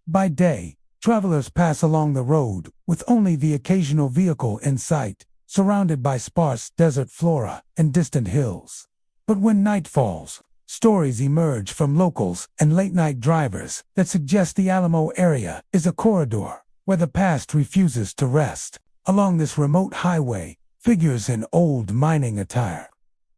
By day, travelers pass along the road with only the occasional vehicle in sight, surrounded by sparse desert flora and distant hills. But when night falls, stories emerge from locals and late-night drivers that suggest the Alamo area is a corridor where the past refuses to rest. Along this remote highway, figures in old mining attire,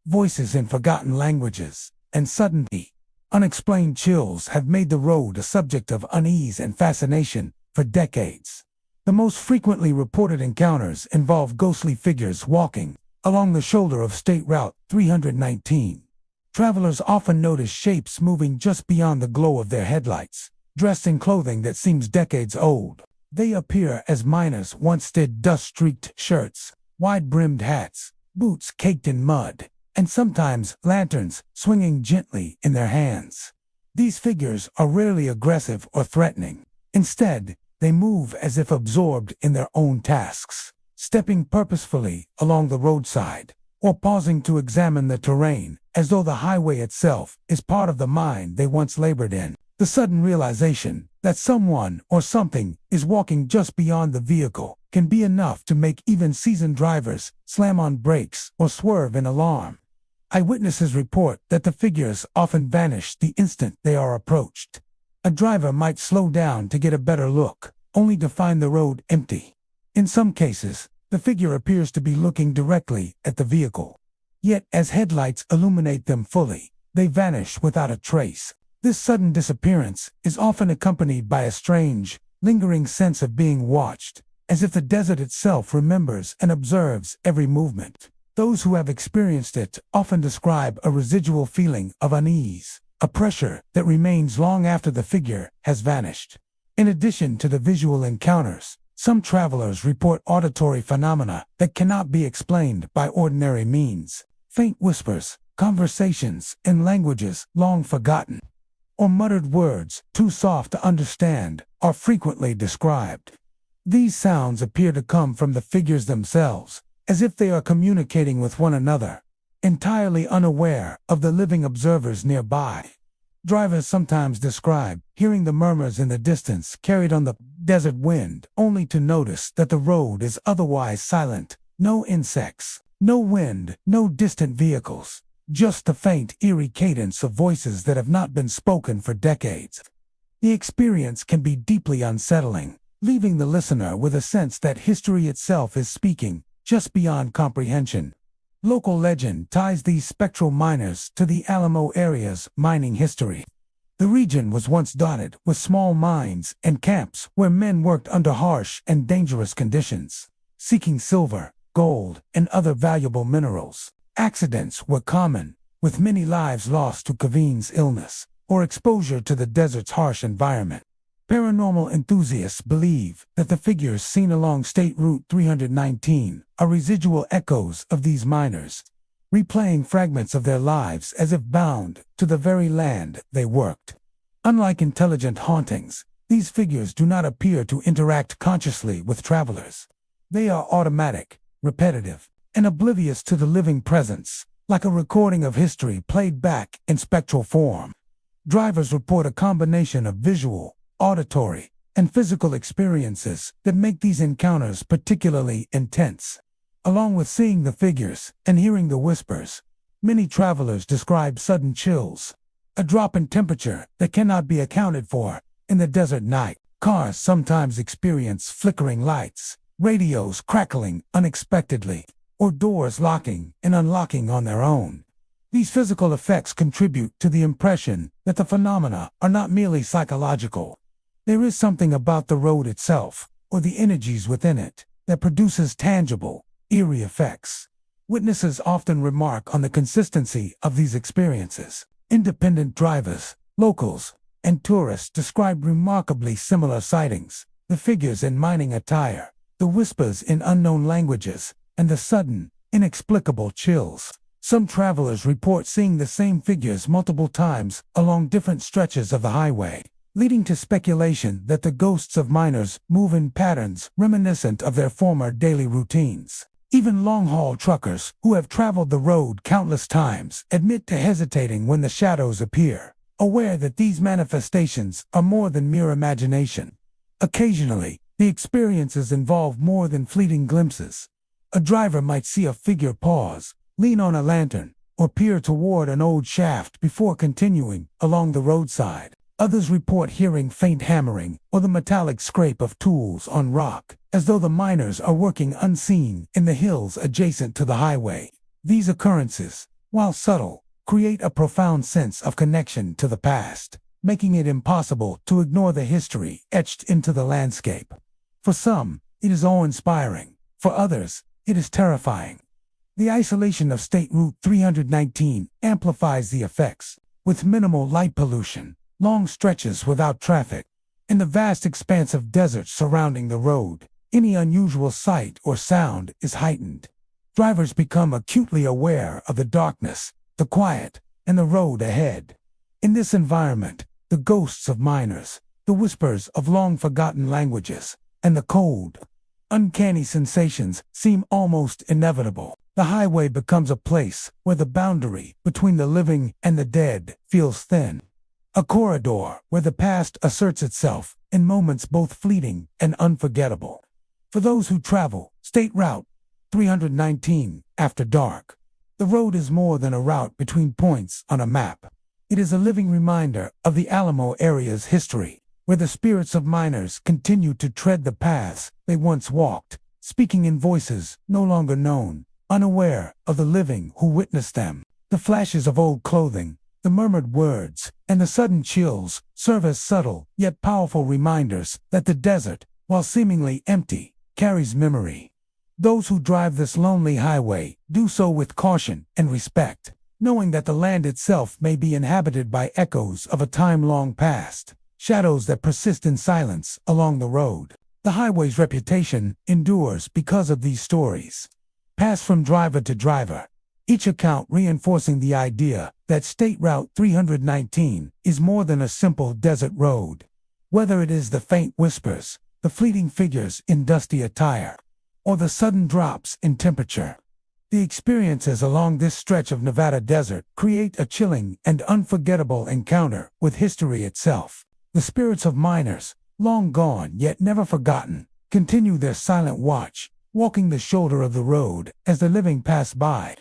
voices in forgotten languages, and suddenly, unexplained chills have made the road a subject of unease and fascination for decades. The most frequently reported encounters involve ghostly figures walking along the shoulder of State Route 319. Travelers often notice shapes moving just beyond the glow of their headlights, dressed in clothing that seems decades old. They appear as miners once did, dust-streaked shirts, wide-brimmed hats, boots caked in mud, and sometimes lanterns swinging gently in their hands. These figures are rarely aggressive or threatening. Instead, they move as if absorbed in their own tasks, stepping purposefully along the roadside, or pausing to examine the terrain, as though the highway itself is part of the mine they once labored in. The sudden realization that someone or something is walking just beyond the vehicle can be enough to make even seasoned drivers slam on brakes or swerve in alarm. Eyewitnesses report that the figures often vanish the instant they are approached. A driver might slow down to get a better look, only to find the road empty. In some cases, the figure appears to be looking directly at the vehicle. Yet, as headlights illuminate them fully, they vanish without a trace. This sudden disappearance is often accompanied by a strange, lingering sense of being watched, as if the desert itself remembers and observes every movement. Those who have experienced it often describe a residual feeling of unease, a pressure that remains long after the figure has vanished. In addition to the visual encounters, some travelers report auditory phenomena that cannot be explained by ordinary means. Faint whispers, conversations in languages long forgotten, or muttered words too soft to understand are frequently described. These sounds appear to come from the figures themselves, as if they are communicating with one another, entirely unaware of the living observers nearby. Drivers sometimes describe hearing the murmurs in the distance carried on the desert wind, only to notice that the road is otherwise silent. No insects, no wind, no distant vehicles, just the faint, eerie cadence of voices that have not been spoken for decades. The experience can be deeply unsettling, leaving the listener with a sense that history itself is speaking, just beyond comprehension. Local legend ties these spectral miners to the Alamo area's mining history. The region was once dotted with small mines and camps where men worked under harsh and dangerous conditions, seeking silver, gold, and other valuable minerals. Accidents were common, with many lives lost to Kevin's illness or exposure to the desert's harsh environment. Paranormal enthusiasts believe that the figures seen along State Route 319 are residual echoes of these miners, replaying fragments of their lives as if bound to the very land they worked. Unlike intelligent hauntings, these figures do not appear to interact consciously with travelers. They are automatic, repetitive, and oblivious to the living presence, like a recording of history played back in spectral form. Drivers report a combination of visual, auditory, and physical experiences that make these encounters particularly intense. Along with seeing the figures and hearing the whispers, many travelers describe sudden chills, a drop in temperature that cannot be accounted for in the desert night. Cars sometimes experience flickering lights, radios crackling unexpectedly, or doors locking and unlocking on their own. These physical effects contribute to the impression that the phenomena are not merely psychological. There is something about the road itself, or the energies within it, that produces tangible, eerie effects. Witnesses often remark on the consistency of these experiences. Independent drivers, locals, and tourists describe remarkably similar sightings: the figures in mining attire, the whispers in unknown languages, and the sudden, inexplicable chills. Some travelers report seeing the same figures multiple times along different stretches of the highway, leading to speculation that the ghosts of miners move in patterns reminiscent of their former daily routines. Even long-haul truckers, who have traveled the road countless times, admit to hesitating when the shadows appear, aware that these manifestations are more than mere imagination. Occasionally, the experiences involve more than fleeting glimpses. A driver might see a figure pause, lean on a lantern, or peer toward an old shaft before continuing along the roadside. Others report hearing faint hammering or the metallic scrape of tools on rock, as though the miners are working unseen in the hills adjacent to the highway. These occurrences, while subtle, create a profound sense of connection to the past, making it impossible to ignore the history etched into the landscape. For some, it is awe-inspiring. For others, it is terrifying. The isolation of State Route 319 amplifies the effects, with minimal light pollution, long stretches without traffic, and the vast expanse of desert surrounding the road. Any unusual sight or sound is heightened. Drivers become acutely aware of the darkness, the quiet, and the road ahead. In this environment, the ghosts of miners, the whispers of long-forgotten languages, and the cold, uncanny sensations seem almost inevitable. The highway becomes a place where the boundary between the living and the dead feels thin. A corridor where the past asserts itself in moments both fleeting and unforgettable. For those who travel State Route 319 after dark, the road is more than a route between points on a map. It is a living reminder of the Alamo area's history, where the spirits of miners continue to tread the paths they once walked, speaking in voices no longer known, unaware of the living who witnessed them. The flashes of old clothing, The murmured words and the sudden chills serve as subtle yet powerful reminders that the desert, while seemingly empty, carries memory. Those who drive this lonely highway do so with caution and respect, knowing that the land itself may be inhabited by echoes of a time long past, shadows that persist in silence along the road. The highway's reputation endures because of these stories, passed from driver to driver, each account reinforcing the idea that State Route 319 is more than a simple desert road. Whether it is the faint whispers, the fleeting figures in dusty attire, or the sudden drops in temperature, the experiences along this stretch of Nevada desert create a chilling and unforgettable encounter with history itself. The spirits of miners, long gone yet never forgotten, continue their silent watch, walking the shoulder of the road as the living pass by,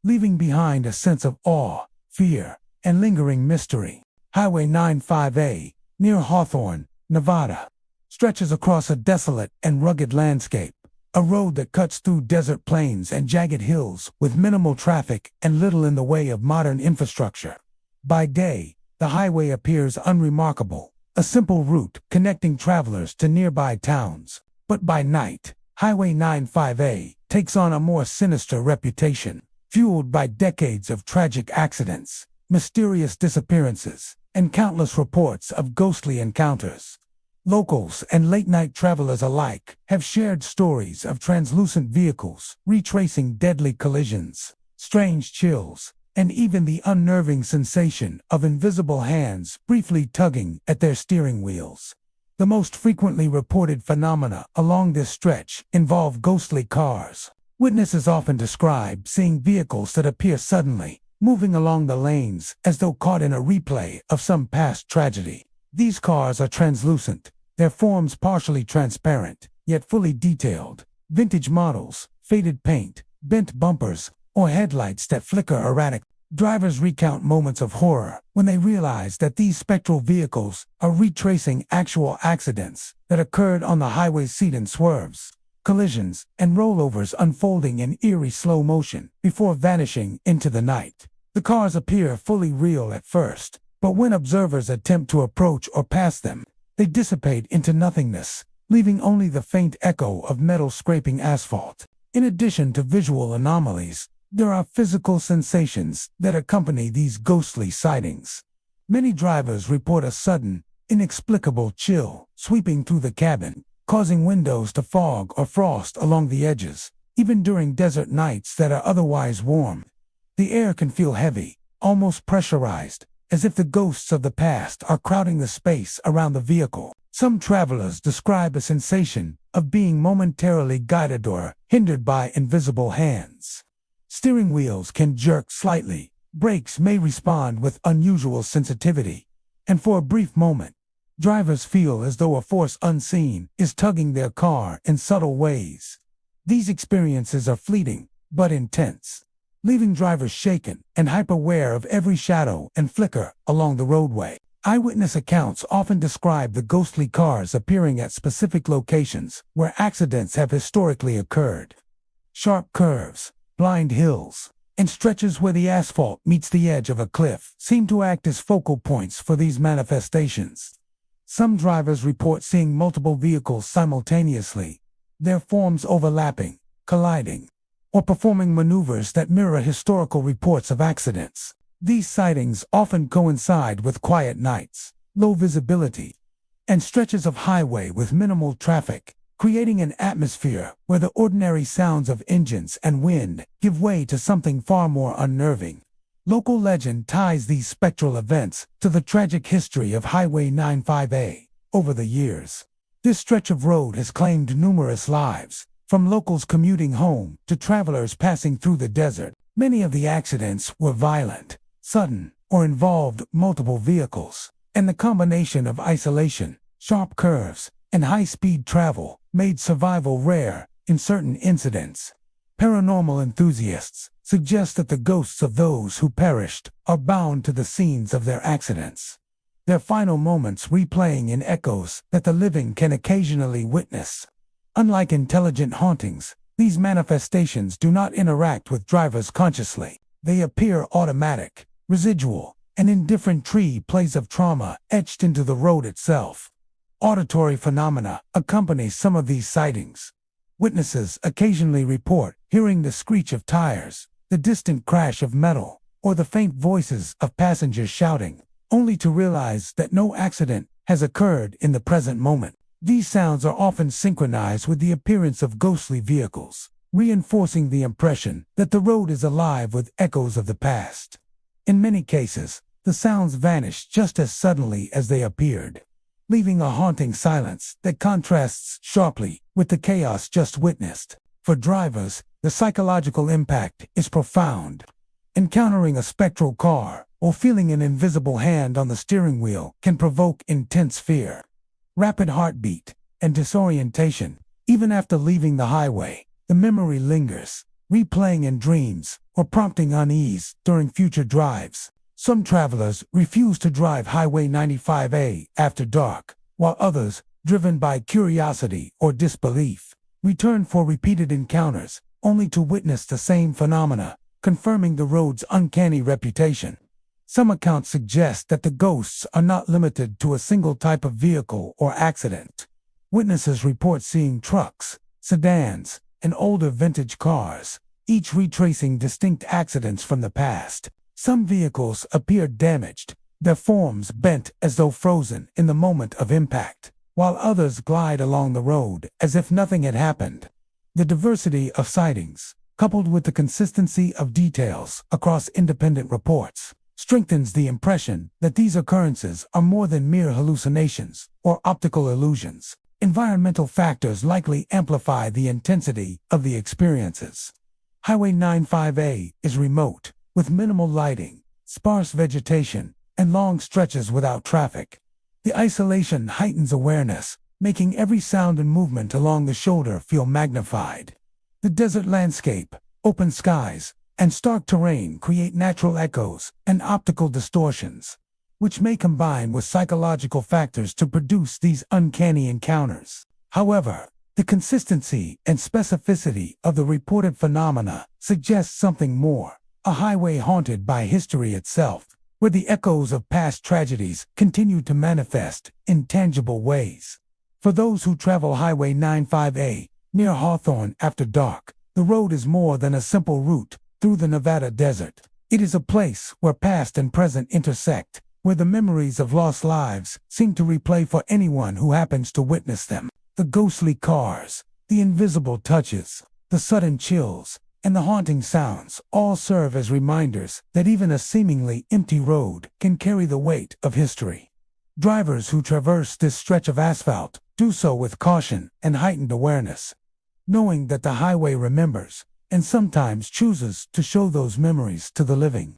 leaving behind a sense of awe, fear, and lingering mystery. Highway 95A, near Hawthorne, Nevada, stretches across a desolate and rugged landscape, a road that cuts through desert plains and jagged hills with minimal traffic and little in the way of modern infrastructure. By day, the highway appears unremarkable, a simple route connecting travelers to nearby towns. But by night, Highway 95A takes on a more sinister reputation, fueled by decades of tragic accidents, mysterious disappearances, and countless reports of ghostly encounters. Locals and late-night travelers alike have shared stories of translucent vehicles retracing deadly collisions, strange chills, and even the unnerving sensation of invisible hands briefly tugging at their steering wheels. The most frequently reported phenomena along this stretch involve ghostly cars. Witnesses often describe seeing vehicles that appear suddenly, moving along the lanes as though caught in a replay of some past tragedy. These cars are translucent, their forms partially transparent, yet fully detailed. Vintage models, faded paint, bent bumpers, or headlights that flicker erratic. Drivers recount moments of horror when they realize that these spectral vehicles are retracing actual accidents that occurred on the highway's seat and swerves, collisions, and rollovers unfolding in eerie slow motion before vanishing into the night. The cars appear fully real at first, but when observers attempt to approach or pass them, they dissipate into nothingness, leaving only the faint echo of metal scraping asphalt. In addition to visual anomalies, there are physical sensations that accompany these ghostly sightings. Many drivers report a sudden, inexplicable chill sweeping through the cabin, causing windows to fog or frost along the edges, even during desert nights that are otherwise warm. The air can feel heavy, almost pressurized, as if the ghosts of the past are crowding the space around the vehicle. Some travelers describe a sensation of being momentarily guided or hindered by invisible hands. Steering wheels can jerk slightly, brakes may respond with unusual sensitivity, and for a brief moment, drivers feel as though a force unseen is tugging their car in subtle ways. These experiences are fleeting, but intense, leaving drivers shaken and hyper-aware of every shadow and flicker along the roadway. Eyewitness accounts often describe the ghostly cars appearing at specific locations where accidents have historically occurred. Sharp curves, blind hills, and stretches where the asphalt meets the edge of a cliff seem to act as focal points for these manifestations. Some drivers report seeing multiple vehicles simultaneously, their forms overlapping, colliding, or performing maneuvers that mirror historical reports of accidents. These sightings often coincide with quiet nights, low visibility, and stretches of highway with minimal traffic, creating an atmosphere where the ordinary sounds of engines and wind give way to something far more unnerving. Local legend ties these spectral events to the tragic history of Highway 95A. Over the years, this stretch of road has claimed numerous lives, from locals commuting home to travelers passing through the desert. Many of the accidents were violent, sudden, or involved multiple vehicles, and the combination of isolation, sharp curves, and high-speed travel made survival rare in certain incidents. Paranormal enthusiasts suggest that the ghosts of those who perished are bound to the scenes of their accidents, their final moments replaying in echoes that the living can occasionally witness. Unlike intelligent hauntings, these manifestations do not interact with drivers consciously. They appear automatic, residual, An indifferent tree plays of trauma etched into the road itself. Auditory phenomena accompany some of these sightings. Witnesses occasionally report hearing the screech of tires, the distant crash of metal, or the faint voices of passengers shouting, only to realize that no accident has occurred in the present moment. These sounds are often synchronized with the appearance of ghostly vehicles, reinforcing the impression that the road is alive with echoes of the past. In many cases, the sounds vanish just as suddenly as they appeared, leaving a haunting silence that contrasts sharply with the chaos just witnessed. For drivers, the psychological impact is profound. Encountering a spectral car or feeling an invisible hand on the steering wheel can provoke intense fear, rapid heartbeat, and disorientation. Even after leaving the highway, the memory lingers, replaying in dreams or prompting unease during future drives. Some travelers refuse to drive Highway 95A after dark, while others, driven by curiosity or disbelief, return for repeated encounters, only to witness the same phenomena, confirming the road's uncanny reputation. Some accounts suggest that the ghosts are not limited to a single type of vehicle or accident. Witnesses report seeing trucks, sedans, and older vintage cars, each retracing distinct accidents from the past. Some vehicles appear damaged, their forms bent as though frozen in the moment of impact, while others glide along the road as if nothing had happened. The diversity of sightings, coupled with the consistency of details across independent reports, strengthens the impression that these occurrences are more than mere hallucinations or optical illusions. Environmental factors likely amplify the intensity of the experiences. Highway 95A is remote, with minimal lighting, sparse vegetation, and long stretches without traffic. The isolation heightens awareness, making every sound and movement along the shoulder feel magnified. The desert landscape, open skies, and stark terrain create natural echoes and optical distortions, which may combine with psychological factors to produce these uncanny encounters. However, the consistency and specificity of the reported phenomena suggests something more. A highway haunted by history itself, where the echoes of past tragedies continue to manifest in tangible ways. For those who travel Highway 95A near Hawthorne after dark, the road is more than a simple route through the Nevada desert. It is a place where past and present intersect, where the memories of lost lives seem to replay for anyone who happens to witness them. The ghostly cars, the invisible touches, the sudden chills, and the haunting sounds all serve as reminders that even a seemingly empty road can carry the weight of history. Drivers who traverse this stretch of asphalt do so with caution and heightened awareness, knowing that the highway remembers and sometimes chooses to show those memories to the living.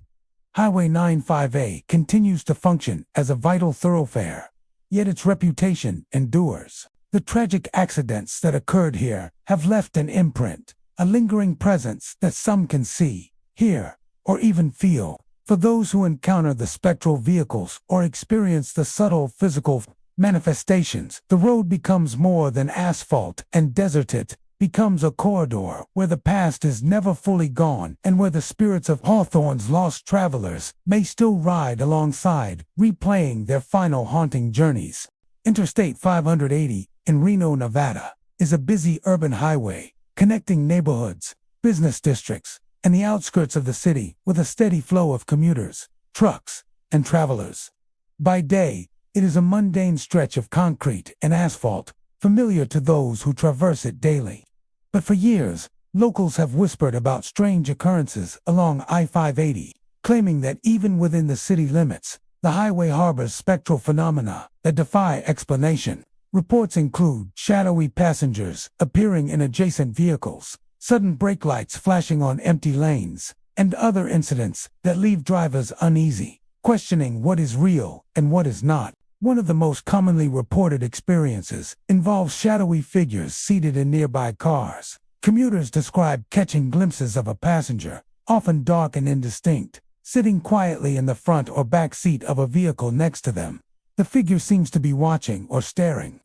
Highway 95A continues to function as a vital thoroughfare, yet its reputation endures. The tragic accidents that occurred here have left an imprint, a lingering presence that some can see, hear, or even feel. For those who encounter the spectral vehicles or experience the subtle physical manifestations, the road becomes more than asphalt and desert. It becomes a corridor where the past is never fully gone and where the spirits of Hawthorne's lost travelers may still ride alongside, replaying their final haunting journeys. Interstate 580 in Reno, Nevada, is a busy urban highway connecting neighborhoods, business districts, and the outskirts of the city with a steady flow of commuters, trucks, and travelers. By day, it is a mundane stretch of concrete and asphalt, familiar to those who traverse it daily. But for years, locals have whispered about strange occurrences along I-580, claiming that even within the city limits, the highway harbors spectral phenomena that defy explanation. Reports include shadowy passengers appearing in adjacent vehicles, sudden brake lights flashing on empty lanes, and other incidents that leave drivers uneasy, questioning what is real and what is not. One of the most commonly reported experiences involves shadowy figures seated in nearby cars. Commuters describe catching glimpses of a passenger, often dark and indistinct, sitting quietly in the front or back seat of a vehicle next to them. The figure seems to be watching or staring.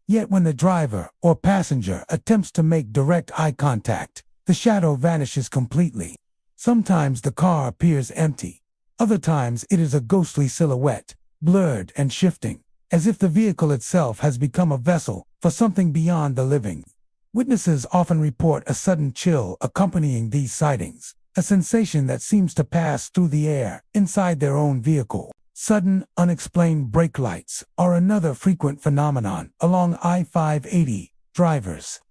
Yet when the driver or passenger attempts to make direct eye contact, the shadow vanishes completely. Sometimes the car appears empty, Other times it is a ghostly silhouette, blurred and shifting, as if the vehicle itself has become a vessel for something beyond the living. Witnesses often report a sudden chill accompanying these sightings, a sensation that seems to pass through the air inside their own vehicle. Sudden, unexplained brake lights are another frequent phenomenon along I-580. Drivers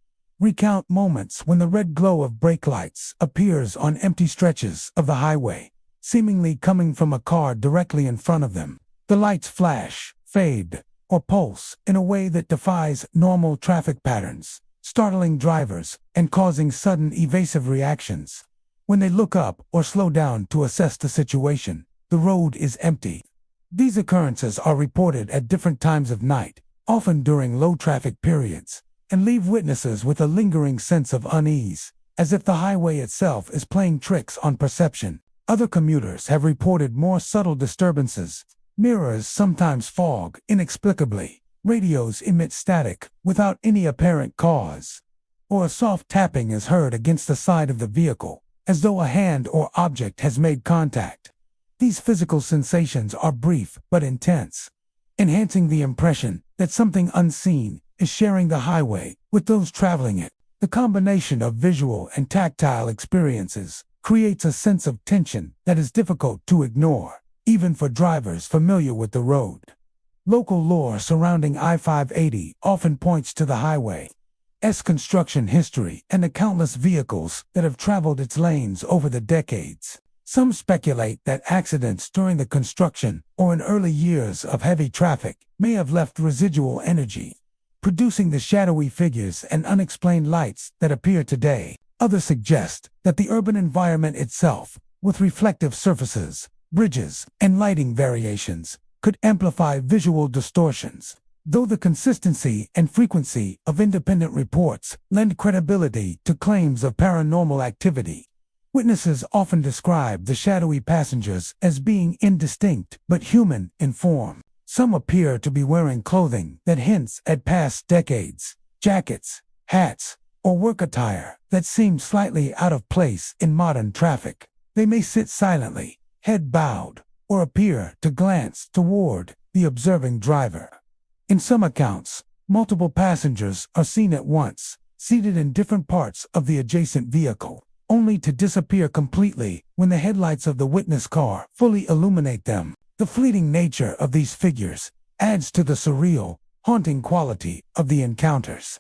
recount moments when the red glow of brake lights appears on empty stretches of the highway, seemingly coming from a car directly in front of them. The lights flash, fade, or pulse in a way that defies normal traffic patterns, startling drivers and causing sudden evasive reactions. When they look up or slow down to assess the situation, the road is empty. These occurrences are reported at different times of night, often during low traffic periods, and leave witnesses with a lingering sense of unease, as if the highway itself is playing tricks on perception. Other commuters have reported more subtle disturbances. Mirrors sometimes fog inexplicably, radios emit static without any apparent cause, or a soft tapping is heard against the side of the vehicle, as though a hand or object has made contact. These physical sensations are brief but intense, enhancing the impression that something unseen is sharing the highway with those traveling it. The combination of visual and tactile experiences creates a sense of tension that is difficult to ignore, even for drivers familiar with the road. Local lore surrounding I-580 often points to the highway's construction history and the countless vehicles that have traveled its lanes over the decades. Some speculate that accidents during the construction or in early years of heavy traffic may have left residual energy, producing the shadowy figures and unexplained lights that appear today. Others suggest that the urban environment itself, with reflective surfaces, bridges, and lighting variations, could amplify visual distortions, though the consistency and frequency of independent reports lend credibility to claims of paranormal activity. Witnesses often describe the shadowy passengers as being indistinct but human in form. Some appear to be wearing clothing that hints at past decades, jackets, hats, or work attire that seem slightly out of place in modern traffic. They may sit silently, head bowed, or appear to glance toward the observing driver. In some accounts, multiple passengers are seen at once, seated in different parts of the adjacent vehicle, only to disappear completely when the headlights of the witness car fully illuminate them. The fleeting nature of these figures adds to the surreal, haunting quality of the encounters.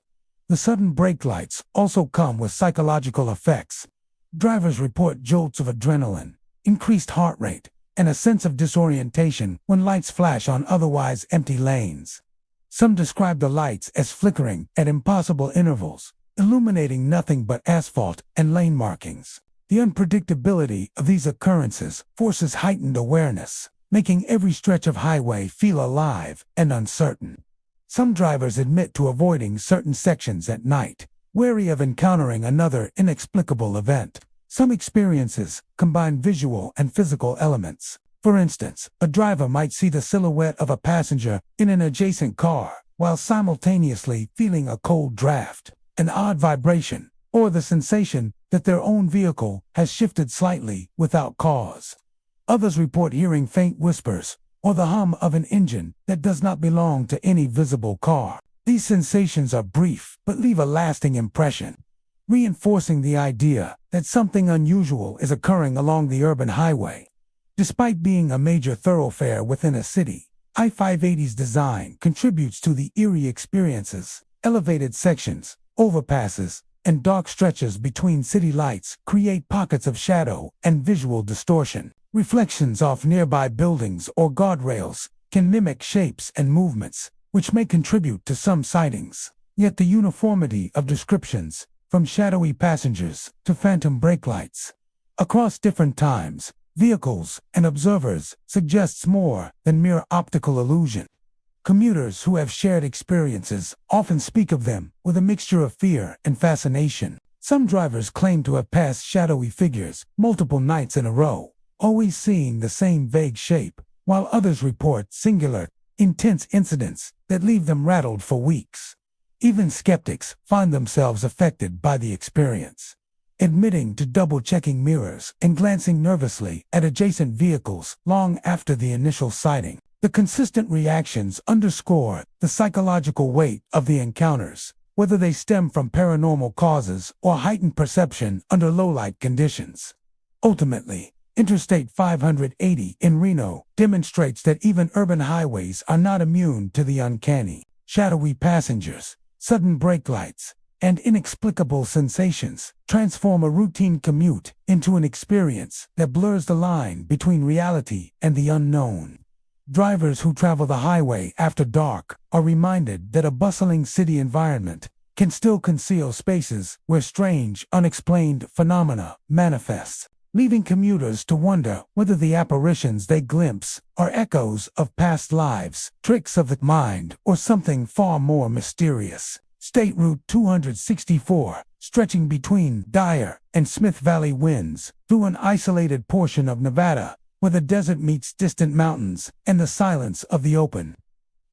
The sudden brake lights also come with psychological effects. Drivers report jolts of adrenaline, increased heart rate, and a sense of disorientation when lights flash on otherwise empty lanes. Some describe the lights as flickering at impossible intervals, illuminating nothing but asphalt and lane markings. The unpredictability of these occurrences forces heightened awareness, making every stretch of highway feel alive and uncertain. Some drivers admit to avoiding certain sections at night, wary of encountering another inexplicable event. Some experiences combine visual and physical elements. For instance, a driver might see the silhouette of a passenger in an adjacent car, while simultaneously feeling a cold draft, an odd vibration, or the sensation that their own vehicle has shifted slightly without cause. Others report hearing faint whispers, or the hum of an engine that does not belong to any visible car. These sensations are brief but leave a lasting impression, reinforcing the idea that something unusual is occurring along the urban highway. Despite being a major thoroughfare within a city, I-580's design contributes to the eerie experiences. Elevated sections, overpasses, and dark stretches between city lights create pockets of shadow and visual distortion. Reflections off nearby buildings or guardrails can mimic shapes and movements, which may contribute to some sightings. Yet the uniformity of descriptions, from shadowy passengers to phantom brake lights, across different times, vehicles, and observers, suggests more than mere optical illusion. Commuters who have shared experiences often speak of them with a mixture of fear and fascination. Some drivers claim to have passed shadowy figures multiple nights in a row, always seeing the same vague shape, while others report singular, intense incidents that leave them rattled for weeks. Even skeptics find themselves affected by the experience. admitting to double-checking mirrors and glancing nervously at adjacent vehicles long after the initial sighting. The consistent reactions underscore the psychological weight of the encounters, whether they stem from paranormal causes or heightened perception under low-light conditions. Ultimately, Interstate 580 in Reno demonstrates that even urban highways are not immune to the uncanny. Shadowy passengers, sudden brake lights, and inexplicable sensations transform a routine commute into an experience that blurs the line between reality and the unknown. Drivers who travel the highway after dark are reminded that a bustling city environment can still conceal spaces where strange, unexplained phenomena manifest, leaving commuters to wonder whether the apparitions they glimpse are echoes of past lives, tricks of the mind, or something far more mysterious. State Route 264, stretching between Dyer and Smith Valley, winds through an isolated portion of Nevada, where the desert meets distant mountains and the silence of the open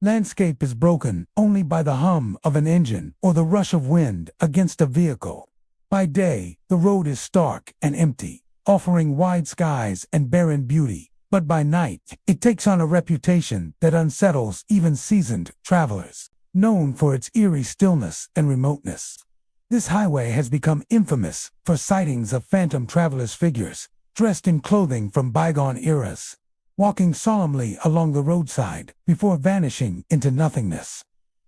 landscape is broken only by the hum of an engine or the rush of wind against a vehicle. By day, the road is stark and empty, offering wide skies and barren beauty, but by night, it takes on a reputation that unsettles even seasoned travelers. Known for its eerie stillness and remoteness, this highway has become infamous for sightings of phantom travelers' figures, dressed in clothing from bygone eras, walking solemnly along the roadside before vanishing into nothingness.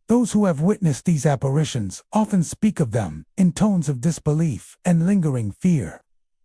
Those who have witnessed these apparitions often speak of them in tones of disbelief and lingering fear.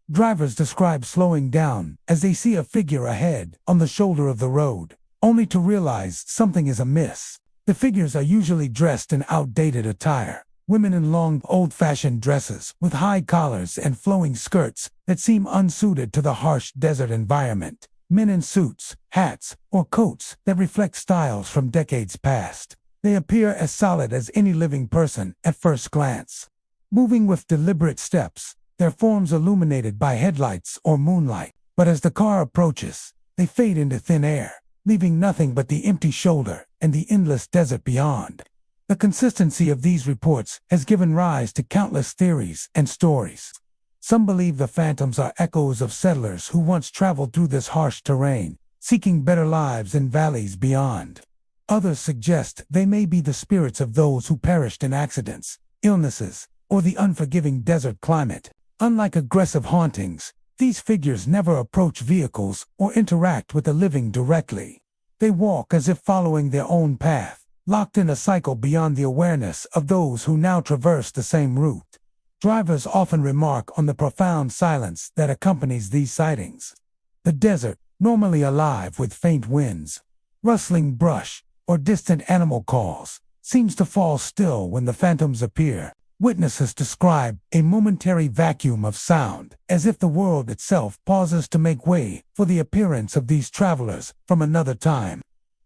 Drivers describe slowing down as they see a figure ahead on the shoulder of the road, only to realize something is amiss. The figures are usually dressed in outdated attire, women in long, old-fashioned dresses with high collars and flowing skirts that seem unsuited to the harsh desert environment, men in suits, hats, or coats that reflect styles from decades past. They appear as solid as any living person at first glance, moving with deliberate steps, their forms illuminated by headlights or moonlight. But as the car approaches, they fade into thin air, leaving nothing but the empty shoulder and the endless desert beyond. The consistency of these reports has given rise to countless theories and stories. Some believe the phantoms are echoes of settlers who once traveled through this harsh terrain, seeking better lives in valleys beyond. Others suggest they may be the spirits of those who perished in accidents, illnesses, or the unforgiving desert climate. Unlike aggressive hauntings, these figures never approach vehicles or interact with the living directly. They walk as if following their own path, locked in a cycle beyond the awareness of those who now traverse the same route. Drivers often remark on the profound silence that accompanies these sightings. The desert, normally alive with faint winds, rustling brush, or distant animal calls, seems to fall still when the phantoms appear. Witnesses describe a momentary vacuum of sound, as if the world itself pauses to make way for the appearance of these travelers from another time.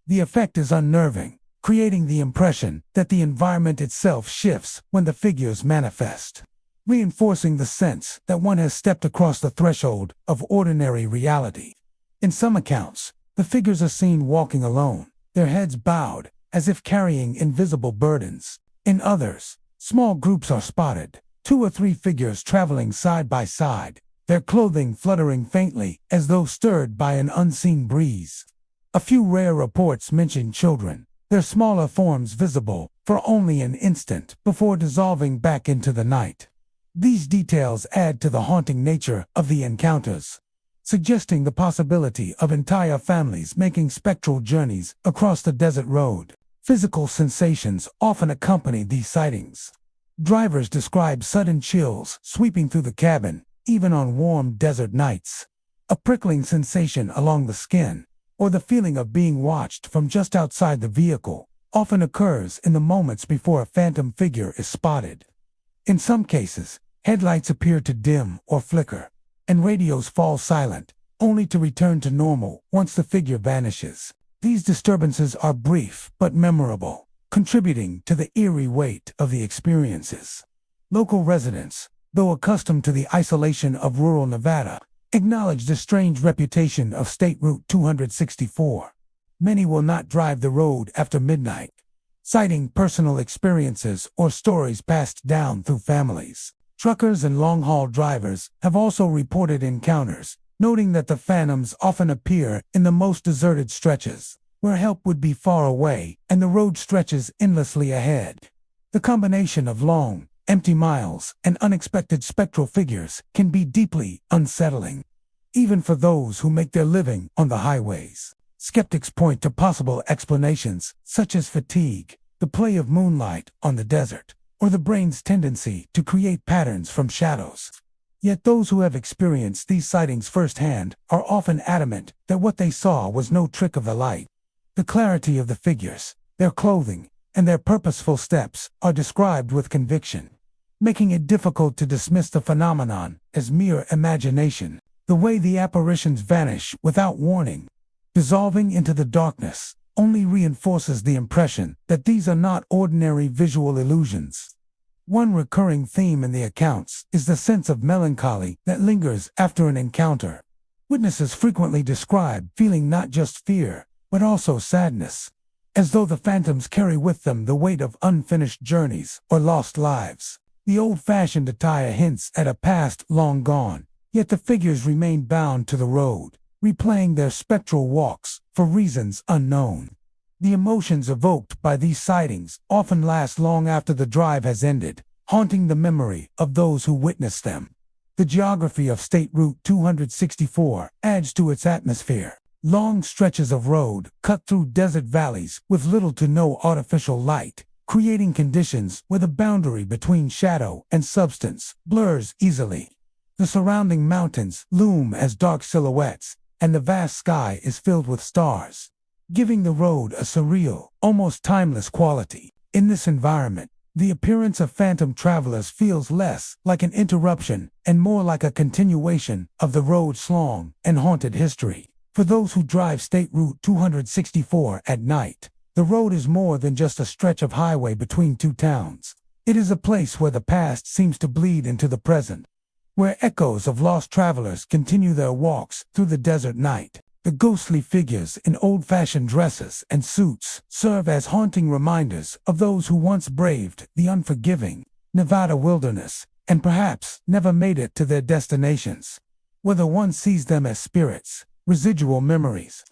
The effect is unnerving, creating the impression that the environment itself shifts when the figures manifest, reinforcing the sense that one has stepped across the threshold of ordinary reality. In some accounts, the figures are seen walking alone, their heads bowed, as if carrying invisible burdens. In others, small groups are spotted, 2 or 3 figures traveling side by side, their clothing fluttering faintly as though stirred by an unseen breeze. A few rare reports mention children, their smaller forms visible for only an instant before dissolving back into the night. These details add to the haunting nature of the encounters, suggesting the possibility of entire families making spectral journeys across the desert road. Physical sensations often accompany these sightings. Drivers describe sudden chills sweeping through the cabin, even on warm desert nights, a prickling sensation along the skin, or the feeling of being watched from just outside the vehicle, often occurs in the moments before a phantom figure is spotted. In some cases, headlights appear to dim or flicker, and radios fall silent, only to return to normal once the figure vanishes. These disturbances are brief but memorable, contributing to the eerie weight of the experiences. Local residents, though accustomed to the isolation of rural Nevada, acknowledge the strange reputation of State Route 264. Many will not drive the road after midnight, citing personal experiences or stories passed down through families. Truckers and long-haul drivers have also reported encounters, noting that the phantoms often appear in the most deserted stretches, where help would be far away and the road stretches endlessly ahead. The combination of long, empty miles and unexpected spectral figures can be deeply unsettling, even for those who make their living on the highways. Skeptics point to possible explanations such as fatigue, the play of moonlight on the desert, or the brain's tendency to create patterns from shadows. Yet those who have experienced these sightings firsthand are often adamant that what they saw was no trick of the light. The clarity of the figures, their clothing, and their purposeful steps are described with conviction, making it difficult to dismiss the phenomenon as mere imagination. The way the apparitions vanish without warning, dissolving into the darkness, only reinforces the impression that these are not ordinary visual illusions. One recurring theme in the accounts is the sense of melancholy that lingers after an encounter. Witnesses frequently describe feeling not just fear, but also sadness, as though the phantoms carry with them the weight of unfinished journeys or lost lives. The old-fashioned attire hints at a past long gone, yet the figures remain bound to the road, replaying their spectral walks for reasons unknown. The emotions evoked by these sightings often last long after the drive has ended, haunting the memory of those who witnessed them. The geography of State Route 264 adds to its atmosphere. Long stretches of road cut through desert valleys with little to no artificial light, creating conditions where the boundary between shadow and substance blurs easily. The surrounding mountains loom as dark silhouettes, and the vast sky is filled with stars, giving the road a surreal, almost timeless quality. In this environment, the appearance of phantom travelers feels less like an interruption and more like a continuation of the road's long and haunted history. For those who drive State Route 264 at night, the road is more than just a stretch of highway between two towns. It is a place where the past seems to bleed into the present, where echoes of lost travelers continue their walks through the desert night. The ghostly figures in old-fashioned dresses and suits serve as haunting reminders of those who once braved the unforgiving Nevada wilderness and perhaps never made it to their destinations. Whether one sees them as spirits, residual memories,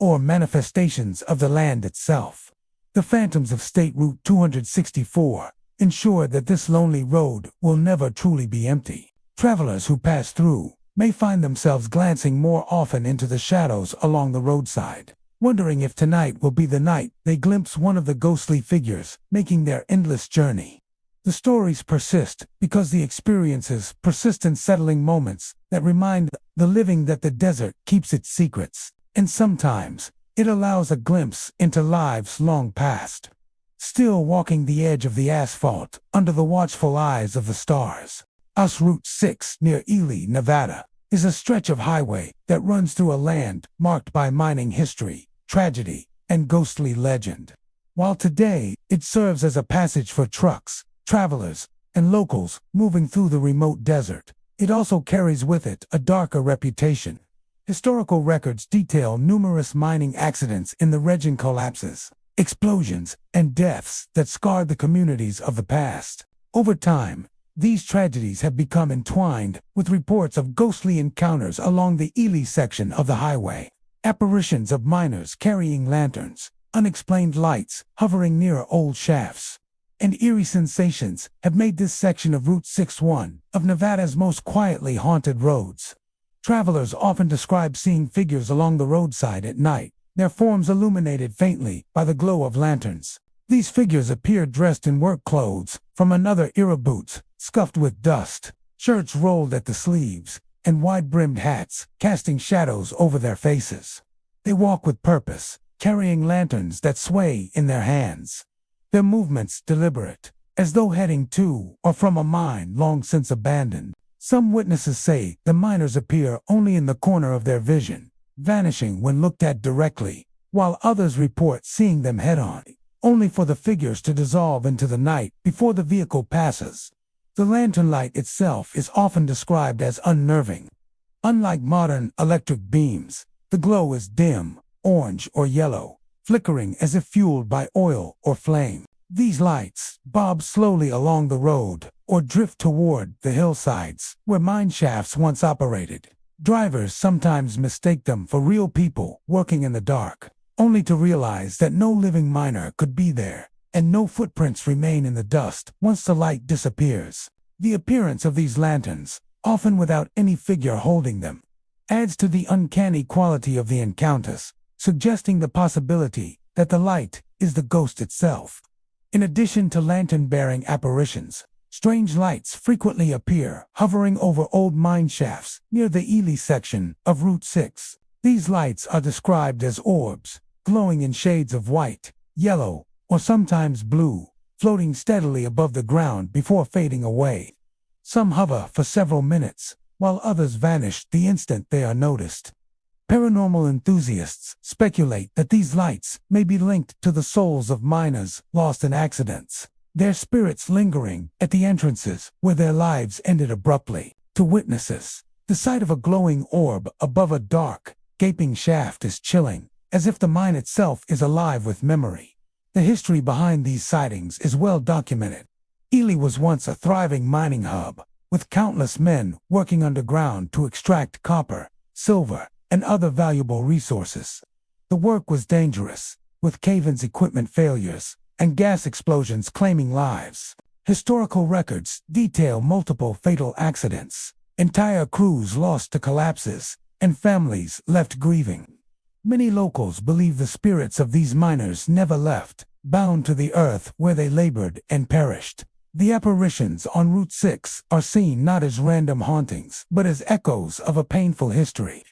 or manifestations of the land itself, the phantoms of State Route 264 ensure that this lonely road will never truly be empty. Travelers who pass through may find themselves glancing more often into the shadows along the roadside, wondering if tonight will be the night they glimpse one of the ghostly figures making their endless journey. The stories persist because the experiences persist in settling moments that remind the living that the desert keeps its secrets, and sometimes it allows a glimpse into lives long past, still walking the edge of the asphalt under the watchful eyes of the stars. Route 6 near Ely, Nevada, is a stretch of highway that runs through a land marked by mining history, tragedy, and ghostly legend. While today it serves as a passage for trucks, travelers, and locals moving through the remote desert, it also carries with it a darker reputation. Historical records detail numerous mining accidents in the region, collapses, explosions, and deaths that scarred the communities of the past. Over time, these tragedies have become entwined with reports of ghostly encounters along the Ely section of the highway. Apparitions of miners carrying lanterns, unexplained lights hovering near old shafts, and eerie sensations have made this section of Route 6 one of Nevada's most quietly haunted roads. Travelers often describe seeing figures along the roadside at night, their forms illuminated faintly by the glow of lanterns. These figures appear dressed in work clothes from another era, boots scuffed with dust, shirts rolled at the sleeves, and wide-brimmed hats casting shadows over their faces. They walk with purpose, carrying lanterns that sway in their hands, their movements deliberate, as though heading to or from a mine long since abandoned. Some witnesses say the miners appear only in the corner of their vision, vanishing when looked at directly, while others report seeing them head-on, only for the figures to dissolve into the night before the vehicle passes. The lantern light itself is often described as unnerving. Unlike modern electric beams, the glow is dim, orange or yellow, flickering as if fueled by oil or flame. These lights bob slowly along the road or drift toward the hillsides where mine shafts once operated. Drivers sometimes mistake them for real people working in the dark, only to realize that no living miner could be there, and no footprints remain in the dust once the light disappears. The appearance of these lanterns, often without any figure holding them, adds to the uncanny quality of the encounters, suggesting the possibility that the light is the ghost itself. In addition to lantern-bearing apparitions, strange lights frequently appear hovering over old mine shafts near the Ely section of Route 6. These lights are described as orbs, glowing in shades of white, yellow, or sometimes blue, floating steadily above the ground before fading away. Some hover for several minutes, while others vanish the instant they are noticed. Paranormal enthusiasts speculate that these lights may be linked to the souls of miners lost in accidents, their spirits lingering at the entrances where their lives ended abruptly. To witnesses, the sight of a glowing orb above a dark, gaping shaft is chilling, as if the mine itself is alive with memory. The history behind these sightings is well documented. Ely was once a thriving mining hub, with countless men working underground to extract copper, silver, and other valuable resources. The work was dangerous, with cave-ins equipment failures and gas explosions claiming lives. Historical records detail multiple fatal accidents, entire crews lost to collapses, and families left grieving. Many locals believe the spirits of these miners never left, bound to the earth where they labored and perished. The apparitions on Route 6 are seen not as random hauntings, but as echoes of a painful history.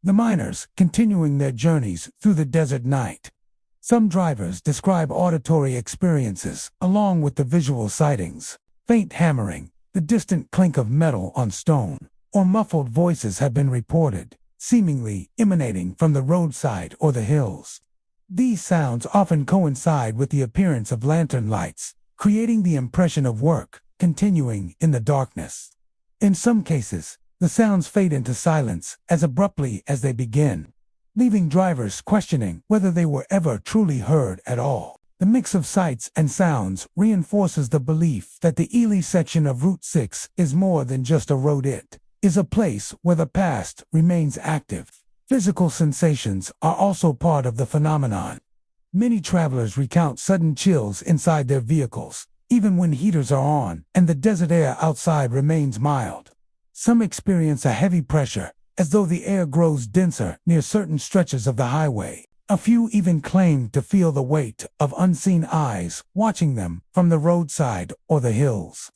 The miners continuing their journeys through the desert night. Some drivers describe auditory experiences along with the visual sightings. Faint hammering, the distant clink of metal on stone, or muffled voices have been reported, seemingly emanating from the roadside or the hills. These sounds often coincide with the appearance of lantern lights, creating the impression of work continuing in the darkness. In some cases, the sounds fade into silence as abruptly as they begin, leaving drivers questioning whether they were ever truly heard at all. The mix of sights and sounds reinforces the belief that the Ely section of Route 6 is more than just a road. It is a place where the past remains active. Physical sensations are also part of the phenomenon. Many travelers recount sudden chills inside their vehicles, even when heaters are on and the desert air outside remains mild. Some experience a heavy pressure, as though the air grows denser near certain stretches of the highway. A few even claim to feel the weight of unseen eyes watching them from the roadside or the hills.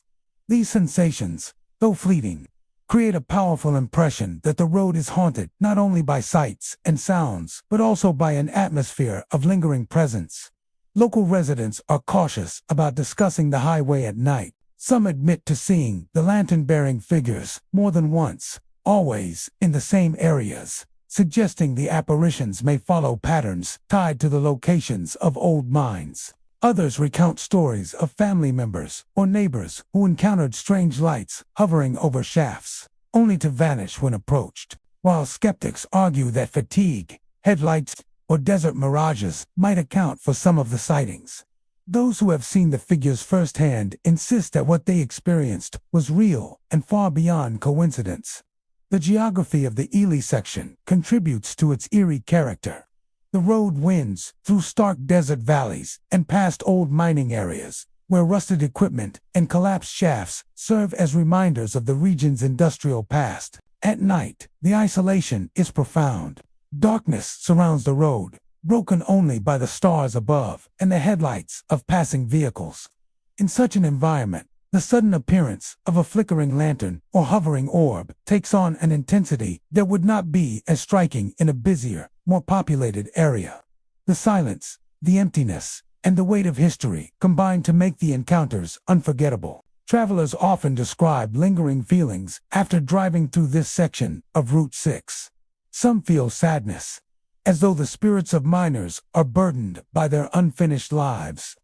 These sensations, though fleeting, create a powerful impression that the road is haunted not only by sights and sounds, but also by an atmosphere of lingering presence. Local residents are cautious about discussing the highway at night. Some admit to seeing the lantern-bearing figures more than once, always in the same areas, suggesting the apparitions may follow patterns tied to the locations of old mines. Others recount stories of family members or neighbors who encountered strange lights hovering over shafts, only to vanish when approached, while skeptics argue that fatigue, headlights, or desert mirages might account for some of the sightings. Those who have seen the figures firsthand insist that what they experienced was real and far beyond coincidence. The geography of the Ely section contributes to its eerie character. The road winds through stark desert valleys and past old mining areas, where rusted equipment and collapsed shafts serve as reminders of the region's industrial past. At night, the isolation is profound. Darkness surrounds the road, broken only by the stars above and the headlights of passing vehicles. In such an environment, the sudden appearance of a flickering lantern or hovering orb takes on an intensity that would not be as striking in a busier, more populated area. The silence, the emptiness, and the weight of history combine to make the encounters unforgettable. Travelers often describe lingering feelings after driving through this section of Route 6. Some feel sadness, as though the spirits of miners are burdened by their unfinished lives.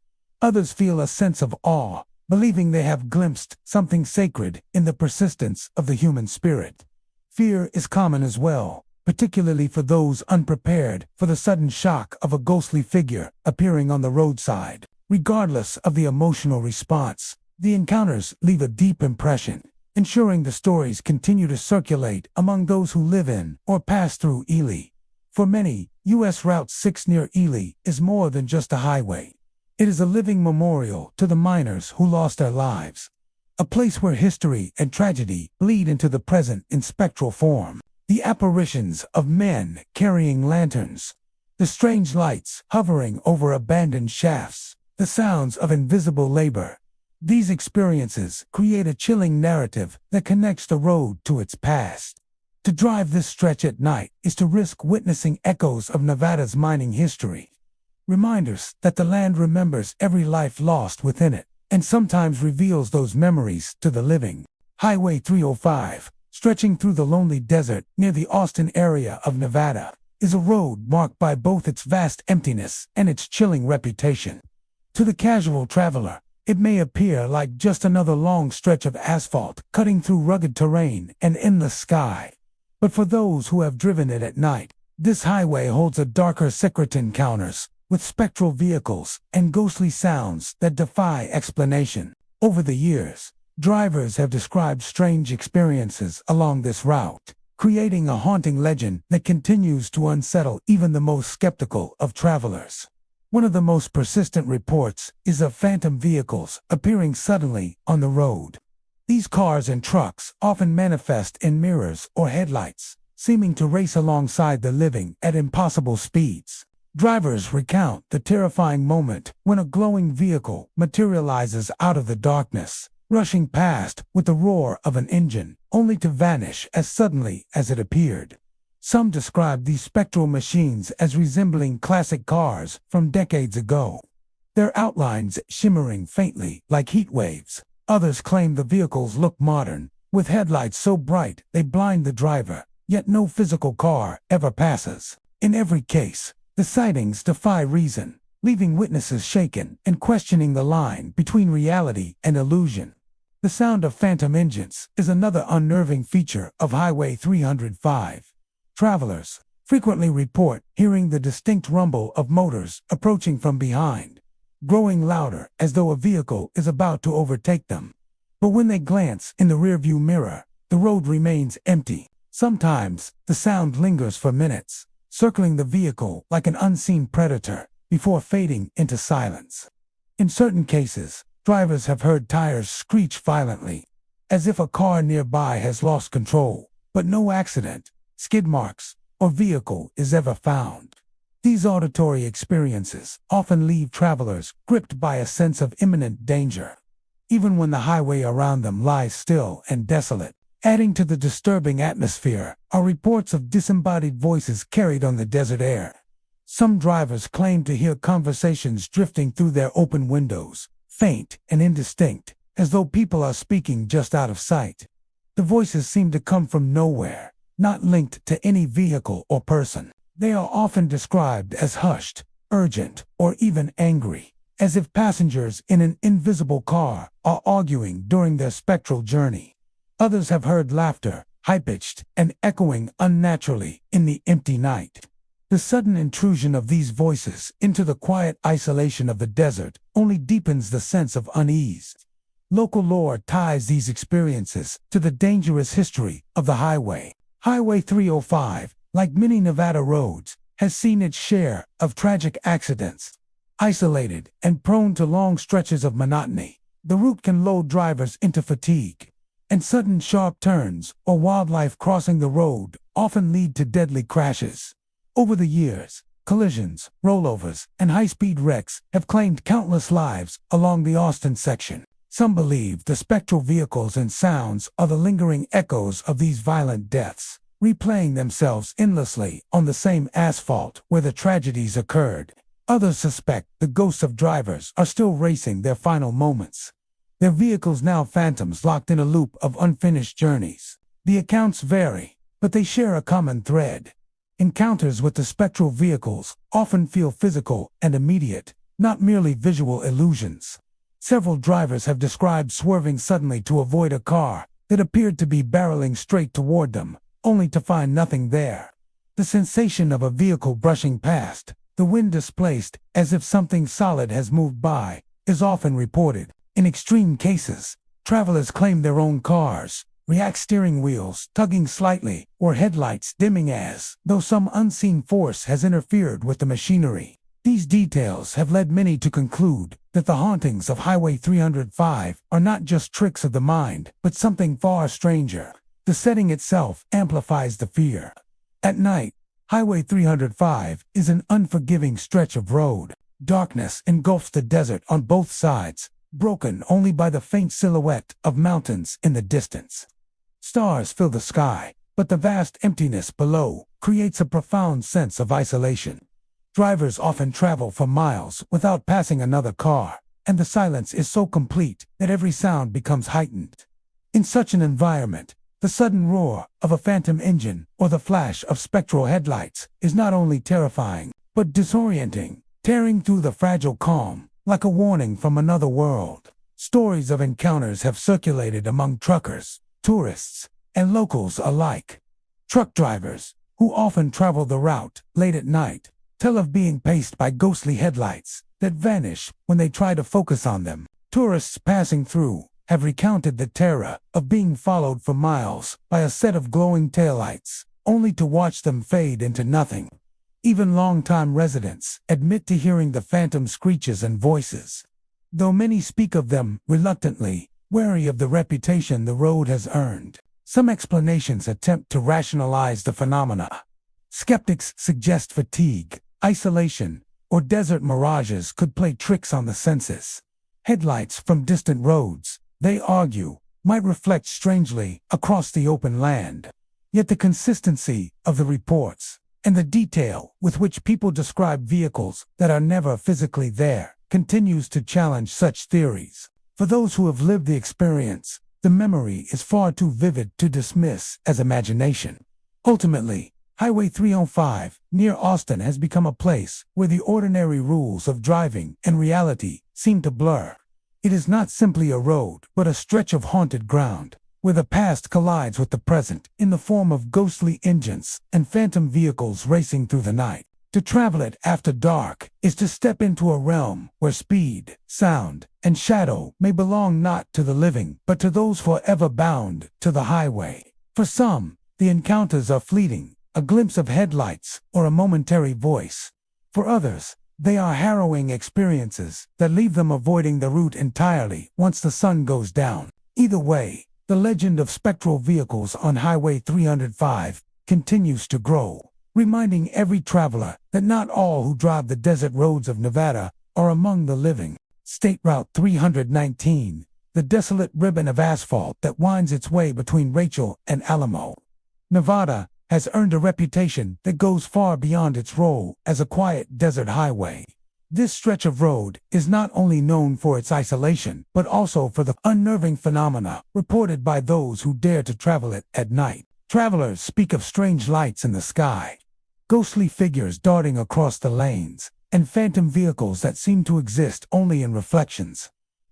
Others feel a sense of awe, believing they have glimpsed something sacred in the persistence of the human spirit. Fear is common as well, particularly for those unprepared for the sudden shock of a ghostly figure appearing on the roadside. Regardless of the emotional response, the encounters leave a deep impression, ensuring the stories continue to circulate among those who live in or pass through Ely. For many, U.S. Route 6 near Ely is more than just a highway. It is a living memorial to the miners who lost their lives. A place where history and tragedy bleed into the present in spectral form. The apparitions of men carrying lanterns, the strange lights hovering over abandoned shafts, the sounds of invisible labor. These experiences create a chilling narrative that connects the road to its past. To drive this stretch at night is to risk witnessing echoes of Nevada's mining history. Reminders that the land remembers every life lost within it, and sometimes reveals those memories to the living. Highway 305, stretching through the lonely desert near the Austin area of Nevada, is a road marked by both its vast emptiness and its chilling reputation. To the casual traveler, it may appear like just another long stretch of asphalt cutting through rugged terrain and endless sky. But for those who have driven it at night, this highway holds a darker secret encounters with spectral vehicles and ghostly sounds that defy explanation. Over the years, drivers have described strange experiences along this route, creating a haunting legend that continues to unsettle even the most skeptical of travelers. One of the most persistent reports is of phantom vehicles appearing suddenly on the road. These cars and trucks often manifest in mirrors or headlights, seeming to race alongside the living at impossible speeds. Drivers recount the terrifying moment when a glowing vehicle materializes out of the darkness, rushing past with the roar of an engine, only to vanish as suddenly as it appeared. Some describe these spectral machines as resembling classic cars from decades ago, their outlines shimmering faintly like heat waves. Others claim the vehicles look modern, with headlights so bright they blind the driver, yet no physical car ever passes. In every case, the sightings defy reason, leaving witnesses shaken and questioning the line between reality and illusion. The sound of phantom engines is another unnerving feature of Highway 305. Travelers frequently report hearing the distinct rumble of motors approaching from behind, growing louder as though a vehicle is about to overtake them. But when they glance in the rearview mirror, the road remains empty. Sometimes, the sound lingers for minutes, circling the vehicle like an unseen predator before fading into silence. In certain cases, drivers have heard tires screech violently, as if a car nearby has lost control, but no accident, skid marks, or vehicle is ever found. These auditory experiences often leave travelers gripped by a sense of imminent danger, even when the highway around them lies still and desolate. Adding to the disturbing atmosphere are reports of disembodied voices carried on the desert air. Some drivers claim to hear conversations drifting through their open windows, faint and indistinct, as though people are speaking just out of sight. The voices seem to come from nowhere, not linked to any vehicle or person. They are often described as hushed, urgent, or even angry, as if passengers in an invisible car are arguing during their spectral journey. Others have heard laughter, high-pitched and echoing unnaturally in the empty night. The sudden intrusion of these voices into the quiet isolation of the desert only deepens the sense of unease. Local lore ties these experiences to the dangerous history of the highway. Highway 305, like many Nevada roads, has seen its share of tragic accidents. Isolated and prone to long stretches of monotony, the route can load drivers into fatigue, and sudden sharp turns or wildlife crossing the road often lead to deadly crashes. Over the years, collisions, rollovers, and high-speed wrecks have claimed countless lives along the Austin section. Some believe the spectral vehicles and sounds are the lingering echoes of these violent deaths, replaying themselves endlessly on the same asphalt where the tragedies occurred. Others suspect the ghosts of drivers are still racing their final moments, their vehicles now phantoms locked in a loop of unfinished journeys. The accounts vary, but they share a common thread. Encounters with the spectral vehicles often feel physical and immediate, not merely visual illusions. Several drivers have described swerving suddenly to avoid a car that appeared to be barreling straight toward them, only to find nothing there. The sensation of a vehicle brushing past, The wind displaced, as if something solid has moved by, is often reported. In extreme cases, travelers claim their own cars, react steering wheels tugging slightly, or headlights dimming as though some unseen force has interfered with the machinery. These details have led many to conclude that the hauntings of Highway 305 are not just tricks of the mind, but something far stranger. The setting itself amplifies the fear. At night, Highway 305 is an unforgiving stretch of road. Darkness engulfs the desert on both sides, broken only by the faint silhouette of mountains in the distance. Stars fill the sky, but the vast emptiness below creates a profound sense of isolation. Drivers often travel for miles without passing another car, and the silence is so complete that every sound becomes heightened. In such an environment, the sudden roar of a phantom engine or the flash of spectral headlights is not only terrifying, but disorienting, tearing through the fragile calm like a warning from another world. Stories of encounters have circulated among truckers, tourists, and locals alike. Truck drivers, who often travel the route late at night, tell of being paced by ghostly headlights that vanish when they try to focus on them. Tourists passing through have recounted the terror of being followed for miles by a set of glowing taillights, only to watch them fade into nothing. Even longtime residents admit to hearing the phantom screeches and voices. Though many speak of them reluctantly, wary of the reputation the road has earned, some explanations attempt to rationalize the phenomena. Skeptics suggest fatigue, isolation, or desert mirages could play tricks on the senses. Headlights from distant roads, they argue, might reflect strangely across the open land. Yet the consistency of the reports and the detail with which people describe vehicles that are never physically there continues to challenge such theories. For those who have lived the experience, the memory is far too vivid to dismiss as imagination. Ultimately, Highway 305 near Austin has become a place where the ordinary rules of driving and reality seem to blur. It is not simply a road, but a stretch of haunted ground, where the past collides with the present in the form of ghostly engines and phantom vehicles racing through the night. To travel it after dark is to step into a realm where speed, sound, and shadow may belong not to the living, but to those forever bound to the highway. For some, the encounters are fleeting, a glimpse of headlights or a momentary voice. For others, they are harrowing experiences that leave them avoiding the route entirely once the sun goes down. Either way, the legend of spectral vehicles on Highway 305 continues to grow, reminding every traveler that not all who drive the desert roads of Nevada are among the living. State Route 319, the desolate ribbon of asphalt that winds its way between Rachel and Alamo, Nevada, has earned a reputation that goes far beyond its role as a quiet desert highway. This stretch of road is not only known for its isolation, but also for the unnerving phenomena reported by those who dare to travel it at night. Travelers speak of strange lights in the sky, ghostly figures darting across the lanes, and phantom vehicles that seem to exist only in reflections.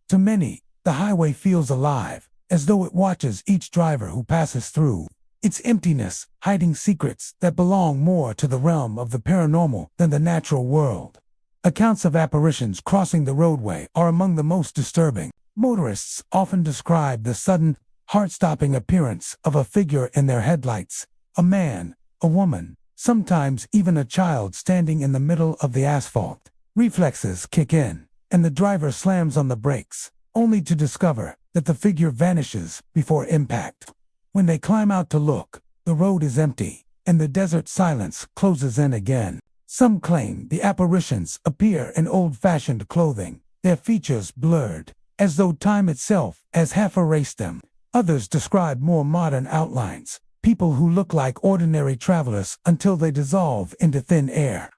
To many, the highway feels alive, as though it watches each driver who passes through. Its emptiness hiding secrets that belong more to the realm of the paranormal than the natural world. Accounts of apparitions crossing the roadway are among the most disturbing. Motorists often describe the sudden, heart-stopping appearance of a figure in their headlights, a man, a woman, sometimes even a child standing in the middle of the asphalt. Reflexes kick in, and the driver slams on the brakes, only to discover that the figure vanishes before impact. When they climb out to look, the road is empty, and the desert silence closes in again. Some claim the apparitions appear in old-fashioned clothing, their features blurred, as though time itself has half erased them. Others describe more modern outlines, people who look like ordinary travelers until they dissolve into thin air.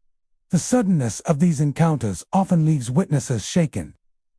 The suddenness of these encounters often leaves witnesses shaken,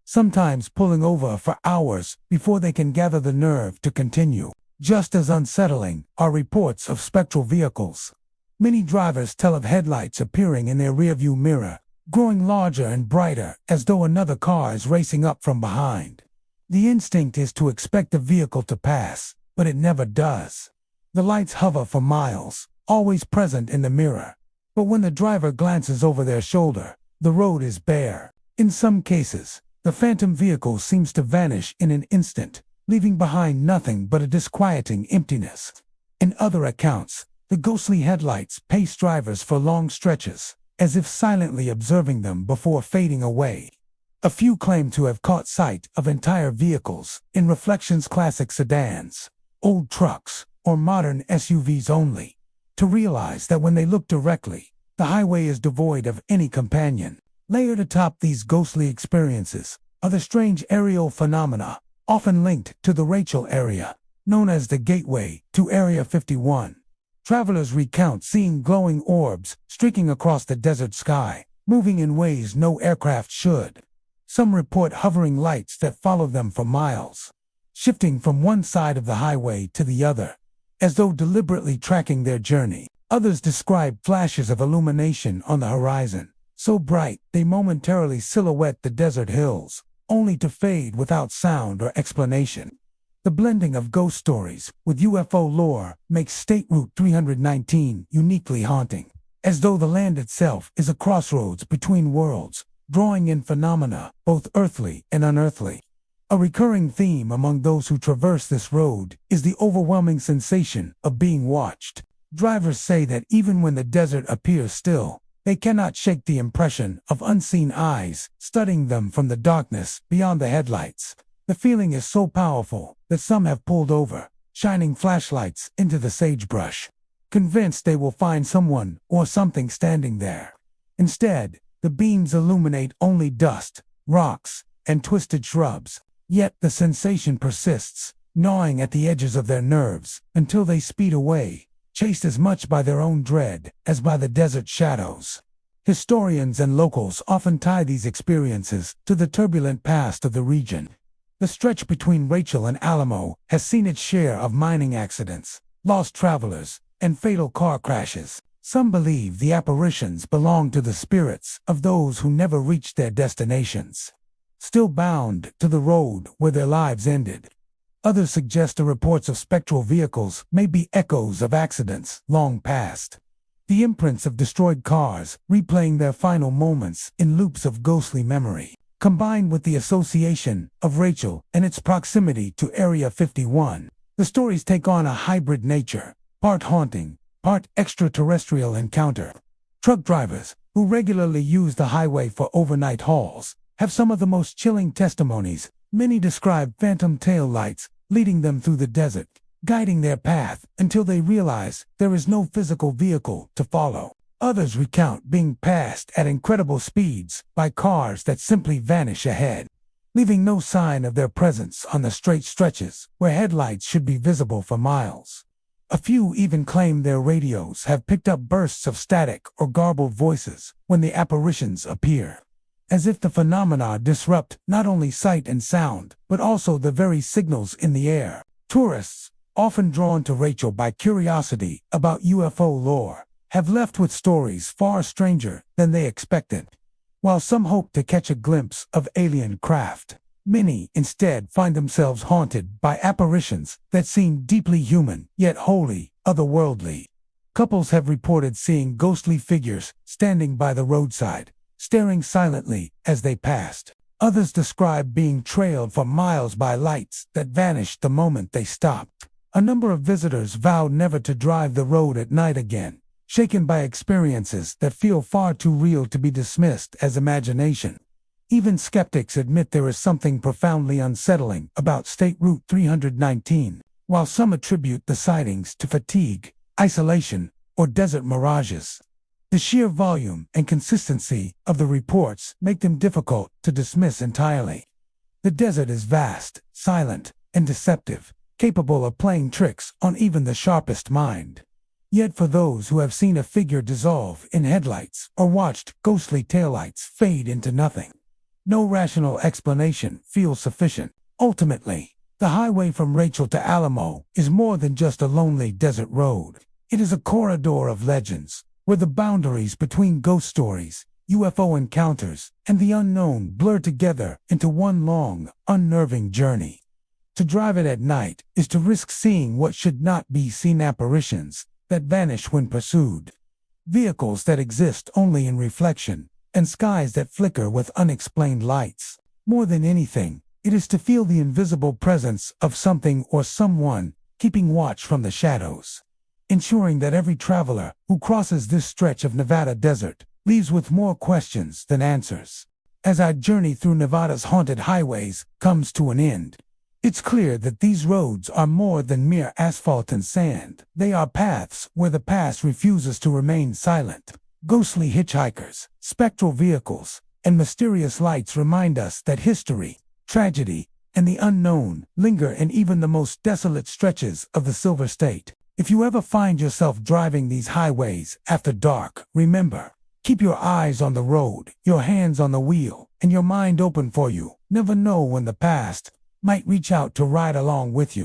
sometimes pulling over for hours before they can gather the nerve to continue. Just as unsettling are reports of spectral vehicles. Many drivers tell of headlights appearing in their rearview mirror, growing larger and brighter as though another car is racing up from behind. The instinct is to expect the vehicle to pass, but it never does. The lights hover for miles, always present in the mirror, But when the driver glances over their shoulder, the road is bare. In some cases, the phantom vehicle seems to vanish in an instant, leaving behind nothing but a disquieting emptiness. In other accounts, the ghostly headlights pace drivers for long stretches, as if silently observing them before fading away. A few claim to have caught sight of entire vehicles in reflections, classic sedans, old trucks, or modern SUVs only, to realize that when they look directly, the highway is devoid of any companion. Layered atop these ghostly experiences are the strange aerial phenomena, often linked to the Rachel area, known as the gateway to Area 51. Travelers recount seeing glowing orbs streaking across the desert sky, moving in ways no aircraft should. Some report hovering lights that follow them for miles, shifting from one side of the highway to the other, as though deliberately tracking their journey. Others describe flashes of illumination on the horizon, so bright they momentarily silhouette the desert hills, only to fade without sound or explanation. The blending of ghost stories with UFO lore makes State Route 319 uniquely haunting, as though the land itself is a crossroads between worlds, drawing in phenomena both earthly and unearthly. A recurring theme among those who traverse this road is the overwhelming sensation of being watched. Drivers say that even when the desert appears still, they cannot shake the impression of unseen eyes studying them from the darkness beyond the headlights. The feeling is so powerful that some have pulled over, shining flashlights into the sagebrush, convinced they will find someone or something standing there. Instead, the beams illuminate only dust, rocks, and twisted shrubs. Yet the sensation persists, gnawing at the edges of their nerves until they speed away, chased as much by their own dread as by the desert shadows. Historians and locals often tie these experiences to the turbulent past of the region. The stretch between Rachel and Alamo has seen its share of mining accidents, lost travelers, and fatal car crashes. Some believe the apparitions belong to the spirits of those who never reached their destinations, still bound to the road where their lives ended. Others suggest the reports of spectral vehicles may be echoes of accidents long past, the imprints of destroyed cars replaying their final moments in loops of ghostly memory. Combined with the association of Rachel and its proximity to Area 51, the stories take on a hybrid nature, part haunting, part extraterrestrial encounter. Truck drivers, who regularly use the highway for overnight hauls, have some of the most chilling testimonies. Many describe phantom tail lights leading them through the desert, guiding their path until they realize there is no physical vehicle to follow. Others recount being passed at incredible speeds by cars that simply vanish ahead, leaving no sign of their presence on the straight stretches where headlights should be visible for miles. A few even claim their radios have picked up bursts of static or garbled voices when the apparitions appear, as if the phenomena disrupt not only sight and sound, but also the very signals in the air. Tourists, often drawn to Rachel by curiosity about UFO lore, have left with stories far stranger than they expected. While some hope to catch a glimpse of alien craft, many instead find themselves haunted by apparitions that seem deeply human, yet wholly otherworldly. Couples have reported seeing ghostly figures standing by the roadside, staring silently as they passed. Others describe being trailed for miles by lights that vanished the moment they stopped. A number of visitors vowed never to drive the road at night again, shaken by experiences that feel far too real to be dismissed as imagination. Even skeptics admit there is something profoundly unsettling about State Route 319, while some attribute the sightings to fatigue, isolation, or desert mirages. The sheer volume and consistency of the reports make them difficult to dismiss entirely. The desert is vast, silent, and deceptive, capable of playing tricks on even the sharpest mind. Yet for those who have seen a figure dissolve in headlights or watched ghostly taillights fade into nothing, no rational explanation feels sufficient. Ultimately, the highway from Rachel to Alamo is more than just a lonely desert road. It is a corridor of legends, where the boundaries between ghost stories, UFO encounters, and the unknown blur together into one long, unnerving journey. To drive it at night is to risk seeing what should not be seen, apparitions that vanish when pursued, vehicles that exist only in reflection, and skies that flicker with unexplained lights. More than anything, it is to feel the invisible presence of something or someone keeping watch from the shadows, ensuring that every traveler who crosses this stretch of Nevada desert leaves with more questions than answers. As our journey through Nevada's haunted highways comes to an end, it's clear that these roads are more than mere asphalt and sand. They are paths where the past refuses to remain silent. Ghostly hitchhikers, spectral vehicles, and mysterious lights remind us that history, tragedy, and the unknown linger in even the most desolate stretches of the Silver State. If you ever find yourself driving these highways after dark, remember, keep your eyes on the road, your hands on the wheel, and your mind open, for you never know when the past might reach out to ride along with you.